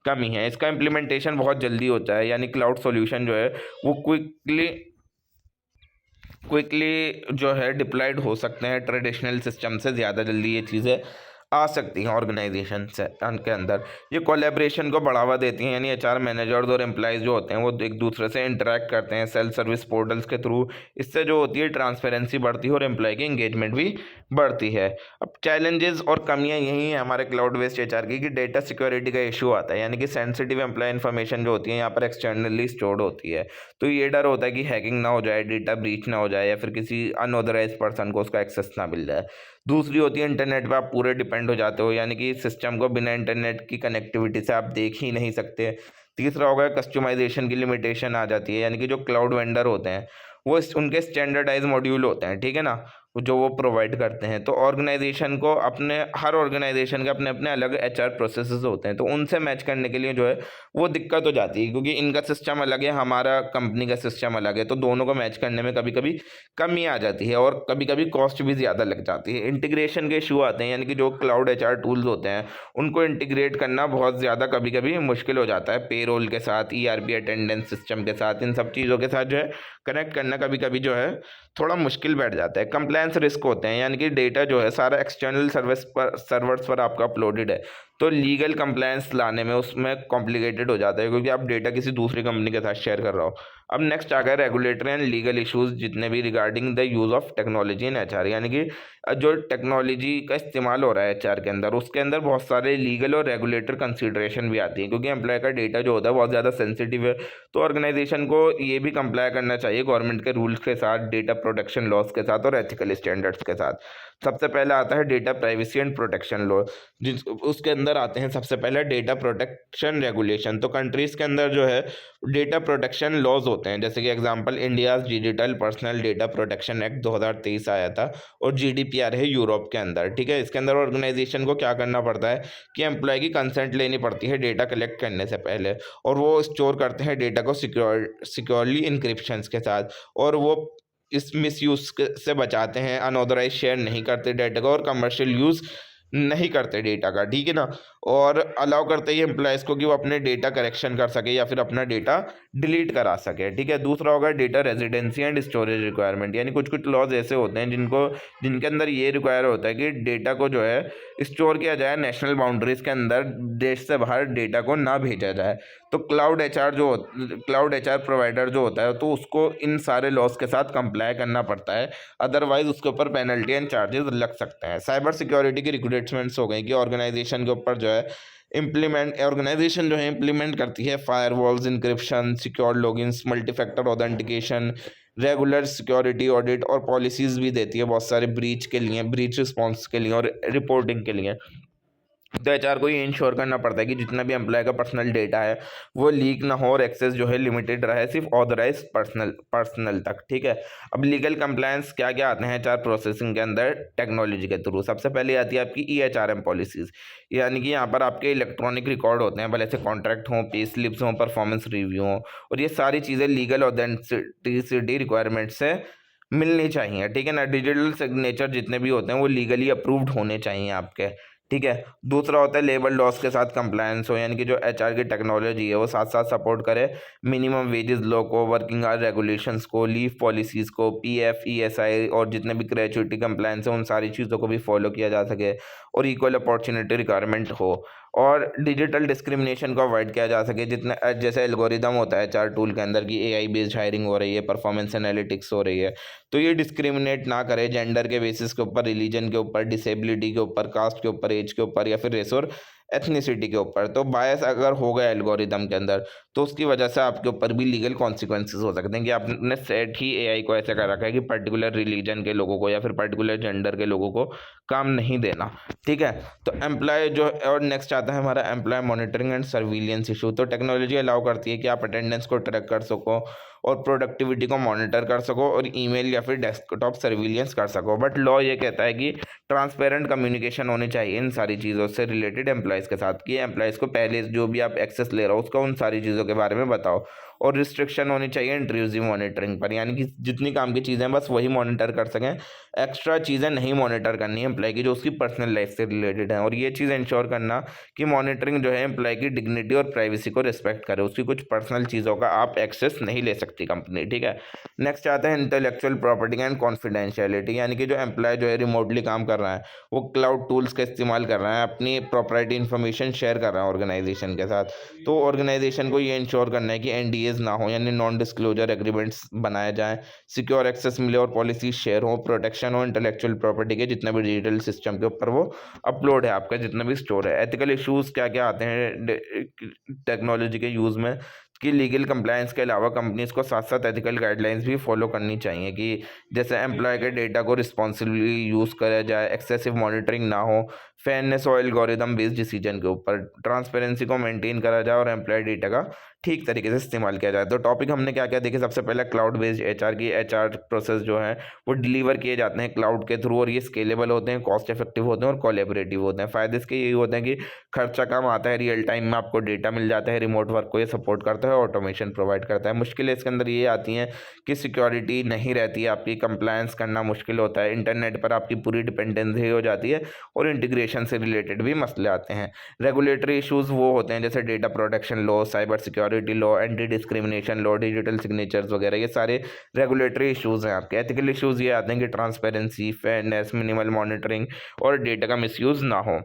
कमी है। इसका इम्प्लीमेंटेशन बहुत जल्दी होता है, यानी क्लाउड सॉल्यूशन जो है वो क्विकली जो है डिप्लॉयड हो सकते हैं, ट्रेडिशनल सिस्टम से ज़्यादा जल्दी ये चीज़ें आ सकती हैं ऑर्गेनाइजेशन से के अंदर। ये कोलैबोरेशन को बढ़ावा देती हैं, यानी एचआर मैनेजर्स और एम्प्लॉयज़ जो होते हैं वो एक दूसरे से इंटरेक्ट करते हैं सेल्फ सर्विस पोर्टल्स के थ्रू। इससे जो होती है ट्रांसपेरेंसी बढ़ती है और एम्प्लॉय की एंगेजमेंट भी बढ़ती है। अब चैलेंजेस और कमियां यही हैं हमारे क्लाउड बेस्ड एचआर की कि डेटा सिक्योरिटी का इशू आता है, यानी कि सेंसिटिव एम्प्लॉय इन्फॉर्मेशन जो होती है यहाँ पर एक्सटर्नली स्टोर्ड होती है, तो ये डर होता है कि हैकिंग ना हो जाए, डेटा ब्रीच ना हो जाए या फिर किसी अनऑथराइज पर्सन को उसका एक्सेस ना मिल जाए। दूसरी होती है इंटरनेट पे आप पूरे डिपेंड हो जाते हो, यानी कि सिस्टम को बिना इंटरनेट की कनेक्टिविटी से आप देख ही नहीं सकते। तीसरा होगा कस्टमाइजेशन की लिमिटेशन आ जाती है, यानी कि जो क्लाउड वेंडर होते हैं वो उनके स्टैंडर्डाइज मॉड्यूल होते हैं, ठीक है ना, जो वो प्रोवाइड करते हैं। तो ऑर्गेनाइजेशन को हर ऑर्गेनाइजेशन के अपने अपने अलग एचआर प्रोसेसेस होते हैं, तो उनसे मैच करने के लिए जो है वो दिक्कत हो जाती है, क्योंकि इनका सिस्टम अलग है, हमारा कंपनी का सिस्टम अलग है। तो दोनों को मैच करने में कभी कभी कमी आ जाती है और कभी कभी कॉस्ट भी ज़्यादा लग जाती है। इंटीग्रेशन के इशू आते हैं, यानी कि जो क्लाउड एचआर टूल्स होते हैं उनको इंटीग्रेट करना बहुत ज़्यादा कभी कभी मुश्किल हो जाता है। पेरोल के साथ, ईआरपी अटेंडेंस सिस्टम के साथ, इन सब चीज़ों के साथ जो है कनेक्ट करना कभी कभी जो है थोड़ा मुश्किल बैठ जाता है। कंप्लायंस रिस्क होते हैं, यानी कि डेटा जो है सारा एक्सटर्नल सर्वर्स पर आपका अपलोडेड है, तो लीगल कंप्लायंस लाने में उसमें कॉम्प्लिकेटेड हो जाता है, क्योंकि आप डेटा किसी दूसरी कंपनी के साथ शेयर कर रहा हो। अब नेक्स्ट आ गया रेगुलेटरी एंड लीगल इश्यूज जितने भी regarding the use of technology in HR, यानी कि जो टेक्नोलॉजी का इस्तेमाल हो रहा है एचआर के अंदर, उसके अंदर बहुत सारे लीगल और रेगुलेटर कंसिडरेशन भी आती है, क्योंकि एम्प्लॉय का डेटा जो होता है बहुत ज़्यादा सेंसिटिव है। तो ऑर्गेनाइजेशन को ये भी कंप्लाई करना चाहिए गवर्नमेंट के रूल्स के साथ, डेटा प्रोटेक्शन लॉज के साथ और एथिकल स्टैंडर्ड्स के साथ। सबसे पहले आता है data privacy and protection law, जिस उसके अंदर आते हैं सबसे पहले डेटा प्रोटेक्शन रेगुलेशन। तो कंट्रीज़ के अंदर जो है डेटा प्रोटेक्शन लॉज होते हैं, जैसे कि example India's digital personal data protection act 2023 आया था, और जीडीपीआर है यूरोप के अंदर, ठीक है। इसके अंदर ऑर्गेनाइजेशन को क्या करना पड़ता है कि एम्प्लॉय की कंसेंट लेनी पड़ती है डेटा कलेक्ट करने से पहले, और वो स्टोर करते हैं डेटा को सिक्योरली इंक्रिप्शंस के साथ, और वो इस मिसयूज से बचाते हैं, अनऑथराइज शेयर नहीं करते डेटा को, और कमर्शियल यूज़ नहीं करते डेटा का, ठीक है ना। और अलाउ करते ही एम्प्लॉयज़ को कि वो अपने डेटा करेक्शन कर सके या फिर अपना डेटा डिलीट करा सके, ठीक है। दूसरा होगा data residency and storage requirement, यानी कुछ कुछ लॉज ऐसे होते हैं जिनके अंदर ये रिक्वायर होता है कि डेटा को जो है स्टोर किया जाए नेशनल बाउंड्रीज के अंदर, देश से बाहर डेटा को ना भेजा जाए। तो क्लाउड एचआर प्रोवाइडर जो होता है, तो उसको इन सारे लॉज के साथ कंप्लाई करना पड़ता है, अदरवाइज उसके ऊपर पेनल्टी एंड चार्जेस लग सकते हैं। साइबर सिक्योरिटी की रिक्वायरमेंट्स हो गई कि ऑर्गेनाइजेशन के ऊपर जो है ऑर्गेनाइजेशन जो है इम्प्लीमेंट करती है firewalls, encryption, secure logins, multi factor authentication, regular security audit, और पॉलिसीज भी देती है बहुत सारे ब्रीच के लिए, ब्रीच रिस्पॉन्स के लिए और रिपोर्टिंग के लिए। तो एचआर को ये इंश्योर करना पड़ता है कि जितना भी एम्प्लॉय का पर्सनल डेटा है वो लीक ना हो, और एक्सेस जो है लिमिटेड रहे सिर्फ ऑथराइज पर्सनल तक, ठीक है। अब लीगल कंप्लायंस क्या क्या आते हैं एचआर प्रोसेसिंग के अंदर टेक्नोलॉजी के थ्रू। सबसे पहले आती है आपकी ईएचआरएम पॉलिसीज, यानी कि यहाँ पर आपके इलेक्ट्रॉनिक रिकॉर्ड होते हैं, भले से कॉन्ट्रैक्ट हों, पे स्लिप्स हों, परफॉर्मेंस रिव्यू हों, और ये सारी चीज़ें लीगल ऑथेंटिसिटी रिक्वायरमेंट से मिलनी चाहिए, ठीक है ना। डिजिटल सिग्नेचर जितने भी होते हैं वो लीगली अप्रूव्ड होने चाहिए आपके, ठीक है। दूसरा होता है लेबर लॉस के साथ कंप्लायंस हो, यानी कि जो एचआर की टेक्नोलॉजी है वो साथ साथ सपोर्ट करे मिनिमम वेजेस लॉ को, वर्किंग आवर रेगुलेशंस को, लीव पॉलिसीज़ को, पीएफ, ईएसआई और जितने भी ग्रेचुइटी कंप्लायंस है उन सारी चीज़ों को भी फॉलो किया जा सके, और इक्वल अपॉर्चुनिटी रिक्वायरमेंट हो, और डिजिटल डिस्क्रिमिनेशन को अवॉइड किया जा सके। जितने जैसे एल्गोरिदम होता है एचआर टूल के अंदर की एआई बेस्ड हायरिंग हो रही है, परफॉर्मेंस एनालिटिक्स हो रही है, तो ये डिस्क्रिमिनेट ना करे जेंडर के बेसिस के ऊपर, रिलीजन के ऊपर, डिसेबिलिटी के ऊपर, कास्ट के ऊपर, एज के ऊपर, या फिर रेस और एथनिसिटी के ऊपर। तो बायस अगर हो गया एल्गोरिदम के अंदर तो उसकी वजह से आपके ऊपर भी लीगल कॉन्सिक्वेंसेज हो सकते हैं कि आपने सेट ही एआई को ऐसे कर रखा है कि पर्टिकुलर रिलीजन के लोगों को या फिर पर्टिकुलर जेंडर के लोगों को काम नहीं देना, ठीक है। तो एम्प्लॉय जो, और नेक्स्ट आता है हमारा employ monitoring and surveillance issue. तो टेक्नोलॉजी अलाउ करती है कि आप अटेंडेंस को ट्रैक कर सको और प्रोडक्टिविटी को मॉनिटर कर सको और ईमेल या फिर डेस्कटॉप सर्विलियंस कर सको, बट लॉ ये कहता है कि ट्रांसपेरेंट कम्युनिकेशन होनी चाहिए इन सारी चीज़ों से रिलेटेड एम्प्लॉयज़ के साथ, कि एम्प्लॉयज़ को पहले जो भी आप एक्सेस ले रहे हो उसका उन सारी चीज़ों के बारे में बताओ, और रिस्ट्रिक्शन होनी चाहिए इंट्रूसिव मॉनिटरिंग पर, यानी कि जितनी काम की चीज़ें बस वही मॉनिटर कर सकें, एक्स्ट्रा चीज़ें नहीं मॉनिटर करनी है एम्प्लॉय की जो उसकी पर्सनल लाइफ से रिलेटेड है। और ये चीज़ इंश्योर करना कि मॉनिटरिंग जो है एम्प्लॉय की डिग्निटी और प्राइवेसी को रिस्पेक्ट करे, उसकी कुछ पर्सनल चीज़ों का आप एक्सेस नहीं ले सकती कंपनी, ठीक है। नेक्स्ट आता है इंटेलेक्चुअल प्रॉपर्टी एंड कॉन्फिडेंशियलिटी, यानी कि जो एम्प्लॉय जो है रिमोटली काम कर रहा है वो क्लाउड टूल्स का इस्तेमाल कर रहा है, अपनी प्रॉपर्टी इन्फॉर्मेशन शेयर कर रहा है ऑर्गेनाइजेशन के साथ। तो ऑर्गेनाइजेशन को ये इंश्योर करना है कि एनडीएज ना हो, यानी नॉन डिस्क्लोजर एग्रीमेंट्स बनाए जाएं, सिक्योर एक्सेस मिले और पॉलिसी शेयर हो, प्रोटेक्शन हो इंटेलेक्चुअल प्रॉपर्टी के जितने भी डिजिटल सिस्टम के ऊपर वो अपलोड है आपका जितना भी स्टोर है। एथिकल इश्यूज क्या क्या आते हैं टेक्नोलॉजी के यूज़ में, कि लीगल कंप्लायंस के अलावा कंपनीज को साथ साथ एथिकल गाइडलाइंस भी फॉलो करनी चाहिए, कि जैसे एम्प्लॉय के डेटा को रिस्पॉन्सिबली यूज़ करा जाए, एक्सेसिव मॉनिटरिंग ना हो, फेयरनेस और एल्गोरिदम बेस्ड डिसीजन के ऊपर ट्रांसपेरेंसी को मेंटेन करा जाए और एम्प्लॉय डेटा का ठीक तरीके से इस्तेमाल किया जाए। तो टॉपिक हमने क्या क्या देखे, सबसे पहले क्लाउड बेस्ड एचआर की एचआर प्रोसेस जो है वो डिलीवर किए जाते हैं क्लाउड के थ्रू, और ये स्केलेबल होते हैं, कॉस्ट इफेक्टिव होते हैं और कोलेबरेटिव होते हैं। फ़ायदे इसके यही होते हैं कि खर्चा कम आता है, रियल टाइम में आपको डेटा मिल जाता है, रिमोट वर्क को ये सपोर्ट करता है, ऑटोमेशन प्रोवाइड करता है। मुश्किलें इसके अंदर ये आती हैं कि सिक्योरिटी नहीं रहती है, आपकी कंप्लायंस करना मुश्किल होता है, इंटरनेट पर आपकी पूरी डिपेंडेंसी हो जाती है और इंटीग्रेशन से रिलेटेड भी मसले आते हैं। रेगुलेटरी इश्यूज़ वो होते हैं जैसे data protection law, cyber security law, anti discrimination law, digital signatures वगैरह, ये सारे रेगुलेटरी इश्यूज़ हैं आपके। एथिकल इश्यूज़ ये आते हैं कि ट्रांसपेरेंसी, फेयरनेस, मिनिमल मॉनिटरिंग और डेटा का मिसयूज़ ना हो।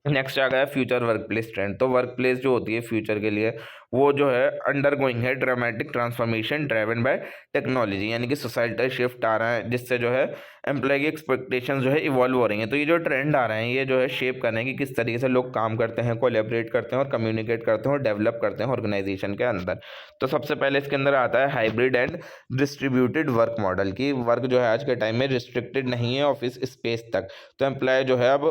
नेक्स्ट आ गया फ्यूचर वर्क प्लेस ट्रेंड। तो वर्क प्लेस जो होती है फ्यूचर के लिए वो जो है अंडर गोइंग है dramatic transformation driven by technology, यानी कि सोसाइटल शिफ्ट आ रहा है जिससे जो है एम्प्लॉय की एक्सपेक्टेशंस जो है इवॉल्व हो रही हैं। तो ये जो ट्रेंड आ रहे हैं ये जो है शेप कर रहे हैं कि किस तरीके से लोग काम करते हैं, कोलैबोरेट करते हैं और कम्युनिकेट करते हैं और डेवलप करते हैं ऑर्गेनाइजेशन के अंदर। तो सबसे पहले इसके अंदर आता है hybrid and distributed work model, की वर्क जो है आज के टाइम में रिस्ट्रिक्टेड नहीं है ऑफिस स्पेस तक। तो एम्प्लॉय जो है अब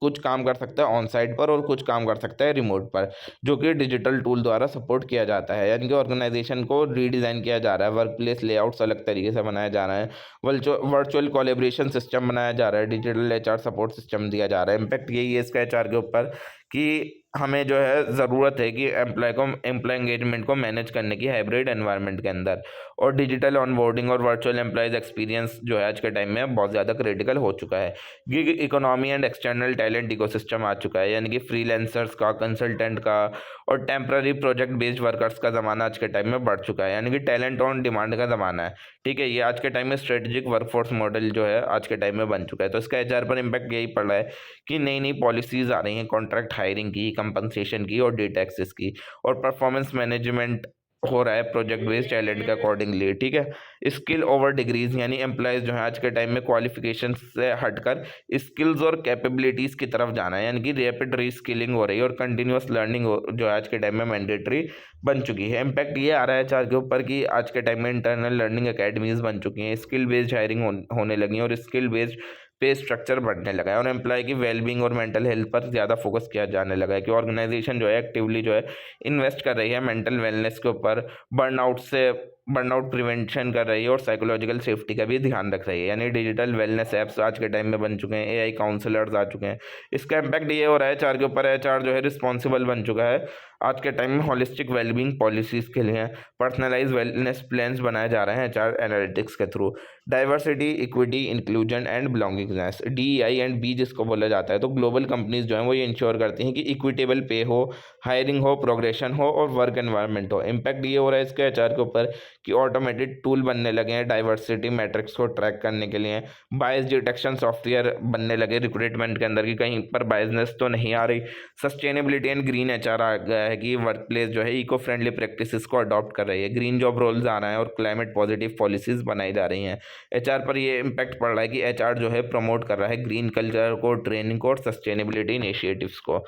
कुछ काम कर सकता है ऑन साइट पर और कुछ काम कर सकता है रिमोट पर, जो कि डिजिटल टूल द्वारा सपोर्ट किया जाता है। यानी कि ऑर्गेनाइजेशन को रीडिज़ाइन किया जा रहा है, वर्क प्लेस लेआउट्स अलग तरीके से बनाया जा रहा है, वर्चुअल कोलेब्रेशन सिस्टम बनाया जा रहा है, डिजिटल एचआर सपोर्ट सिस्टम दिया जा रहा है। इम्पैक्ट यही है इसका एचआर के ऊपर कि हमें जो है ज़रूरत है कि एम्प्लॉय एंगेजमेंट को मैनेज करने की हाइब्रिड एनवायरनमेंट के अंदर, और डिजिटल ऑनबोर्डिंग और वर्चुअल एम्प्लॉयज़ एक्सपीरियंस जो है आज के टाइम में बहुत ज़्यादा क्रिटिकल हो चुका है। Gig economy and external talent ecosystem आ चुका है, यानी कि फ्रीलांसर्स का, कंसल्टेंट का और टेम्पररी प्रोजेक्ट बेस्ड वर्कर्स का ज़माना आज के टाइम में बढ़ चुका है, यानी कि टैलेंट ऑन डिमांड का ज़माना है। ठीक है, ये आज के टाइम में स्ट्रेटेजिक वर्कफोर्स मॉडल जो है आज के टाइम में बन चुका है। तो इसका एचआर पर इम्पैक्ट यही पड़ रहा है कि नई नई पॉलिसीज़ आ रही हैं कॉन्ट्रैक्ट हायरिंग की, कंपनसेशन की और डेटा एक्सेस की, और परफॉर्मेंस मैनेजमेंट हो रहा है प्रोजेक्ट बेस्ड टैलेंट के अकॉर्डिंगली। ठीक है, स्किल ओवर डिग्रीज, यानी एम्प्लॉयज़ जो है आज के टाइम में क्वालिफिकेशन से हटकर स्किल्स और कैपेबिलिटीज़ की तरफ जाना है, यानी कि रैपिड रीस्किलिंग हो रही है और कंटिन्यूस लर्निंग जो है आज के टाइम में मैंडेटरी बन चुकी है। इम्पैक्ट ये आ रहा है चार के ऊपर कि आज के टाइम में इंटरनल लर्निंग अकेडमीज बन चुकी हैं, स्किल बेस्ड हायरिंग होने लगी है और स्किल बेस्ड पे स्ट्रक्चर बढ़ने लगा है, और एम्प्लॉय की वेलबींग और मेंटल हेल्थ पर ज़्यादा फोकस किया जाने लगा है कि ऑर्गेनाइजेशन जो है एक्टिवली जो है इन्वेस्ट कर रही है मेंटल वेलनेस के ऊपर, बर्नआउट प्रिवेंशन कर रही है और साइकोलॉजिकल सेफ्टी का भी ध्यान रख रही है। यानी डिजिटल वेलनेस ऐप्स आज के टाइम में बन चुके हैं, एआई काउंसलर्स आ चुके हैं। इसका इम्पैक्ट ये हो रहा है एचआर के ऊपर, एचआर जो है रिस्पॉन्सिबल बन चुका है आज के टाइम में होलिस्टिक वेलबींग पॉलिसीज़ के लिए। पर्सनलाइज वेलनेस प्लान्स बनाए जा रहे हैं एचआर एनालिटिक्स के through. Diversity, equity, inclusion and belongingness, DEI and B जिसको बोला जाता है। तो ग्लोबल कंपनीज जो हैं वो ये इंश्योर करती हैं कि इक्विटेबल पे हो, हायरिंग हो, प्रोग्रेशन हो और वर्क एनवायरनमेंट हो। इम्पैक्ट ये हो रहा है इसके एचआर के ऊपर कि ऑटोमेटेड टूल बनने लगे हैं डाइवर्सिटी मैट्रिक्स को ट्रैक करने के लिए, बायस डिटेक्शन सॉफ्टवेयर बनने लगे रिक्रूटमेंट के अंदर कि कहीं पर बायसनेस तो नहीं आ रही। सस्टेनेबिलिटी एंड ग्रीन एचआर आ गया है कि वर्क प्लेस जो है इको फ्रेंडली प्रैक्टिसेस को अडॉप्ट कर रही है, ग्रीन जॉब रोल्स आ रहे हैं और क्लाइमेट पॉजिटिव पॉलिसीज बनाई जा रही हैं। एचआर पर ये इम्पैक्ट पड़ रहा है कि एचआर जो है प्रमोट कर रहा है ग्रीन कल्चर को, ट्रेनिंग को और सस्टेनेबिलिटी इनिशिएटिव्स को।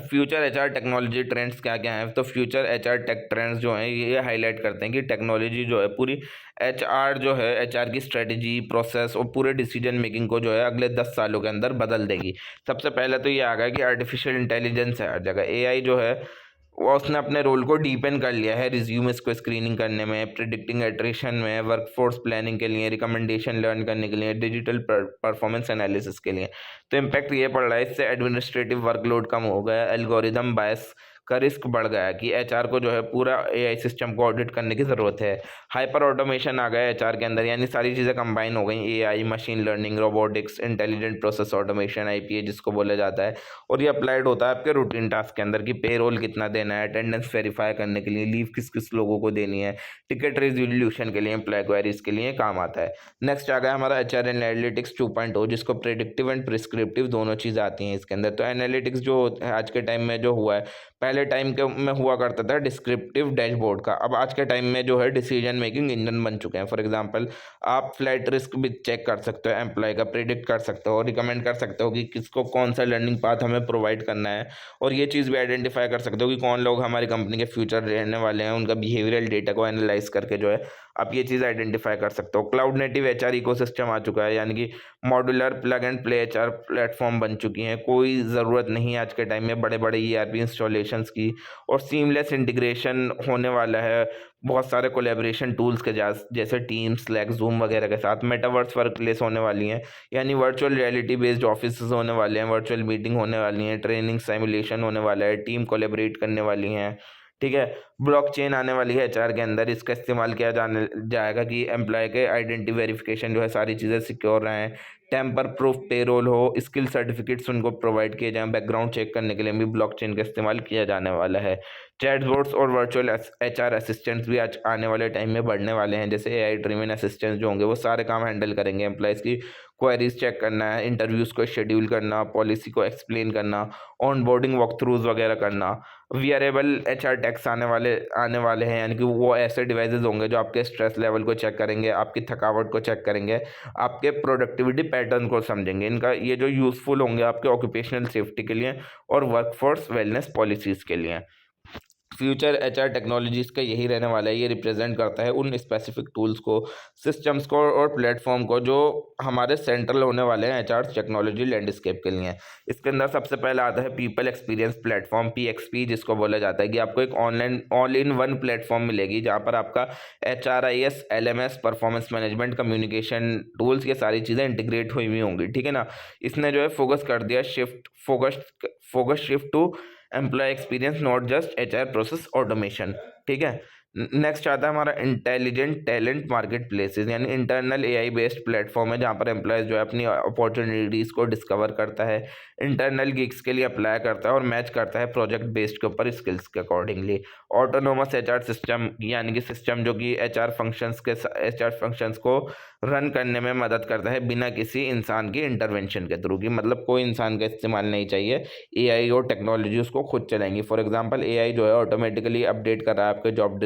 फ्यूचर एचआर टेक्नोलॉजी ट्रेंड्स क्या क्या हैं, तो फ्यूचर एचआर टेक ट्रेंड्स जो हैं ये हाईलाइट करते हैं कि टेक्नोलॉजी जो है पूरी एचआर जो है एचआर की स्ट्रेटजी, प्रोसेस और पूरे डिसीजन मेकिंग को जो है अगले 10 सालों के अंदर बदल देगी। सबसे पहले तो ये आ गया कि आर्टिफिशियल इंटेलिजेंस है हर जगह, एआई जो है वो उसने अपने रोल को डीपेन कर लिया है रिज्यूम्स को स्क्रीनिंग करने में, प्रिडिक्टिंग एट्रिशन में, वर्कफोर्स प्लानिंग के लिए, रिकमेंडेशन लर्न करने के लिए, डिजिटल परफॉर्मेंस एनालिसिस के लिए। तो इम्पैक्ट ये पड़ रहा है, इससे एडमिनिस्ट्रेटिव वर्कलोड कम हो गया, एल्गोरिदम बायस का रिस्क बढ़ गया कि एचआर को जो है पूरा एआई सिस्टम को ऑडिट करने की ज़रूरत है। हाइपर ऑटोमेशन आ गया एचआर के अंदर, यानी सारी चीज़ें कंबाइन हो गई, AI, machine learning, robotics, intelligent process automation, IPA जिसको बोला जाता है, और ये अप्लाइड होता है आपके रूटीन टास्क के अंदर कि पेरोल कितना देना है, अटेंडेंस वेरीफाई करने के लिए, लीव किस किस लोगों को देनी है, टिकट रिजोल्यूशन के लिए, एम्प्लॉय क्वेरीज के लिए काम आता है। नेक्स्ट आ गया हमारा एचआर एनालिटिक्स 2.0 जिसको प्रेडिक्टिव एंड प्रिस्क्रिप्टिव दोनों चीज़ आती हैं इसके अंदर। तो एनालिटिक्स जो आज के टाइम में जो हुआ है, पहले पहले टाइम के में हुआ करता था डिस्क्रिप्टिव डैशबोर्ड का, अब आज के टाइम में जो है डिसीजन मेकिंग इंजन बन चुके हैं। फॉर एग्जांपल आप फ्लाइट रिस्क भी चेक कर सकते हो, एम्प्लॉय का प्रिडिक्ट कर सकते हो, रिकमेंड कर सकते हो कि किसको कौन सा लर्निंग पाथ हमें प्रोवाइड करना है, और ये चीज़ भी आइडेंटिफाई कर सकते हो कि कौन लोग हमारी कंपनी के फ्यूचर रहने वाले हैं, उनका बिहेवियरल डेटा को एनालाइज करके जो है आप ये चीज़ आइडेंटिफाई कर सकते हो। क्लाउड नेटिव एचआर इकोसिस्टम आ चुका है, यानी कि modular plug and play HR platform बन चुकी हैं। कोई ज़रूरत नहीं है आज के टाइम में बड़े बड़े ईआरपी इंस्टॉलेशंस की, और सीमलेस इंटीग्रेशन होने वाला है बहुत सारे कोलैबोरेशन टूल्स के जैसे टीम्स, स्लैक, जूम वगैरह के साथ। मेटावर्स वर्क प्लेस होने वाली हैं, यानी वर्चुअल रियलिटी बेस्ड ऑफिस होने वाले हैं, वर्चुअल मीटिंग होने वाली हैं, ट्रेनिंग सिमुलेशन होने वाला है, टीम कोलैबोरेट करने वाली हैं, ठीक है। ब्लॉकचेन आने वाली है एचआर के अंदर, इसका इस्तेमाल किया जाने जाएगा कि एम्प्लॉय के आइडेंटिटी वेरिफिकेशन जो है सारी चीज़ें सिक्योर रहें, टेम्पर प्रूफ पेरोल हो, स्किल सर्टिफिकेट्स उनको प्रोवाइड किए जाएं, बैकग्राउंड चेक करने के लिए भी ब्लॉकचेन का इस्तेमाल किया जाने वाला है। चैटबॉट्स और वर्चुअल एचआर असिस्टेंट्स भी आज आने वाले टाइम में बढ़ने वाले हैं, जैसे एआई ड्रिवन असिस्टेंट्स जो होंगे वो सारे काम हैंडल करेंगे। एम्प्लॉयज़ की क्वेरीज चेक करना है, इंटरव्यूज़ को शेड्यूल करना, पॉलिसी को एक्सप्लेन करना, ऑन बोर्डिंग वॉक थ्रूज वगैरह करना। वियरेबल एचआर टैग्स आने वाले हैं, यानी कि वो ऐसे डिवाइसेज होंगे जो आपके स्ट्रेस लेवल को चेक करेंगे, आपकी थकावट को चेक करेंगे, आपके प्रोडक्टिविटी पैटर्न को समझेंगे। इनका ये जो यूज़फुल होंगे आपके ऑक्यूपेशनल सेफ्टी के लिए और वर्कफोर्स वेलनेस पॉलिसीज़ के लिए। फ्यूचर एचआर टेक्नोलॉजीज़ का यही रहने वाला है, ये रिप्रेजेंट करता है उन स्पेसिफिक टूल्स को, सिस्टम्स को और प्लेटफॉर्म को जो हमारे सेंट्रल होने वाले हैं एचआर टेक्नोलॉजी लैंडस्केप के लिए। इसके अंदर सबसे पहला आता है पीपल एक्सपीरियंस प्लेटफॉर्म, पीएक्सपी जिसको बोला जाता है, कि आपको एक online all in one platform मिलेगी जहाँ पर आपका HRIS, LMS, performance management, communication tools, ये सारी चीज़ें इंटीग्रेट हुई हुई होंगी, ठीक है ना। इसने जो है फोकस कर दिया focus shift to employ experience, not just HR process automation, ठीक है। नेक्स्ट आता है हमारा इंटेलिजेंट टैलेंट मार्केट प्लेसेस, यानी इंटरनल एआई बेस्ड प्लेटफॉर्म है जहाँ पर एम्प्लॉयज़ जो है अपनी अपॉर्चुनिटीज़ को डिस्कवर करता है, इंटरनल गिग्स के लिए अप्लाई करता है और मैच करता है प्रोजेक्ट बेस्ड के ऊपर स्किल्स के अकॉर्डिंगली। ऑटोनोमस एचआर सिस्टम, यानी कि सिस्टम जो कि एचआर फंक्शंस को रन करने में मदद करता है बिना किसी इंसान की इंटरवेंशन के थ्रू, की मतलब कोई इंसान का इस्तेमाल नहीं चाहिए, एआई और टेक्नोलॉजी उसको खुद चलाएंगी। फॉर एग्जांपल एआई जो है ऑटोमेटिकली अपडेट कर रहा है आपके जॉब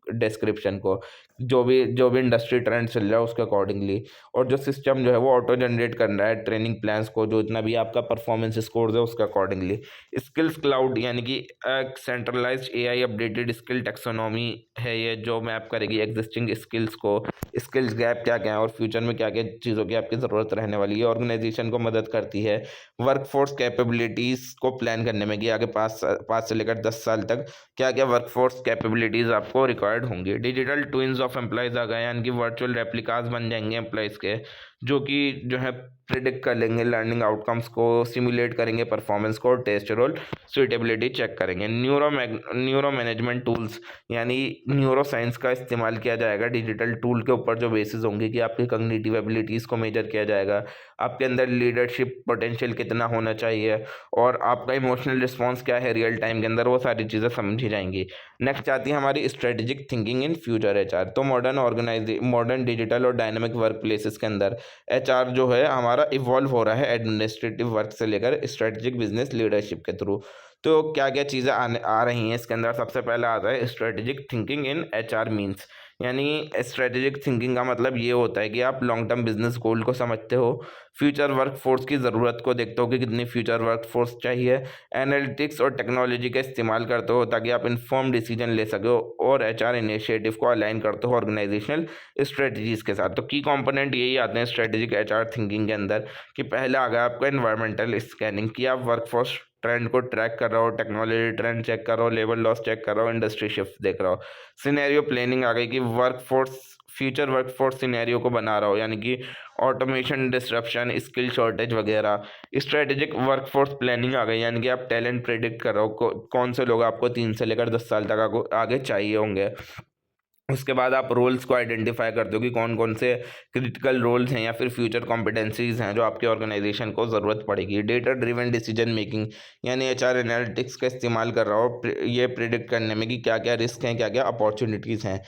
डिस्क्रिप्शन को, जो भी इंडस्ट्री ट्रेंड चल रहा है उसके अकॉर्डिंगली, और जो सिस्टम जो है वो ऑटो जनरेट कर रहा है ट्रेनिंग प्लान्स को, जो इतना भी आपका परफॉर्मेंस स्कोर्स है उसके अकॉर्डिंगली। स्किल्स क्लाउड, यानी कि एक centralised AI updated skill taxonomy है ये, जो मैप करेगी एग्जिस्टिंग स्किल्स को, स्किल्स गैप क्या क्या है और फ्यूचर में क्या क्या चीज़ों की आपकी ज़रूरत रहने वाली है। ऑर्गेनाइजेशन को मदद करती है वर्कफोर्स कैपेबिलिटीज़ को प्लान करने में, कि आगे 5 से लेकर 10 साल तक क्या क्या वर्कफोर्स कैपेबिलिटीज़ आपको रिक्वायर्ड होंगी। डिजिटल ट्विन्स ऑफ एम्प्लॉयज़ आ गए, यानी कि वर्चुअल रेप्लिकास बन जाएंगे एम्प्लॉयज़ के, जो है प्रिडिक्ट कर लेंगे लर्निंग आउटकम्स को, सिमुलेट करेंगे परफॉर्मेंस को, टेस्ट रोल सुइटेबिलिटी चेक करेंगे। न्यूरो मैनेजमेंट टूल्स, यानी न्यूरो साइंस का इस्तेमाल किया जाएगा डिजिटल टूल के ऊपर, जो बेसिस होंगे कि आपकी कॉग्निटिव एबिलिटीज़ को मेजर किया जाएगा, आपके अंदर लीडरशिप पोटेंशियल कितना होना चाहिए और आपका इमोशनल रिस्पॉन्स क्या है रियल टाइम के अंदर, वो सारी चीज़ें समझी जाएंगी। नेक्स्ट आती है हमारी strategic thinking in future HR. तो मॉडर्न डिजिटल और डायनामिक वर्क प्लेसेस के अंदर एचआर जो है हमारा इवॉल्व हो रहा है एडमिनिस्ट्रेटिव वर्क से लेकर स्ट्रेटेजिक बिजनेस लीडरशिप के थ्रू। तो क्या क्या चीज़ें आ रही हैं इसके अंदर, सबसे पहला आता है strategic thinking in HR means, यानी स्ट्रेटेजिक थिंकिंग का मतलब ये होता है कि आप लॉन्ग टर्म बिजनेस गोल को समझते हो, फ्यूचर वर्कफोर्स की ज़रूरत को देखते हो कि कितनी फ्यूचर वर्कफोर्स चाहिए, एनालिटिक्स और टेक्नोलॉजी का इस्तेमाल करते हो ताकि आप इन्फॉर्म डिसीजन ले सको, और एचआर इनिशिएटिव को अलाइन करते हो ऑर्गेनाइजेशनल स्ट्रेटजीज़ के साथ। तो की कंपोनेंट यही आते हैं स्ट्रेटेजिक एचआर थिंकिंग के अंदर, कि पहला आ गया आपका एनवायरमेंटल स्कैनिंग, कि आप वर्कफोर्स ट्रेंड को ट्रैक कर रहा हो, टेक्नोलॉजी ट्रेंड चेक कर रहा हो, लेबर लॉस चेक कर रहा हो, इंडस्ट्री शिफ्ट देख रहा हो। सिनेरियो प्लानिंग आ गई, कि फ्यूचर वर्कफोर्स सिनेरियो को बना रहा हो, यानी कि ऑटोमेशन, डिसरप्शन, स्किल शॉर्टेज वगैरह। स्ट्रेटेजिक वर्कफोर्स प्लानिंग आ गई, यानी कि आप टैलेंट प्रेडिक्ट कर रहे हो, कौन से लोग आपको 3 से लेकर 10 साल तक आगे चाहिए होंगे। उसके बाद आप रोल्स को आइडेंटिफाई करते हो कि कौन कौन से क्रिटिकल रोल्स हैं या फिर फ्यूचर कॉम्पिटेंसीज हैं जो आपके ऑर्गेनाइजेशन को ज़रूरत पड़ेगी। डेटा ड्रिवन डिसीजन मेकिंग, यानी एचआर एनालिटिक्स का इस्तेमाल कर रहा हो ये प्रिडिक्ट करने में कि क्या क्या रिस्क हैं, क्या क्या अपॉर्चुनिटीज़ हैं।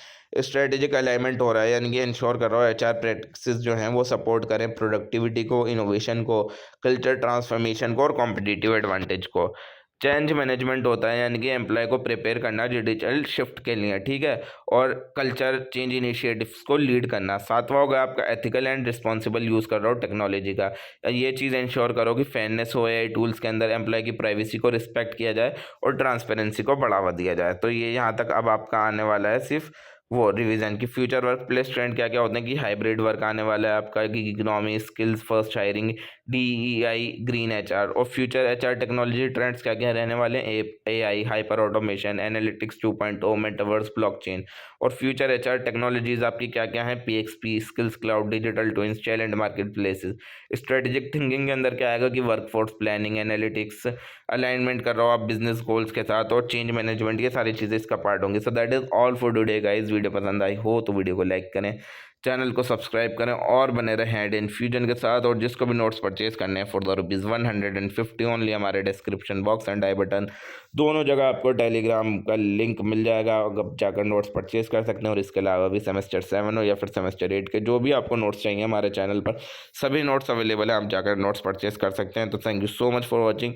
स्ट्रेटेजिक अलाइनमेंट हो रहा है, यानी कि इंश्योर कर रहा हो एचआर प्रैक्टिसेस जो हैं वो सपोर्ट करें प्रोडक्टिविटी को, इनोवेशन को, कल्चर ट्रांसफॉर्मेशन को और कॉम्पिटिटिव एडवांटेज को। चेंज मैनेजमेंट होता है, यानी कि एम्प्लॉय को प्रिपेयर करना डिजिटल शिफ्ट के लिए, ठीक है। और कल्चर चेंज इनिशिएटिव्स को लीड करना। सातवां होगा आपका एथिकल एंड रिस्पॉन्सिबल यूज़ कर रहा हो टेक्नोलॉजी का। ये चीज़ इंश्योर करो कि फेयरनेस हो एआई टूल्स के अंदर, एम्प्लॉय की प्राइवेसी को रिस्पेक्ट किया जाए और ट्रांसपेरेंसी को बढ़ावा दिया जाए। तो ये यहाँ तक अब आपका आने वाला है सिर्फ वो रिवीजन की। फ्यूचर वर्क प्लेस ट्रेंड क्या क्या होते हैं कि हाइब्रिड वर्क आने वाला है आपका, कि economy, skills first hiring, DEI, green HR। और फ्यूचर HR टेक्नोलॉजी ट्रेंड्स क्या क्या रहने वाले हैं, AI, hyper automation, analytics 2.0, metaverse, blockchain. और फ्यूचर HR टेक्नोलॉजीज आपकी क्या क्या है, PXP, skills cloud, digital twins, talent market places. Strategic thinking के अंदर क्या आएगा कि वर्कफोर्स प्लानिंग, एनालिटिक्स, अलाइनमेंट कर रहा हो आप बिजनेस गोल्स के साथ, और चेंज मैनेजमेंट, ये सारी चीज़ें इसका पार्ट होंगी। So that is all for today guys. Video पसंद आई हो तो वीडियो को लाइक करें, चैनल को सब्सक्राइब करें और बने रहें एड इन्फ्यूजन के साथ। और जिसको भी नोट्स परचेज करने हैं फॉर द ₹150 ओनली, हमारे description box and I button दोनों जगह आपको टेलीग्राम का लिंक मिल जाएगा, आप जाकर नोट्स परचेज कर सकते हैं। और इसके अलावा भी सेमेस्टर 7 हो या फिर सेमेस्टर 8 के जो भी आपको नोट्स चाहिए, हमारे चैनल पर सभी नोट्स अवेलेबल हैं, आप जाकर नोट्स परचेज कर सकते हैं। तो thank you so much for watching.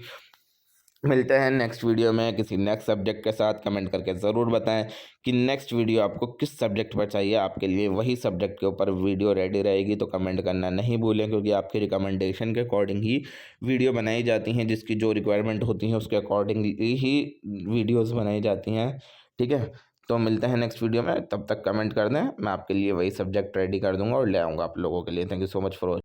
मिलते हैं नेक्स्ट वीडियो में किसी नेक्स्ट सब्जेक्ट के साथ। कमेंट करके ज़रूर बताएं कि नेक्स्ट वीडियो आपको किस सब्जेक्ट पर चाहिए, आपके लिए वही सब्जेक्ट के ऊपर वीडियो रेडी रहेगी। तो कमेंट करना नहीं भूलें, क्योंकि आपके रिकमेंडेशन के अकॉर्डिंग ही वीडियो बनाई जाती हैं, जिसकी जो रिक्वायरमेंट होती है उसके अकॉर्डिंग ही वीडियोस बनाई जाती हैं, ठीक है। तो मिलते हैं नेक्स्ट वीडियो में, तब तक कमेंट कर दें, मैं आपके लिए वही सब्जेक्ट रेडी कर दूंगा और ले आऊँगा आप लोगों के लिए। Thank you so much for